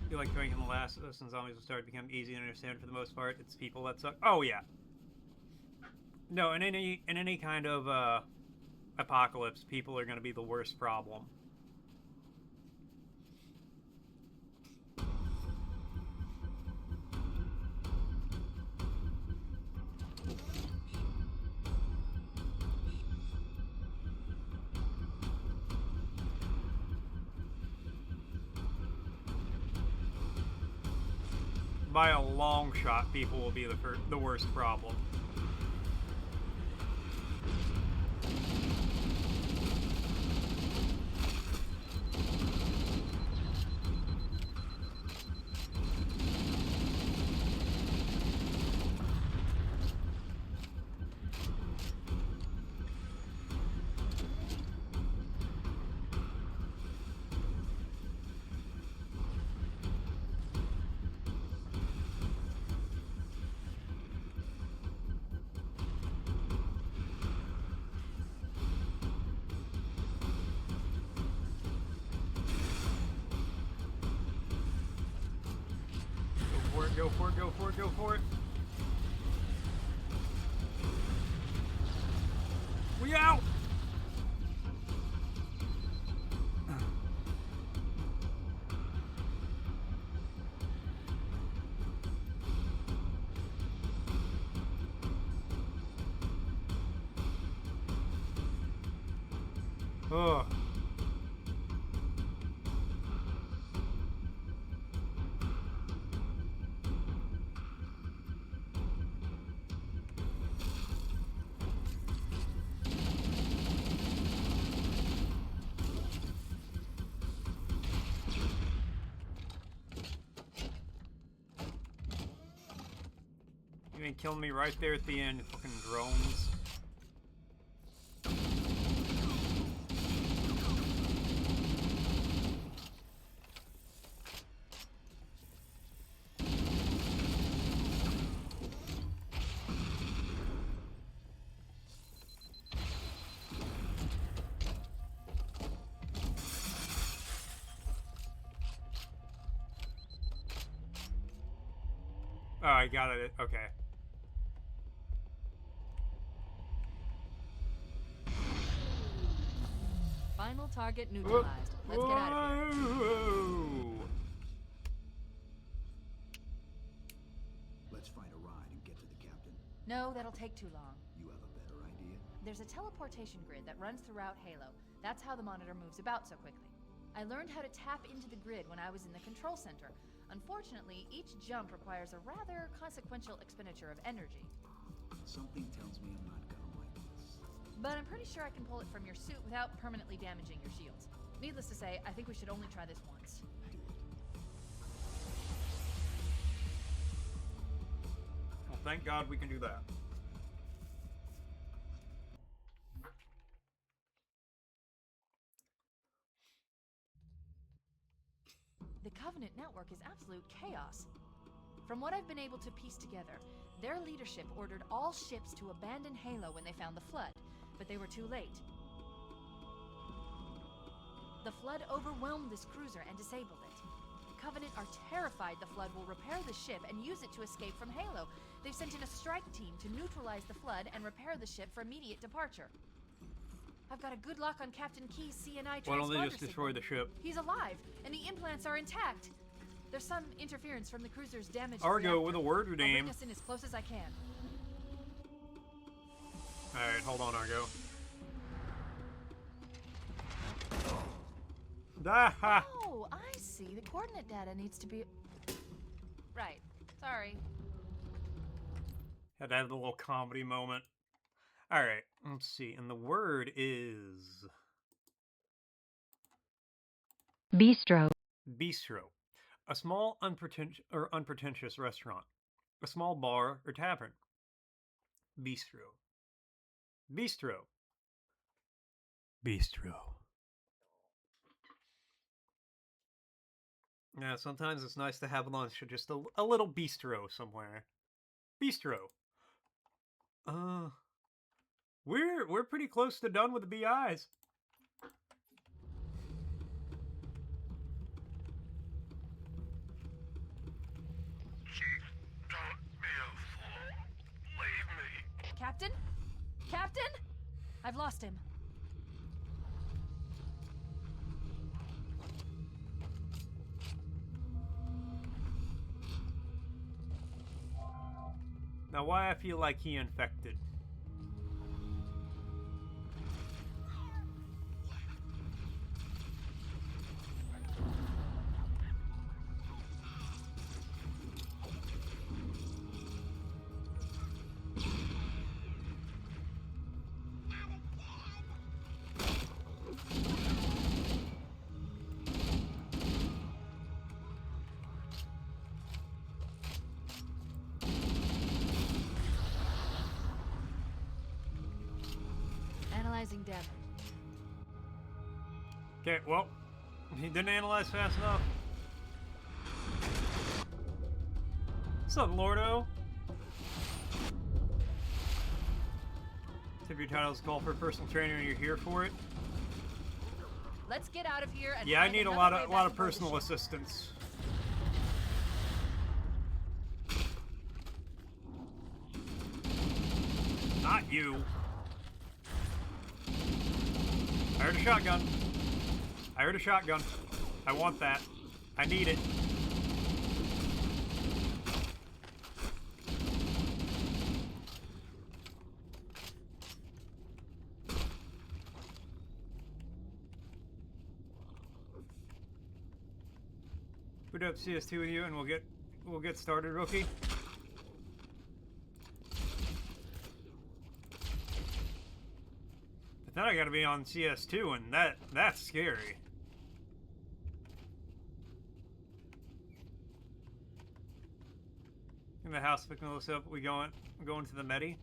be like going in The Last of Us, and zombies will start to become easy to understand for the most part. It's people that suck. Oh yeah. No, in any kind of apocalypse, people are going to be the worst problem. By a long shot, people will be the worst problem. Go for it, go for it, go for it. We out! Ugh. You ain't killing me right there at the end, fucking drones. Oh, I got it. Okay. Final target neutralized. Let's get out of here. Let's find a ride and get to the captain. No, that'll take too long. You have a better idea? There's a teleportation grid that runs throughout Halo. That's how the monitor moves about so quickly. I learned how to tap into the grid when I was in the control center. Unfortunately, each jump requires a rather consequential expenditure of energy. Something tells me I'm not gonna like this. But I'm pretty sure I can pull it from your suit without permanently damaging your shields. Needless to say, I think we should only try this once. Do it. Well, thank God we can do that. The Covenant network is absolute chaos. From what I've been able to piece together, their leadership ordered all ships to abandon Halo when they found the flood, but they were too late. The flood overwhelmed this cruiser and disabled it. Covenant are terrified the flood will repair the ship and use it to escape from Halo. They've sent in a strike team to neutralize the flood and repair the ship for immediate departure. I've got a good lock on Captain Key's CNI transponder. Why don't they just destroy the ship? He's alive, and the implants are intact. There's some interference from the cruiser's damaged Argo reactor. with a word I'll name. bring us in as close as I can. Alright, hold on, Argo. Ah! Oh, I see. The coordinate data needs to be... Right. Sorry. Had to have the little comedy moment. Alright, let's see. And the word is... Bistro. Bistro. A small, unpretentious restaurant. A small bar or tavern. Bistro. Bistro. Bistro. Yeah, sometimes it's nice to have lunch at just a little bistro somewhere. Bistro. We're pretty close to done with the BIs. Chief, don't be a fool. Leave me. Captain? Captain? I've lost him. Now, why I feel like he infected? Analyzing data. Okay, well, he didn't analyze fast enough. What's up, Lordo? Tip your titles call for personal trainer and you're here for it. Let's get out of here and Yeah, I find need a another lot way of back aboard the personal ship. assistance. Not you. I heard a shotgun. I heard a shotgun. I want that. I need it. Put up CS2 with you and we'll get started, rookie. But then I gotta be on CS2 and that's scary. In the house picking this up, we going to the Medi.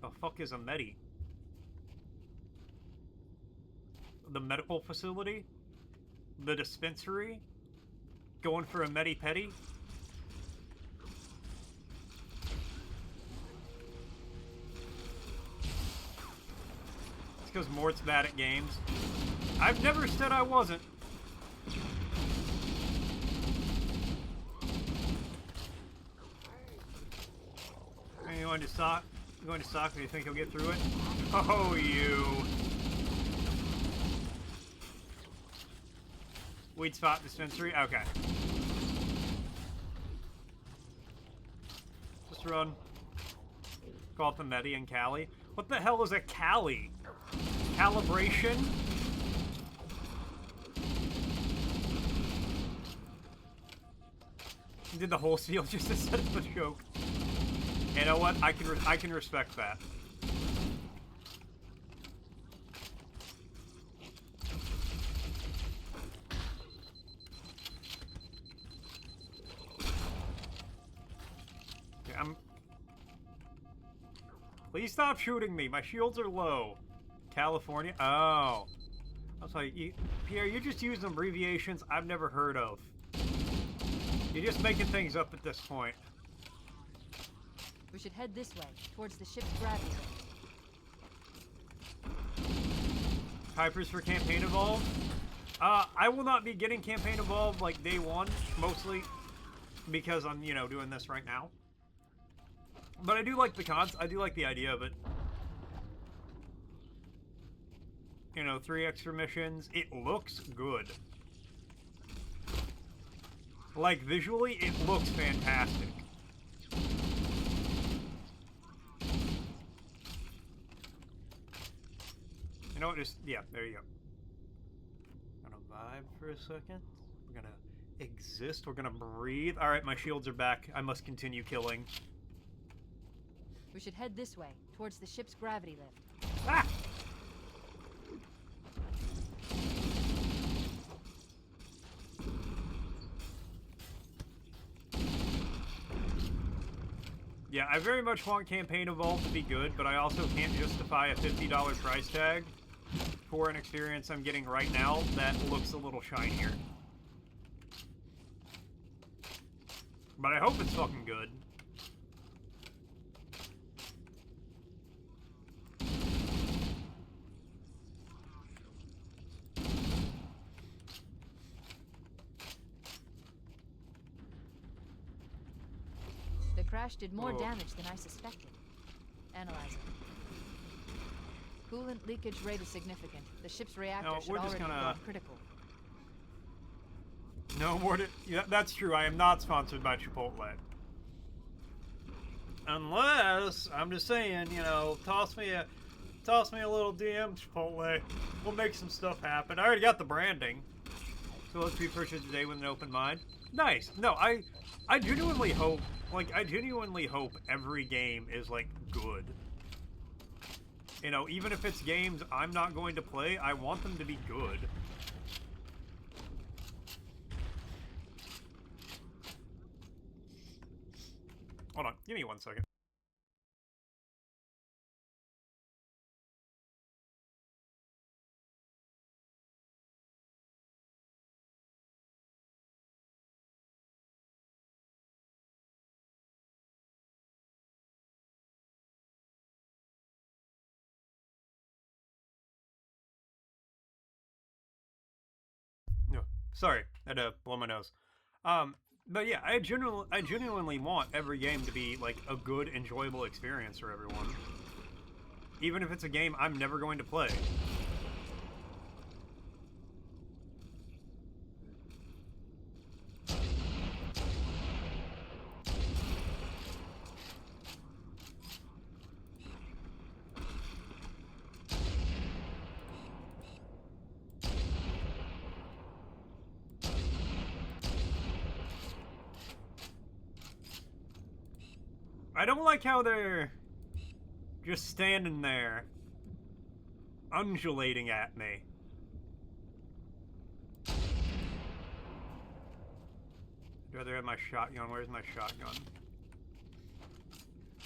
The fuck is a Medi? The medical facility? The dispensary? Going for a Medi-Pedi? It's because Mort's bad at games. I've never said I wasn't. Are you going to sock? You going to sock? Do you think you'll get through it? Oh, you. Weed spot dispensary? Okay. Just run. Call it the Medi and Cali. What the hell is a Cali? Calibration? Did the whole seal just to set up a joke? You know what? I can respect that. Okay, Please stop shooting me. My shields are low. California? Oh. I was like, Pierre, you're just using abbreviations I've never heard of. You're just making things up at this point. We should head this way, towards the ship's gravity. Hypers for Campaign Evolved. I will not be getting Campaign Evolved like day one, mostly because I'm, you know, doing this right now. But I do like the I do like the idea of it. You know, 3 extra missions. It looks good. Like, visually, it looks fantastic. You know what, just, yeah, there you go. Gonna vibe for a second. We're gonna exist, we're gonna breathe. Alright, my shields are back. I must continue killing. We should head this way, towards the ship's gravity lift. Ah! Yeah, I very much want Campaign Evolved to be good, but I also can't justify a $50 price tag for an experience I'm getting right now that looks a little shinier. But I hope it's fucking good. The crash did more Whoa. damage than I suspected. Analyzing. Coolant leakage rate is significant. The ship's reactor No, should we're just already gonna- have gone critical. No more. Yeah, that's true. I am not sponsored by Chipotle. Unless I'm just saying, you know, toss me a little DM, Chipotle. We'll make some stuff happen. I already got the branding, so let's be purchased today with an open mind. Nice. No, I genuinely hope. Like, I genuinely hope every game is like good. You know, even if it's games I'm not going to play, I want them to be good. Hold on, give me 1 second. No, sorry, I had to blow my nose. But yeah, I genuinely want every game to be like a good, enjoyable experience for everyone. Even if it's a game I'm never going to play. I don't like how they're just standing there, undulating at me. I'd rather have my shotgun. Where's my shotgun?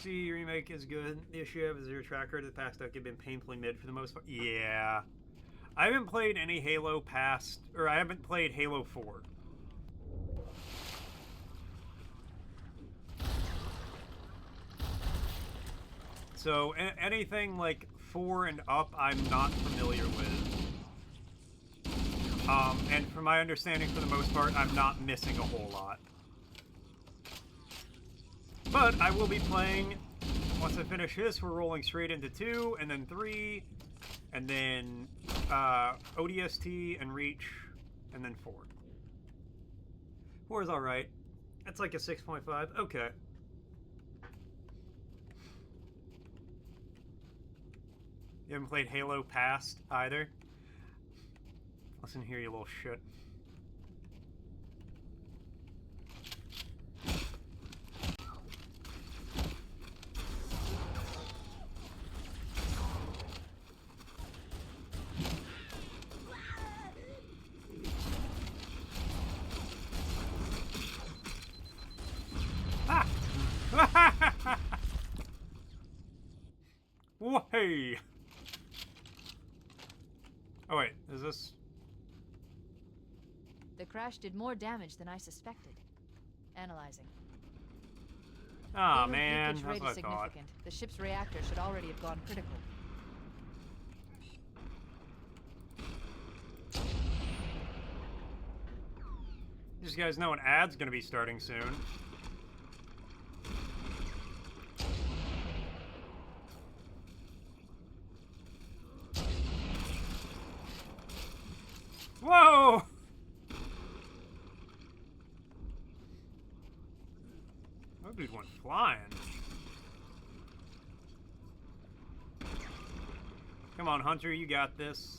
See, remake is good. The issue I have is your tracker. The past deck have been painfully mid for the most part. Yeah. I haven't played any Halo past, or I haven't played Halo 4. So anything like 4 and up, I'm not familiar with. And from my understanding, for the most part, I'm not missing a whole lot. But I will be playing, once I finish this, we're rolling straight into 2, and then 3, and then ODST and Reach, and then 4. 4 is alright. That's like a 6.5. Okay. You haven't played Halo past either? Listen here, you little shit. Ah! Way! Oh wait, is this? The crash did more damage than I suspected. Analyzing. Ah, Halo man, leakage that's rate what is I thought. significant. The ship's reactor should already have gone critical. Just you guys know an ad's gonna be starting soon. Whoa! That dude went flying. Come on, Hunter, you got this.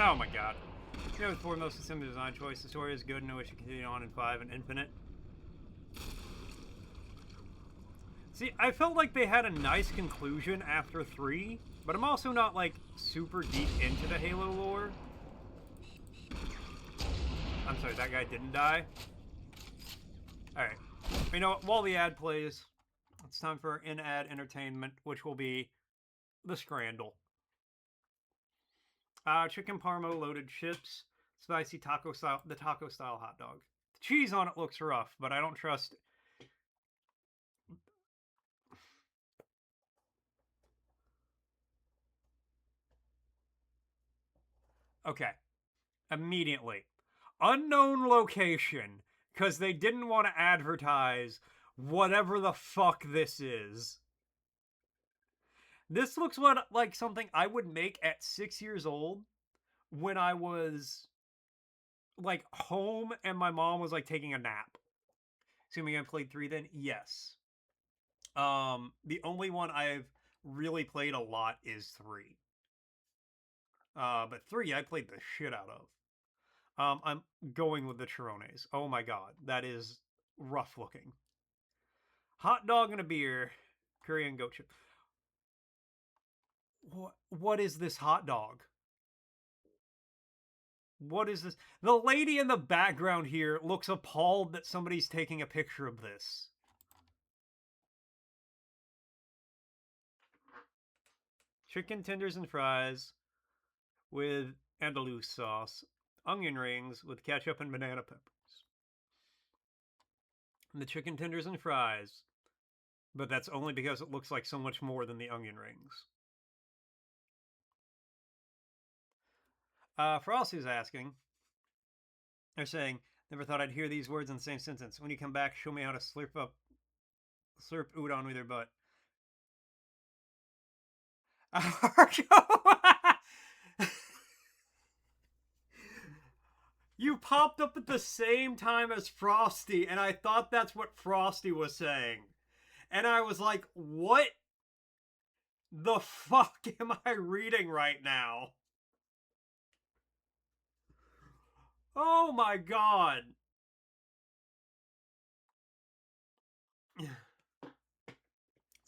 Oh my god. You know, the foremost assembly design choice. The story is good and it should continue on in 5 and Infinite. See, I felt like they had a nice conclusion after 3, but I'm also not, like, super deep into the Halo lore. I'm sorry, that guy didn't die? Alright. You know what, while the ad plays, it's time for in-ad entertainment, which will be the Scrandle. Chicken parmo loaded chips, spicy taco style, the taco style hot dog. The cheese on it looks rough, but I don't trust. Okay, immediately, unknown location, because they didn't want to advertise whatever the fuck this is. This looks like something I would make at 6 years old when I was like home and my mom was like taking a nap. Assuming I played 3 then? Yes. The only one I've really played a lot is 3. But 3 I played the shit out of. I'm going with the Chirones. Oh my god, that is rough looking. Hot dog and a beer, curry and goat chip. What is this hot dog? What is this? The lady in the background here looks appalled that somebody's taking a picture of this. Chicken tenders and fries with andalous sauce. Onion rings with ketchup and banana peppers. And the chicken tenders and fries. But that's only because it looks like so much more than the onion rings. Frosty's asking. They're saying, never thought I'd hear these words in the same sentence. When you come back, show me how to slurp udon with your butt. You popped up at the same time as Frosty, and I thought that's what Frosty was saying. And I was like, what the fuck am I reading right now? Oh my god. Let's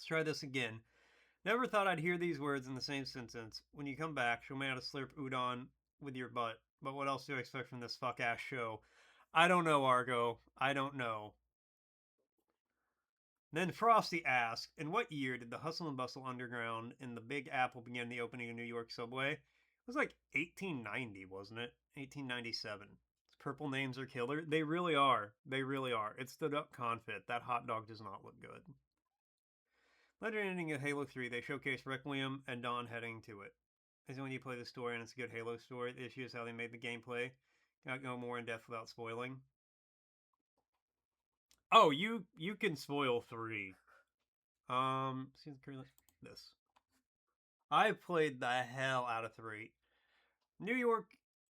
try this again. Never thought I'd hear these words in the same sentence. When you come back, show me how to slurp udon with your butt. But what else do I expect from this fuck-ass show? I don't know, Argo. I don't know. Then Frosty asked, in what year did the hustle and bustle underground in the Big Apple begin the opening of New York subway? It was like 1890, wasn't it? 1897. Purple names are killer. They really are. They really are. It stood up confit. That hot dog does not look good. Later ending of Halo 3, they showcase Requiem and Dawn heading to it. As when you play the story and it's a good Halo story, the issue is how they made the gameplay. Cannot go more in depth without spoiling. Oh, you can spoil 3. This. I've played the hell out of 3. New York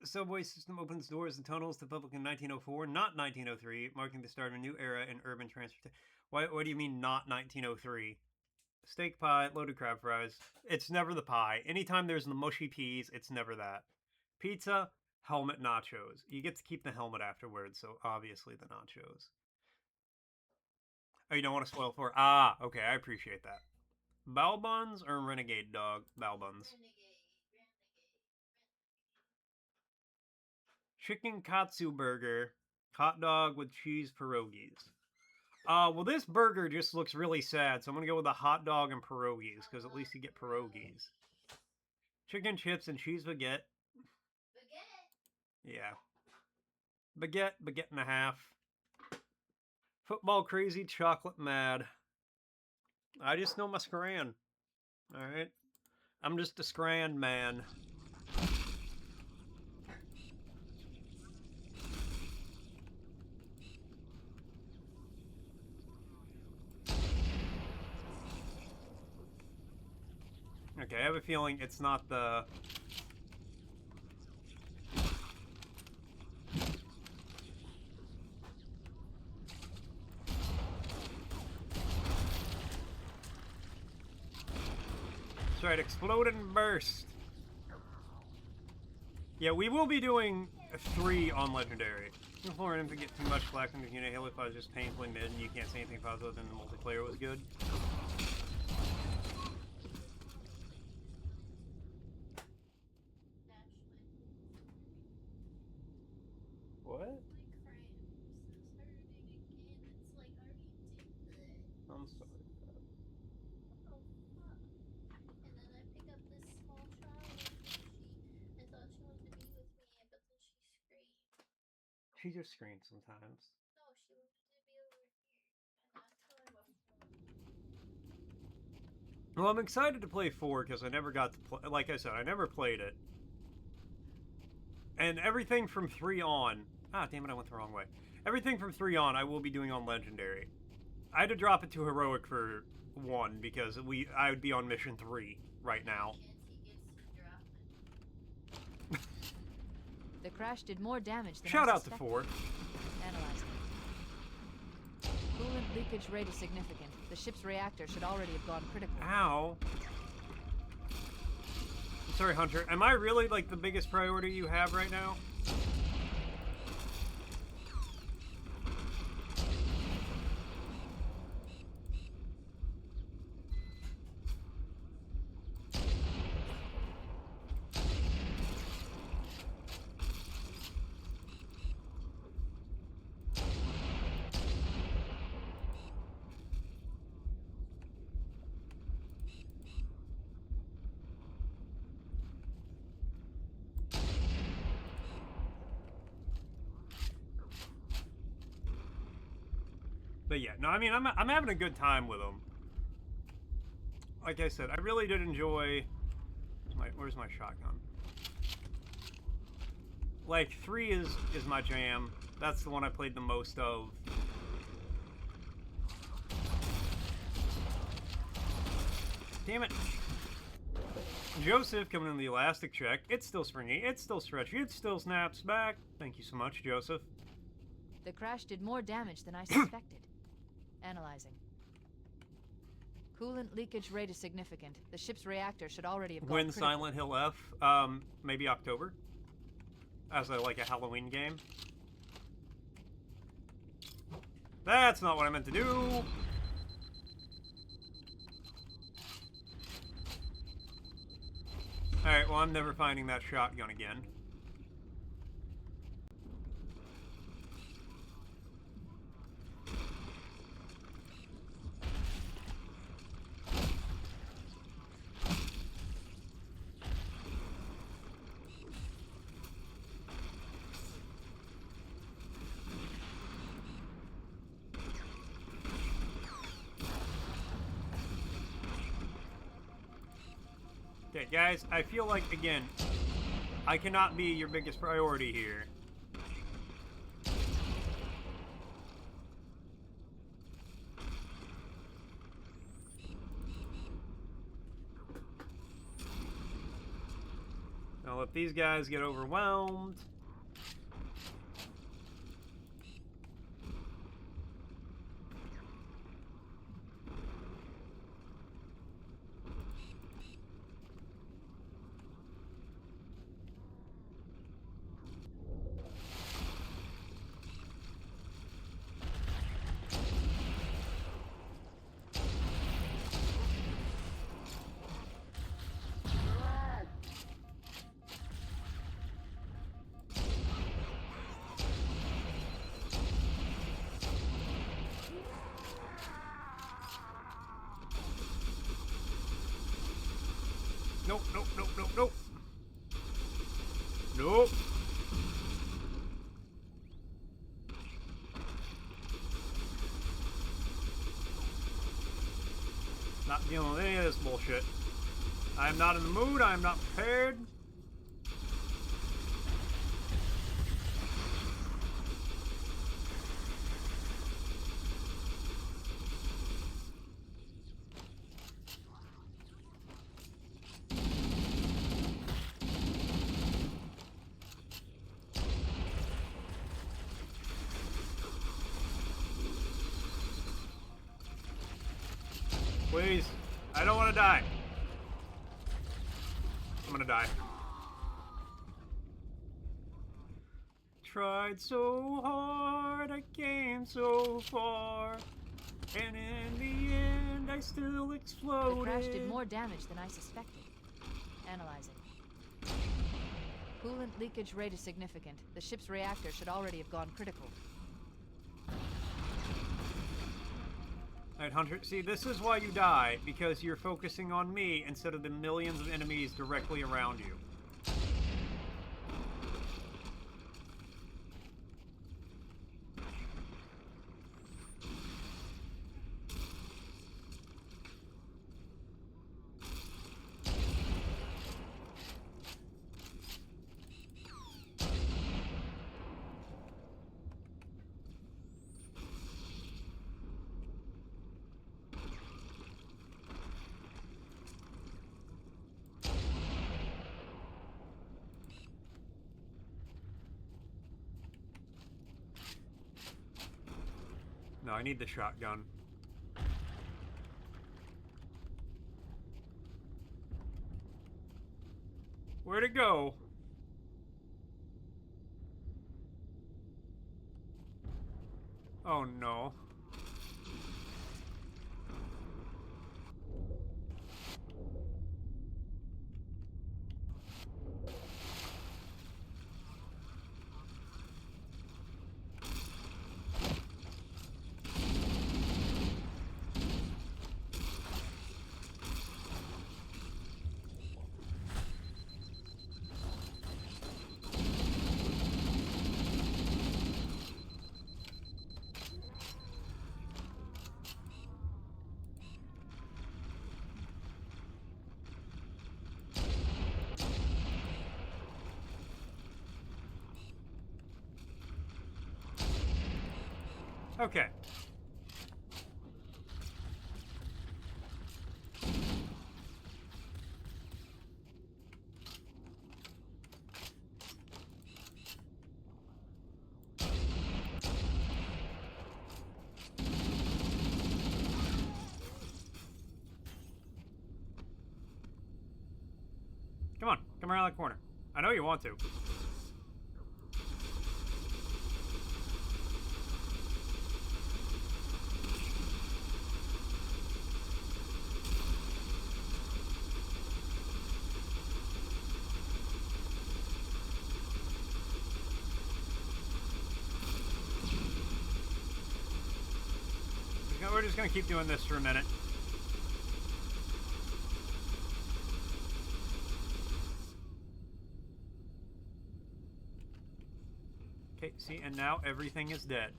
subway system opens doors and tunnels to the public in 1904, not 1903, marking the start of a new era in urban transportation. What do you mean not 1903? Steak pie, loaded crab fries. It's never the pie. Anytime there's the mushy peas, it's never that. Pizza, helmet, nachos. You get to keep the helmet afterwards, so obviously the nachos. Oh, you don't want to spoil for? Ah, okay, I appreciate that. Bao buns or renegade dog? Bao buns. Chicken katsu burger, hot dog with cheese pierogies. Well, this burger just looks really sad, so I'm gonna go with the hot dog and pierogies, because at least you get pierogies. Chicken chips and cheese baguette. Yeah. Baguette and a half. Football crazy, chocolate mad. I just know my scran. Alright? I'm just a scran man. Okay, I have a feeling it's not the... That's right, explode and burst. Yeah, we will be doing 3 on Legendary. Before him to get too much flack from the community, Halo 5 is just painfully mid and you can't say anything positive and the multiplayer was good. What? I'm sorry. She just screams sometimes. Well, I'm excited to play 4 because I never got to play. Like I said, I never played it. And everything from 3 on. Ah, damn it, I went the wrong way. Everything from 3 on, I will be doing on Legendary. I had to drop it to Heroic for 1 because I would be on Mission 3 right now. The crash did more damage than Shout I out to suspected. 4. Analyzing. Coolant leakage rate is significant. The ship's reactor should already have gone critical. Ow. I'm sorry, Hunter. Am I really, like, the biggest priority you have right now? But yeah, no, I mean, I'm having a good time with them. Like I said, I really did enjoy... Where's my shotgun? Like, 3 is my jam. That's the one I played the most of. Damn it. Joseph coming in the elastic check. It's still springy. It's still stretchy. It still snaps back. Thank you so much, Joseph. The crash did more damage than I suspected. Analyzing. Coolant leakage rate is significant. The ship's reactor should already have gone When critical. Silent Hill F, maybe October, as like a Halloween game. That's not what I meant to do. Alright, well, I'm never finding that shotgun again. Okay, guys, I feel like, again, I cannot be your biggest priority here. Now let these guys get overwhelmed. Nope, nope, nope, nope, nope. Nope. Not dealing with any of this bullshit. I am not in the mood. I am not prepared. Please. I don't want to die. I'm gonna die. Tried so hard, I came so far, and in the end, I still The exploded. crash did more damage than I suspected. Analyzing. Coolant leakage rate is significant. The ship's reactor should already have gone critical. Alright, Hunter, see, this is why you die, because you're focusing on me instead of the millions of enemies directly around you. No, I need the shotgun. Where'd it go? Oh no. Okay. Come on, come around that corner. I know you want to. We're just gonna keep doing this for a minute. Okay, see, and now everything is dead.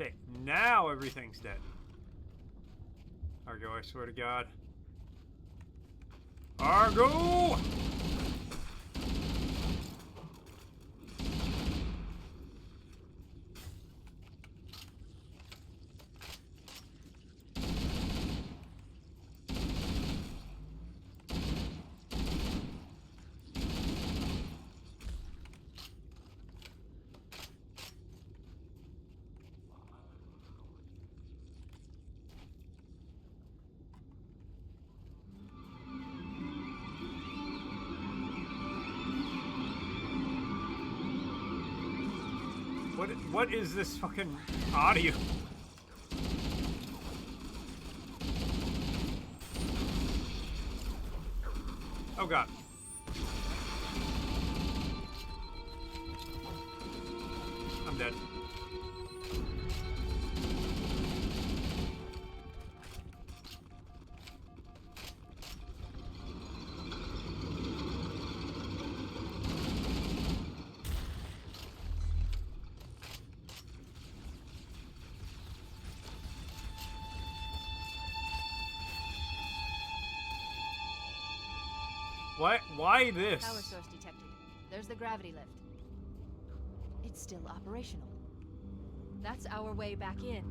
Okay, now everything's dead. Argo, I swear to God. Argo! What is this fucking audio? Oh god. I'm dead. Why this? Power source detected. There's the gravity lift. It's still operational. That's our way back in.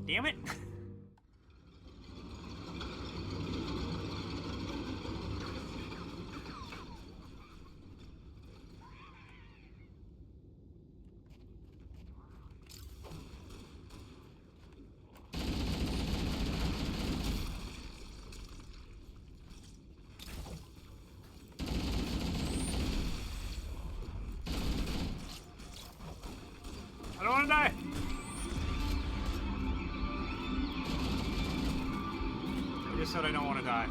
Damn it! I don't want to die. I just said I don't want to die.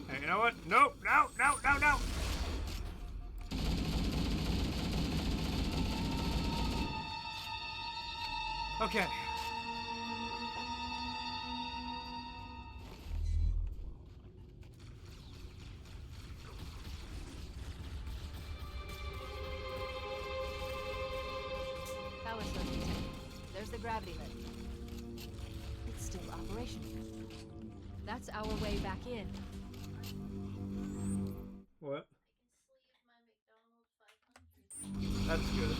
Hey, you know what? Nope, no, no, no, no! Okay. Power source detected. There's the gravity lift. It's still operational. That's our way back in. What? That's good.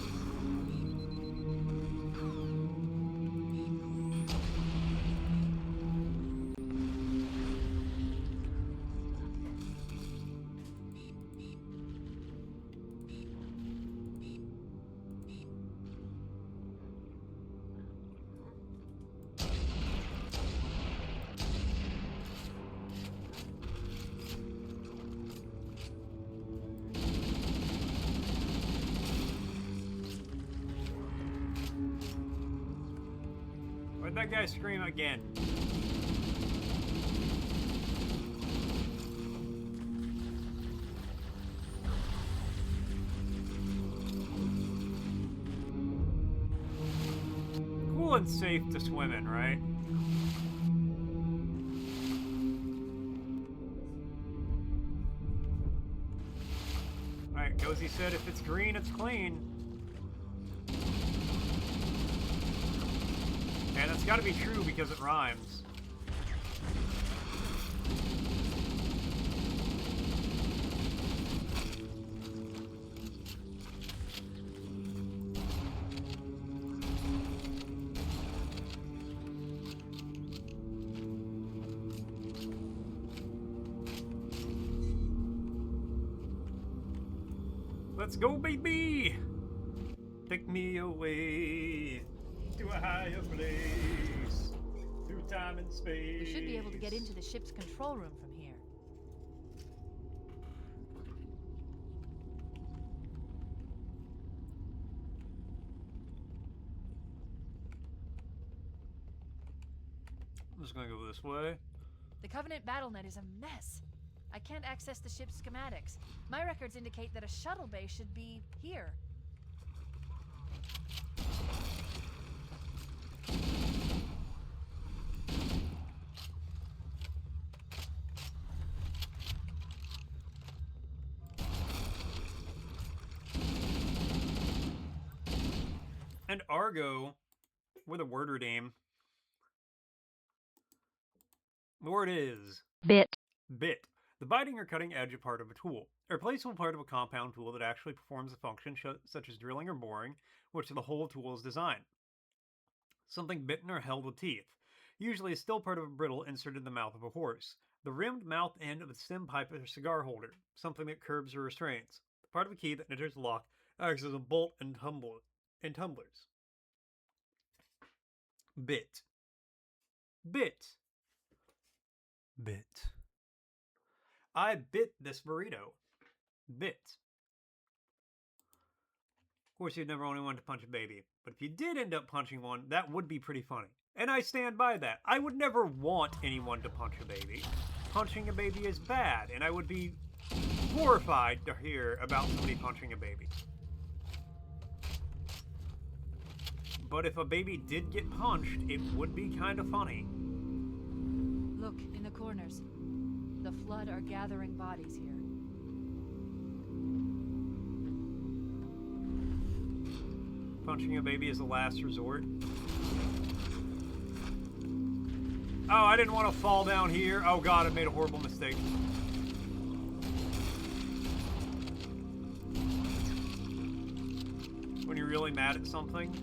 Why'd that guy scream again? Cool and safe to swim in, right? Alright, Cozy said if it's green, it's clean. And that's gotta be true because it rhymes. Let's go, baby! Take me away to a higher place, through time and space. We should be able to get into the ship's control room from here. I'm just gonna go this way. The Covenant BattleNet is a mess. I can't access the ship's schematics. My records indicate that a shuttle bay should be here. And Argo, with a word redeem. The word is bit, bit. The biting or cutting edge of part of a tool. A replaceable part of a compound tool that actually performs a function such as drilling or boring, which the whole tool is designed. Something bitten or held with teeth. Usually a still part of a brittle inserted in the mouth of a horse. The rimmed mouth end of a stem pipe or cigar holder. Something that curbs or restrains. The part of a key that enters the lock acts as a bolt and tumblers. Bit. Bit. Bit. I bit this burrito. Bit. Of course, you'd never only want to punch a baby. But if you did end up punching one, that would be pretty funny. And I stand by that. I would never want anyone to punch a baby. Punching a baby is bad, and I would be horrified to hear about somebody punching a baby. But if a baby did get punched, it would be kind of funny. Look, in the corners. The flood are gathering bodies here. Punching a baby is a last resort. Oh, I didn't want to fall down here. Oh god, I made a horrible mistake. When you're really mad at something.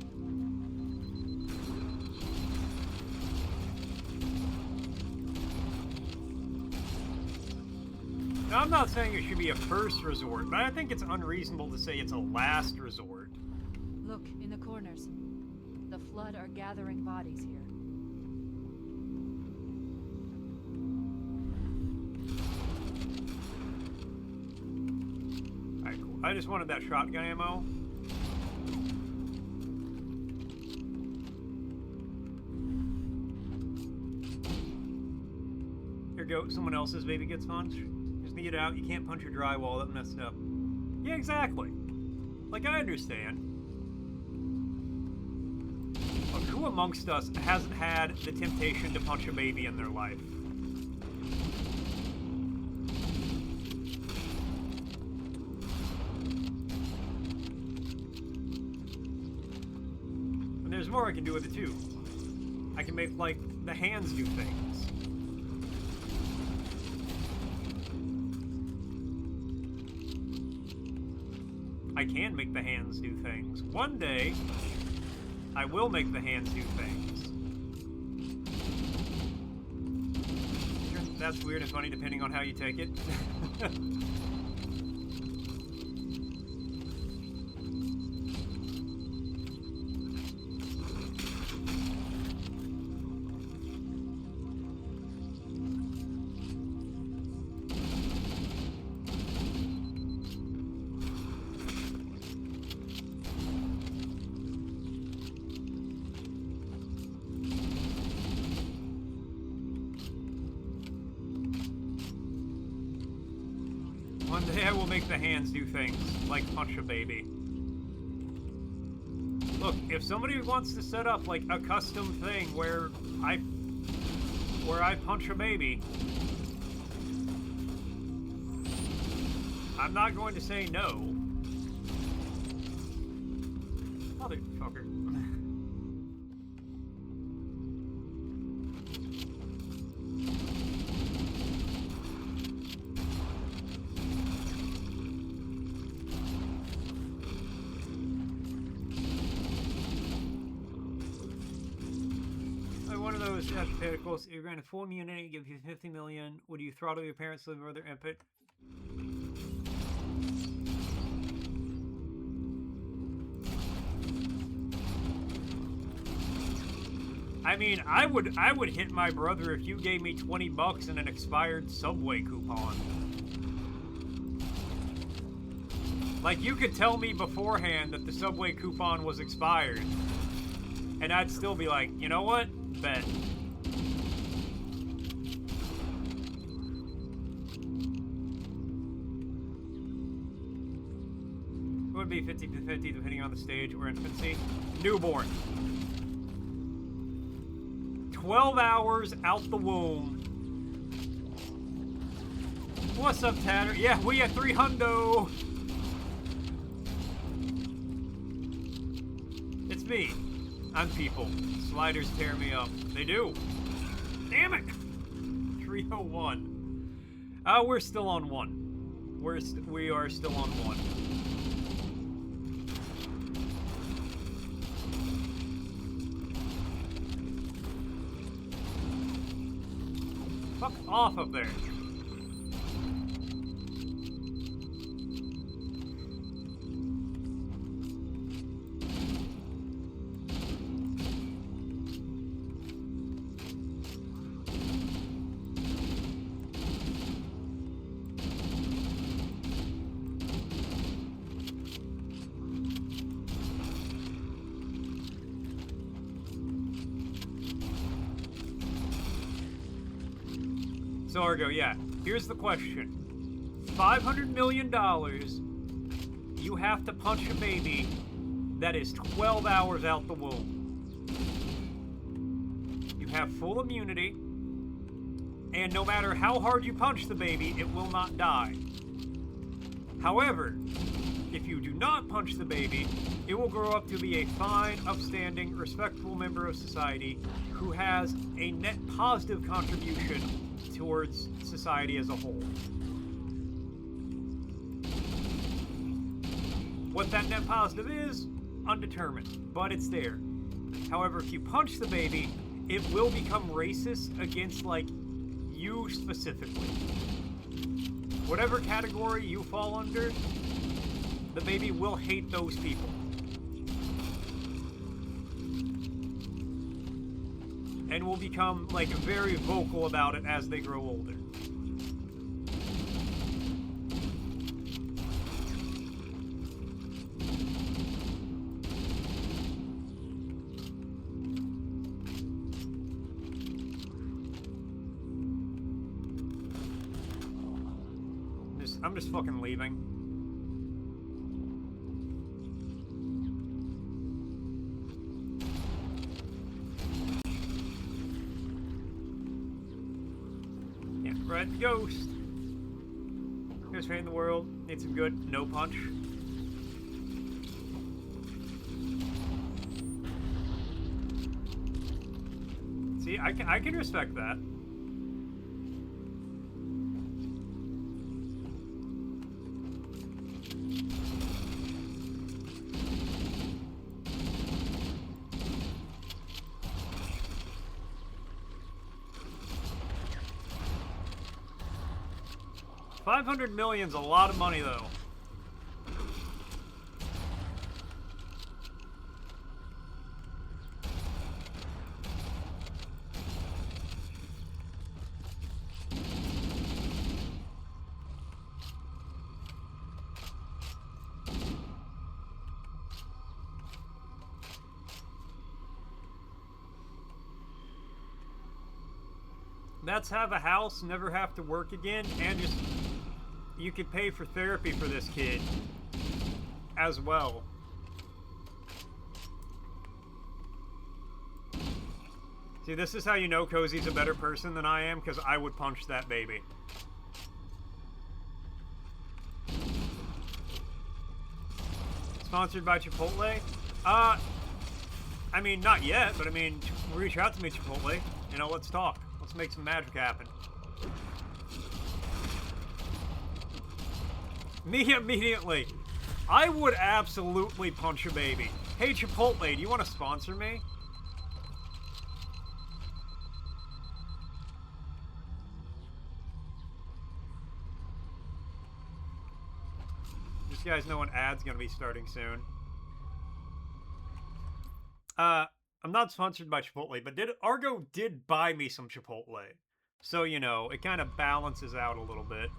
Now, I'm not saying it should be a first resort, but I think it's unreasonable to say it's a last resort. Look, in the corners. The flood are gathering bodies here. Alright, cool. I just wanted that shotgun ammo. Here you go. Someone else's baby gets punched. Just need it out. You can't punch your drywall. That messed up. Yeah, exactly. Like, I understand. But who amongst us hasn't had the temptation to punch a baby in their life? And there's more I can do with it too. I can make, like, the hands do things. I can make the hands do things. One day, I will make the hands do things. That's weird and funny depending on how you take it. One day I will make the hands do things, like punch a baby. Look, if somebody wants to set up like a custom thing where I punch a baby, I'm not going to say no. Motherfucker. One of those hypotheticals, you're granted full immunity, give you 50 million. Would you throttle your parents to live with their input? I mean, I would hit my brother if you gave me 20 bucks and an expired Subway coupon. Like, you could tell me beforehand that the Subway coupon was expired. And I'd still be like, you know what? Bet. It would be 50-50 depending on the stage or infancy. Newborn. 12 hours out the womb. What's up, Tatter? Yeah, we at 300. It's It's me. I'm people. Sliders tear me up. They do. Damn it! 301. We're still on 1. We are still on 1. Fuck off up there. So Argo, yeah, here's the question. $500 million, you have to punch a baby that is 12 hours out the womb. You have full immunity, and no matter how hard you punch the baby, it will not die. However, if you do not punch the baby, it will grow up to be a fine, upstanding, respectable member of society who has a net positive contribution towards society as a whole. What that net positive is, undetermined, but it's there. However, if you punch the baby, it will become racist against, like, you specifically. Whatever category you fall under, the baby will hate those people. And will become, like, very vocal about it as they grow older. I'm just fucking leaving. Right, the ghost. Ghost pain in the world. Need some good no punch. See, I can respect that. $500 million's a lot of money, though. Let's have a house, never have to work again, and just... you could pay for therapy for this kid as well. See, this is how you know Cozy's a better person than I am, because I would punch that baby. Sponsored by Chipotle? I mean, not yet, but I mean, reach out to me, Chipotle. You know, let's talk. Let's make some magic happen. Me immediately. I would absolutely punch a baby. Hey, Chipotle, do you want to sponsor me? Just you guys know an ad's gonna be starting soon. I'm not sponsored by Chipotle, but Argo did buy me some Chipotle. So, you know, it kind of balances out a little bit.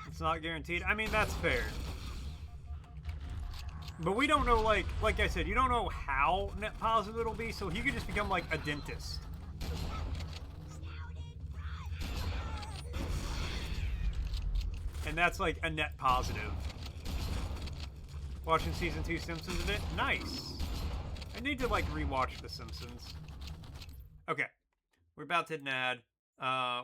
It's not guaranteed. I mean, that's fair. But we don't know, like I said, you don't know how net positive it'll be, so he could just become, like, a dentist. And that's, like, a net positive. Watching Season 2 Simpsons of it? Nice. I need to, like, rewatch The Simpsons. Okay. We're about to hit an ad,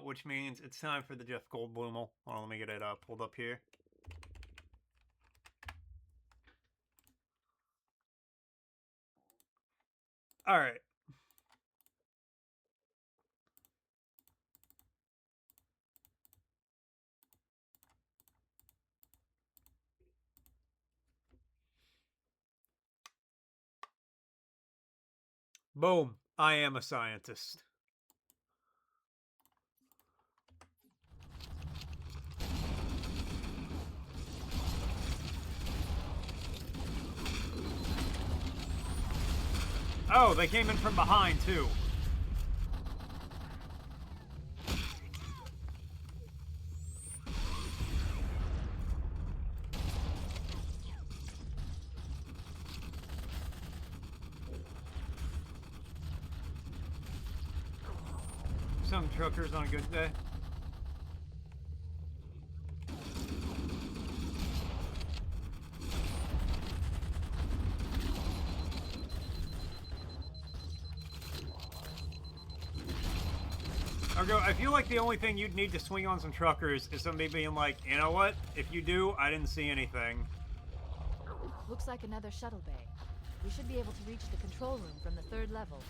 which means it's time for the Jeff Goldblum. Hold on, let me get it pulled up here. All right. Boom. I am a scientist. Oh, they came in from behind, too. Some truckers on a good day. I feel like the only thing you'd need to swing on some truckers is somebody being like, you know what? If you do, I didn't see anything. Looks like another shuttle bay. We should be able to reach the control room from the 3rd level.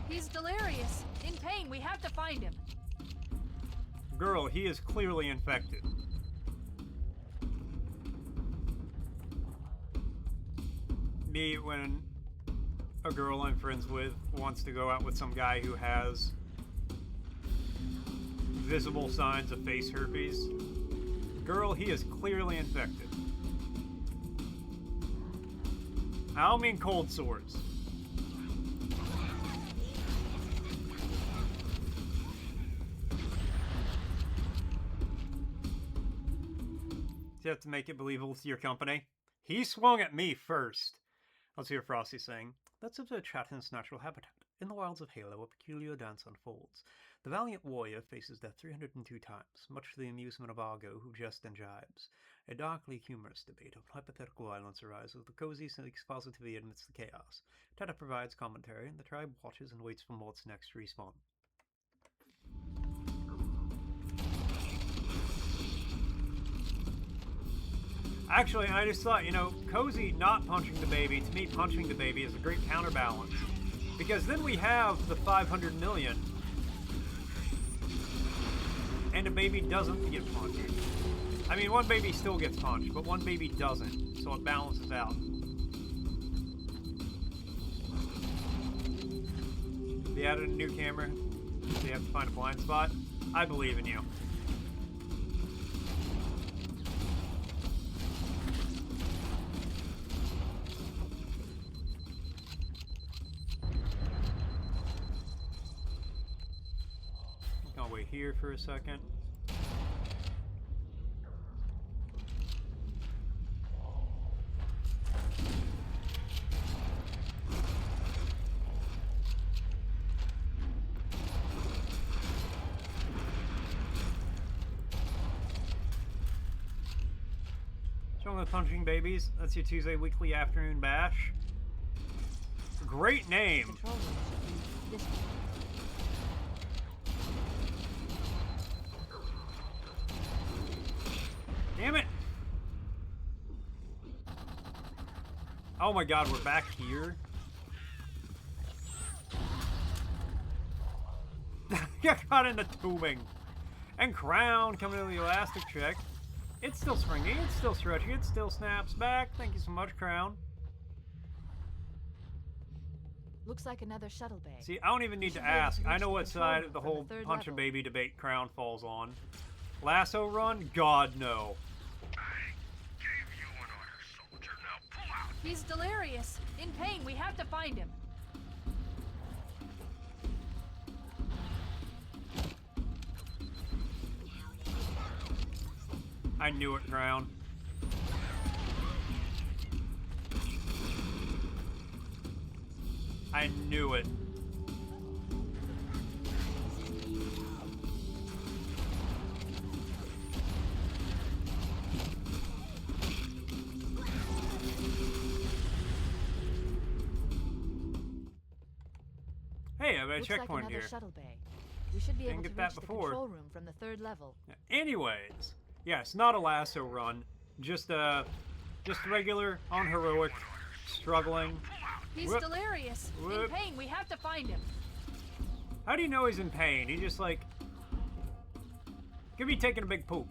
He's delirious. In pain. We have to find him. Girl, he is clearly infected. Me, when a girl I'm friends with wants to go out with some guy who has visible signs of face herpes. Girl, he is clearly infected. I don't mean cold sores. You have to make it believable to your company. He swung at me first. Let's hear Frosty saying, "Let's observe Chatton's natural habitat. In the wilds of Halo, a peculiar dance unfolds. The valiant warrior faces death 302 times, much to the amusement of Argo, who jests and jibes. A darkly humorous debate of hypothetical violence arises. The cozy seeks positivity amidst the chaos. Tata provides commentary, and the tribe watches and waits for Mort's next respawn." Actually, I just thought, you know, Cozy not punching the baby, to me, punching the baby is a great counterbalance. Because then we have the 500 million, and a baby doesn't get punched. I mean, one baby still gets punched, but one baby doesn't, so it balances out. They added a new camera, so you have to find a blind spot. I believe in you. I'll wait here for a second. Showing the punching babies. That's your Tuesday weekly afternoon bash. Great name. Control room should be this way. Damn it! Oh my god, we're back here. Got caught in the tubing. And Crown coming to the elastic check. It's still springy, it's still stretchy, it still snaps back. Thank you so much, Crown. Looks like another shuttle bay. See, I don't even need to ask. I know what side of the whole punch a baby debate Crown falls on. Lasso run? God, no. He's delirious. In pain. We have to find him. I knew it, Crown. I knew it. Hey, I have a Looks checkpoint like here. another shuttle bay. We should be Didn't able to get that reach the before. control room from the 3rd level. Anyways, yes, not a lasso run. Just regular, on heroic, struggling. He's Whoop. delirious. Whoop. In pain. We have to find him. How do you know he's in pain? He just like could be taking a big poop.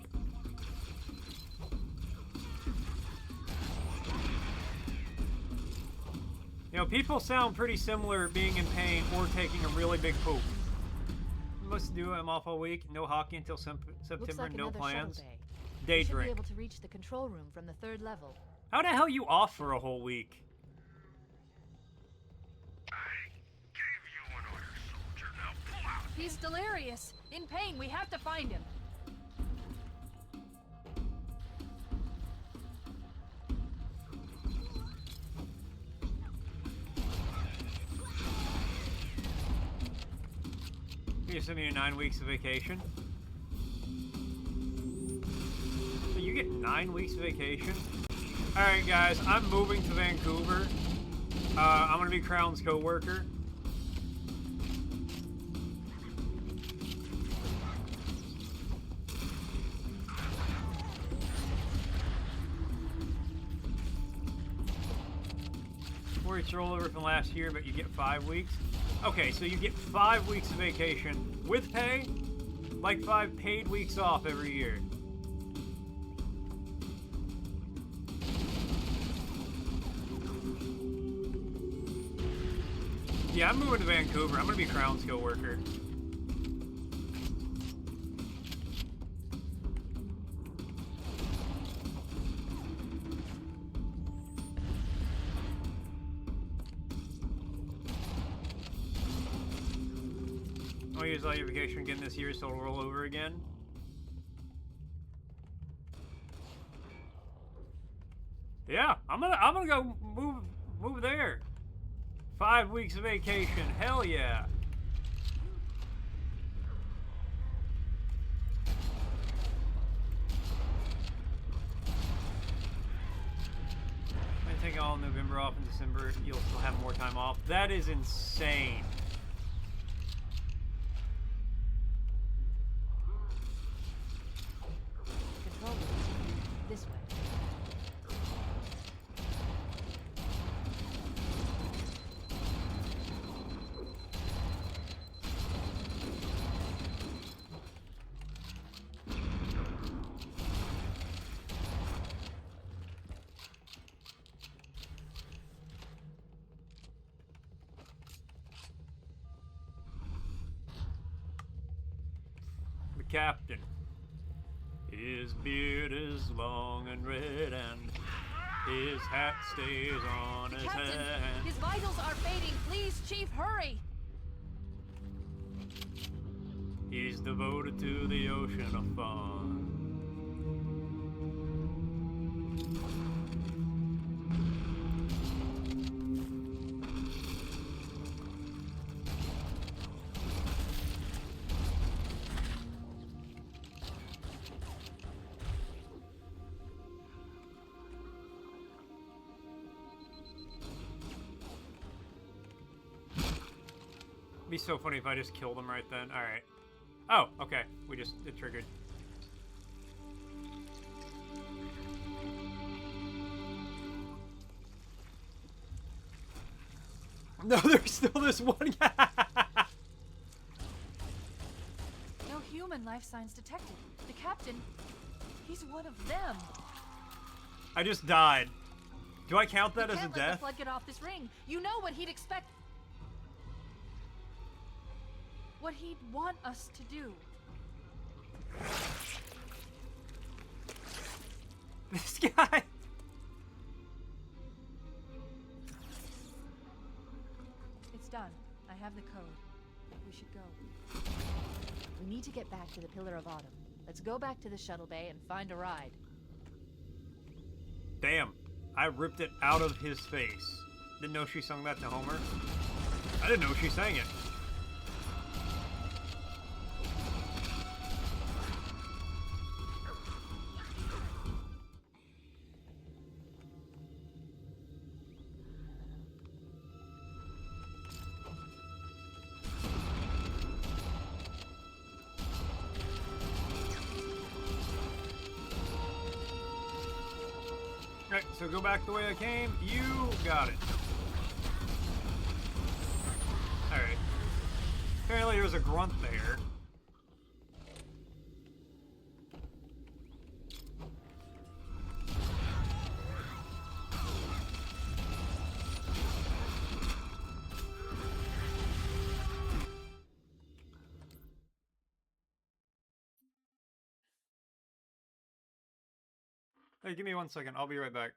You know, people sound pretty similar being in pain or taking a really big poop. Must do. I'm off all week. No hockey until September. Looks like No another plans. shuttle bay. Day We should be drink. able to reach the control room from the 3rd level. How the hell are you off for a whole week? He's delirious. In pain. We have to find him. You send me 9 weeks of vacation. So you get 9 weeks of vacation? Alright guys, I'm moving to Vancouver. I'm gonna be Crown's co-worker. It's rollover from last year, but you get 5 weeks. Okay, so you get 5 weeks of vacation with pay, like 5 paid weeks off every year. Yeah, I'm moving to Vancouver. I'm gonna be Crown's co-worker. I'll use all your vacation again this year, so it'll roll over again. Yeah, I'm gonna go move there. 5 weeks of vacation, hell yeah. I'm taking all November off in December. You'll still have more time off. That is insane. Control room. This way. The captain. His beard is long and red, and his hat stays on his Captain, head. his vitals are fading. Please, Chief, hurry. He's devoted to the ocean of fun. It'd be so funny if I just killed him right then. Alright. Oh, okay. It triggered. No, there's still this one guy. No human life signs detected. The captain, he's one of them. I just died. Do I count that We as a can't let the death? flood get off this ring. You know what he'd expect. What he'd want us to do. This guy. It's done. I have the code. We should go. We need to get back to the Pillar of Autumn. Let's go back to the shuttle bay and find a ride. Damn. I ripped it out of his face. Didn't know she sung that to Homer. I didn't know she sang it. Alright, so go back the way I came. You got it. Alright. Apparently there's a grunt there. Hey, give me 1 second. I'll be right back.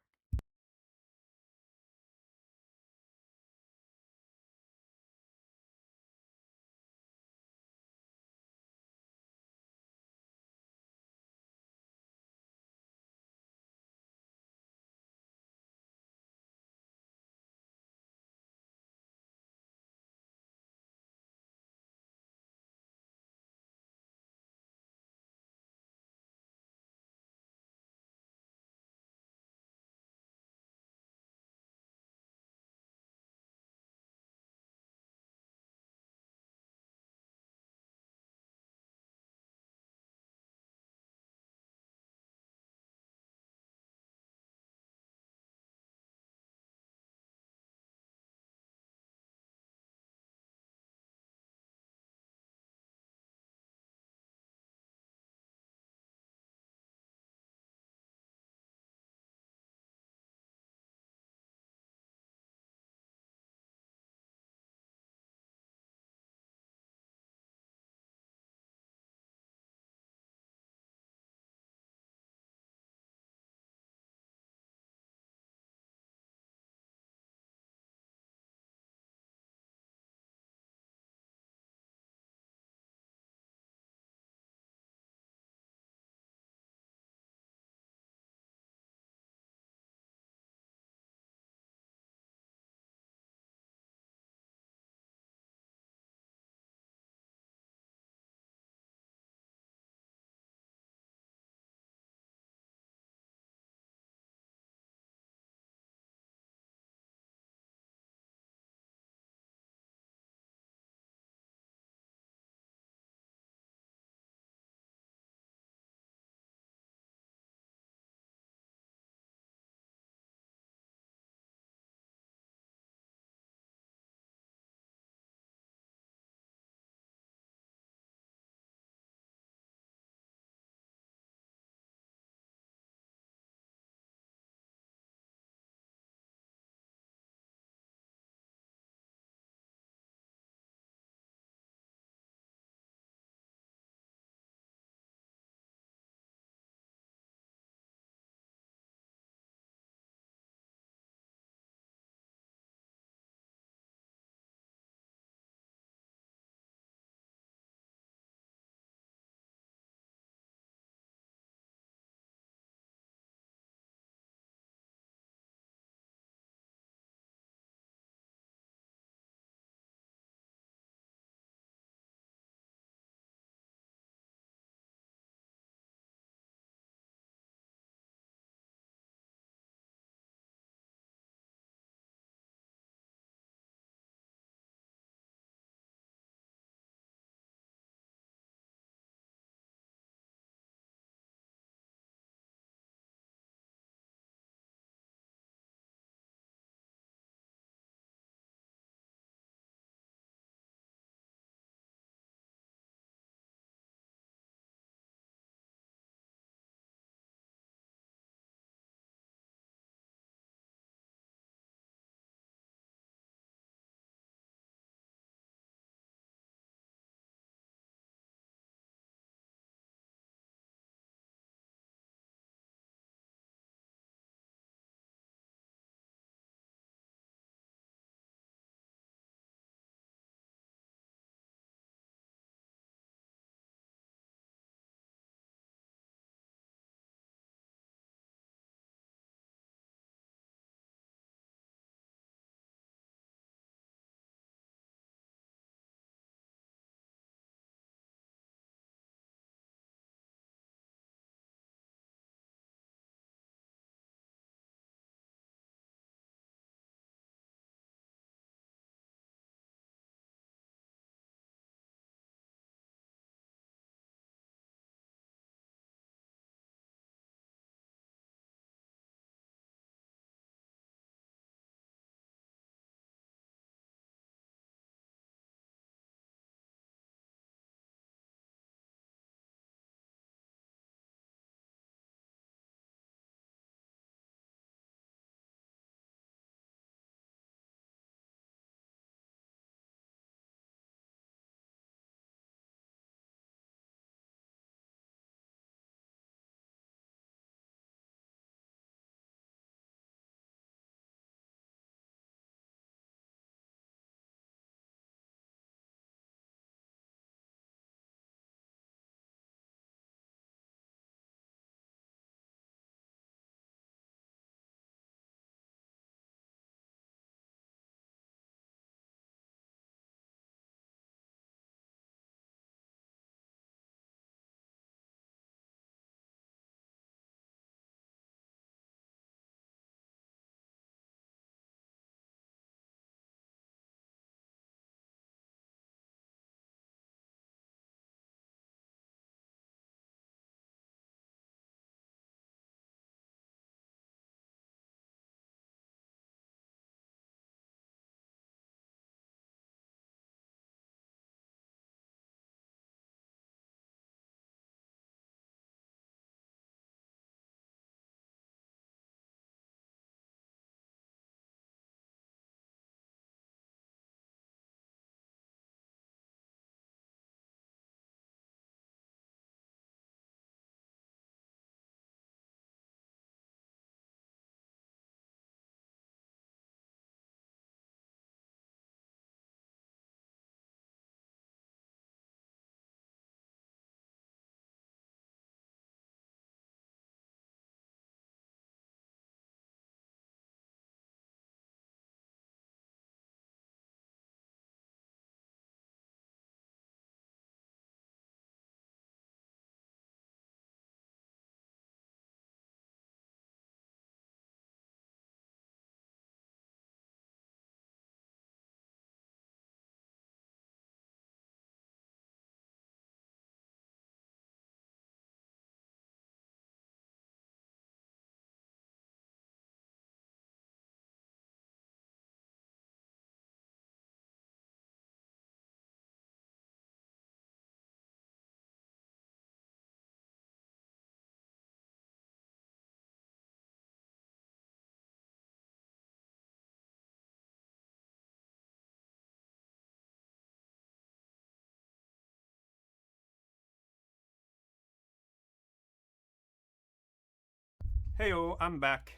Heyo, I'm back.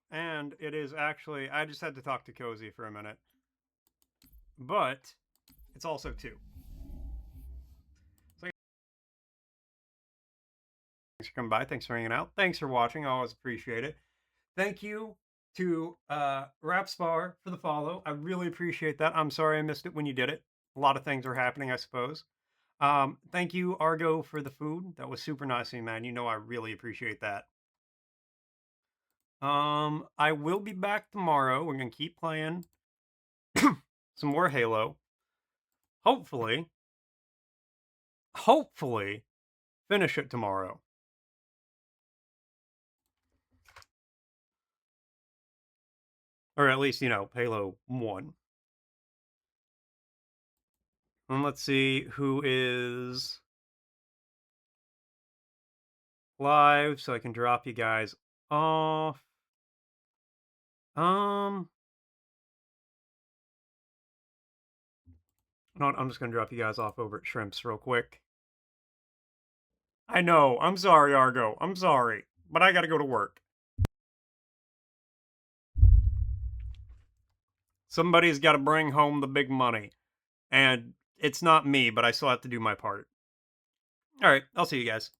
And it is actually, I just had to talk to Cozy for a minute. But it's also 2. So thanks for coming by. Thanks for hanging out. Thanks for watching. I always appreciate it. Thank you to Rapspar for the follow. I really appreciate that. I'm sorry I missed it when you did it. A lot of things were happening, I suppose. Thank you, Argo, for the food. That was super nice of you, man. You know I really appreciate that. I will be back tomorrow. We're gonna keep playing some more Halo. Hopefully finish it tomorrow. Or at least, you know, Halo 1. And let's see who is live so I can drop you guys off. No, I'm just gonna drop you guys off over at Shrimps real quick. I know, I'm sorry, Argo. I'm sorry. But I gotta go to work. Somebody's gotta bring home the big money. And it's not me, but I still have to do my part. Alright, I'll see you guys.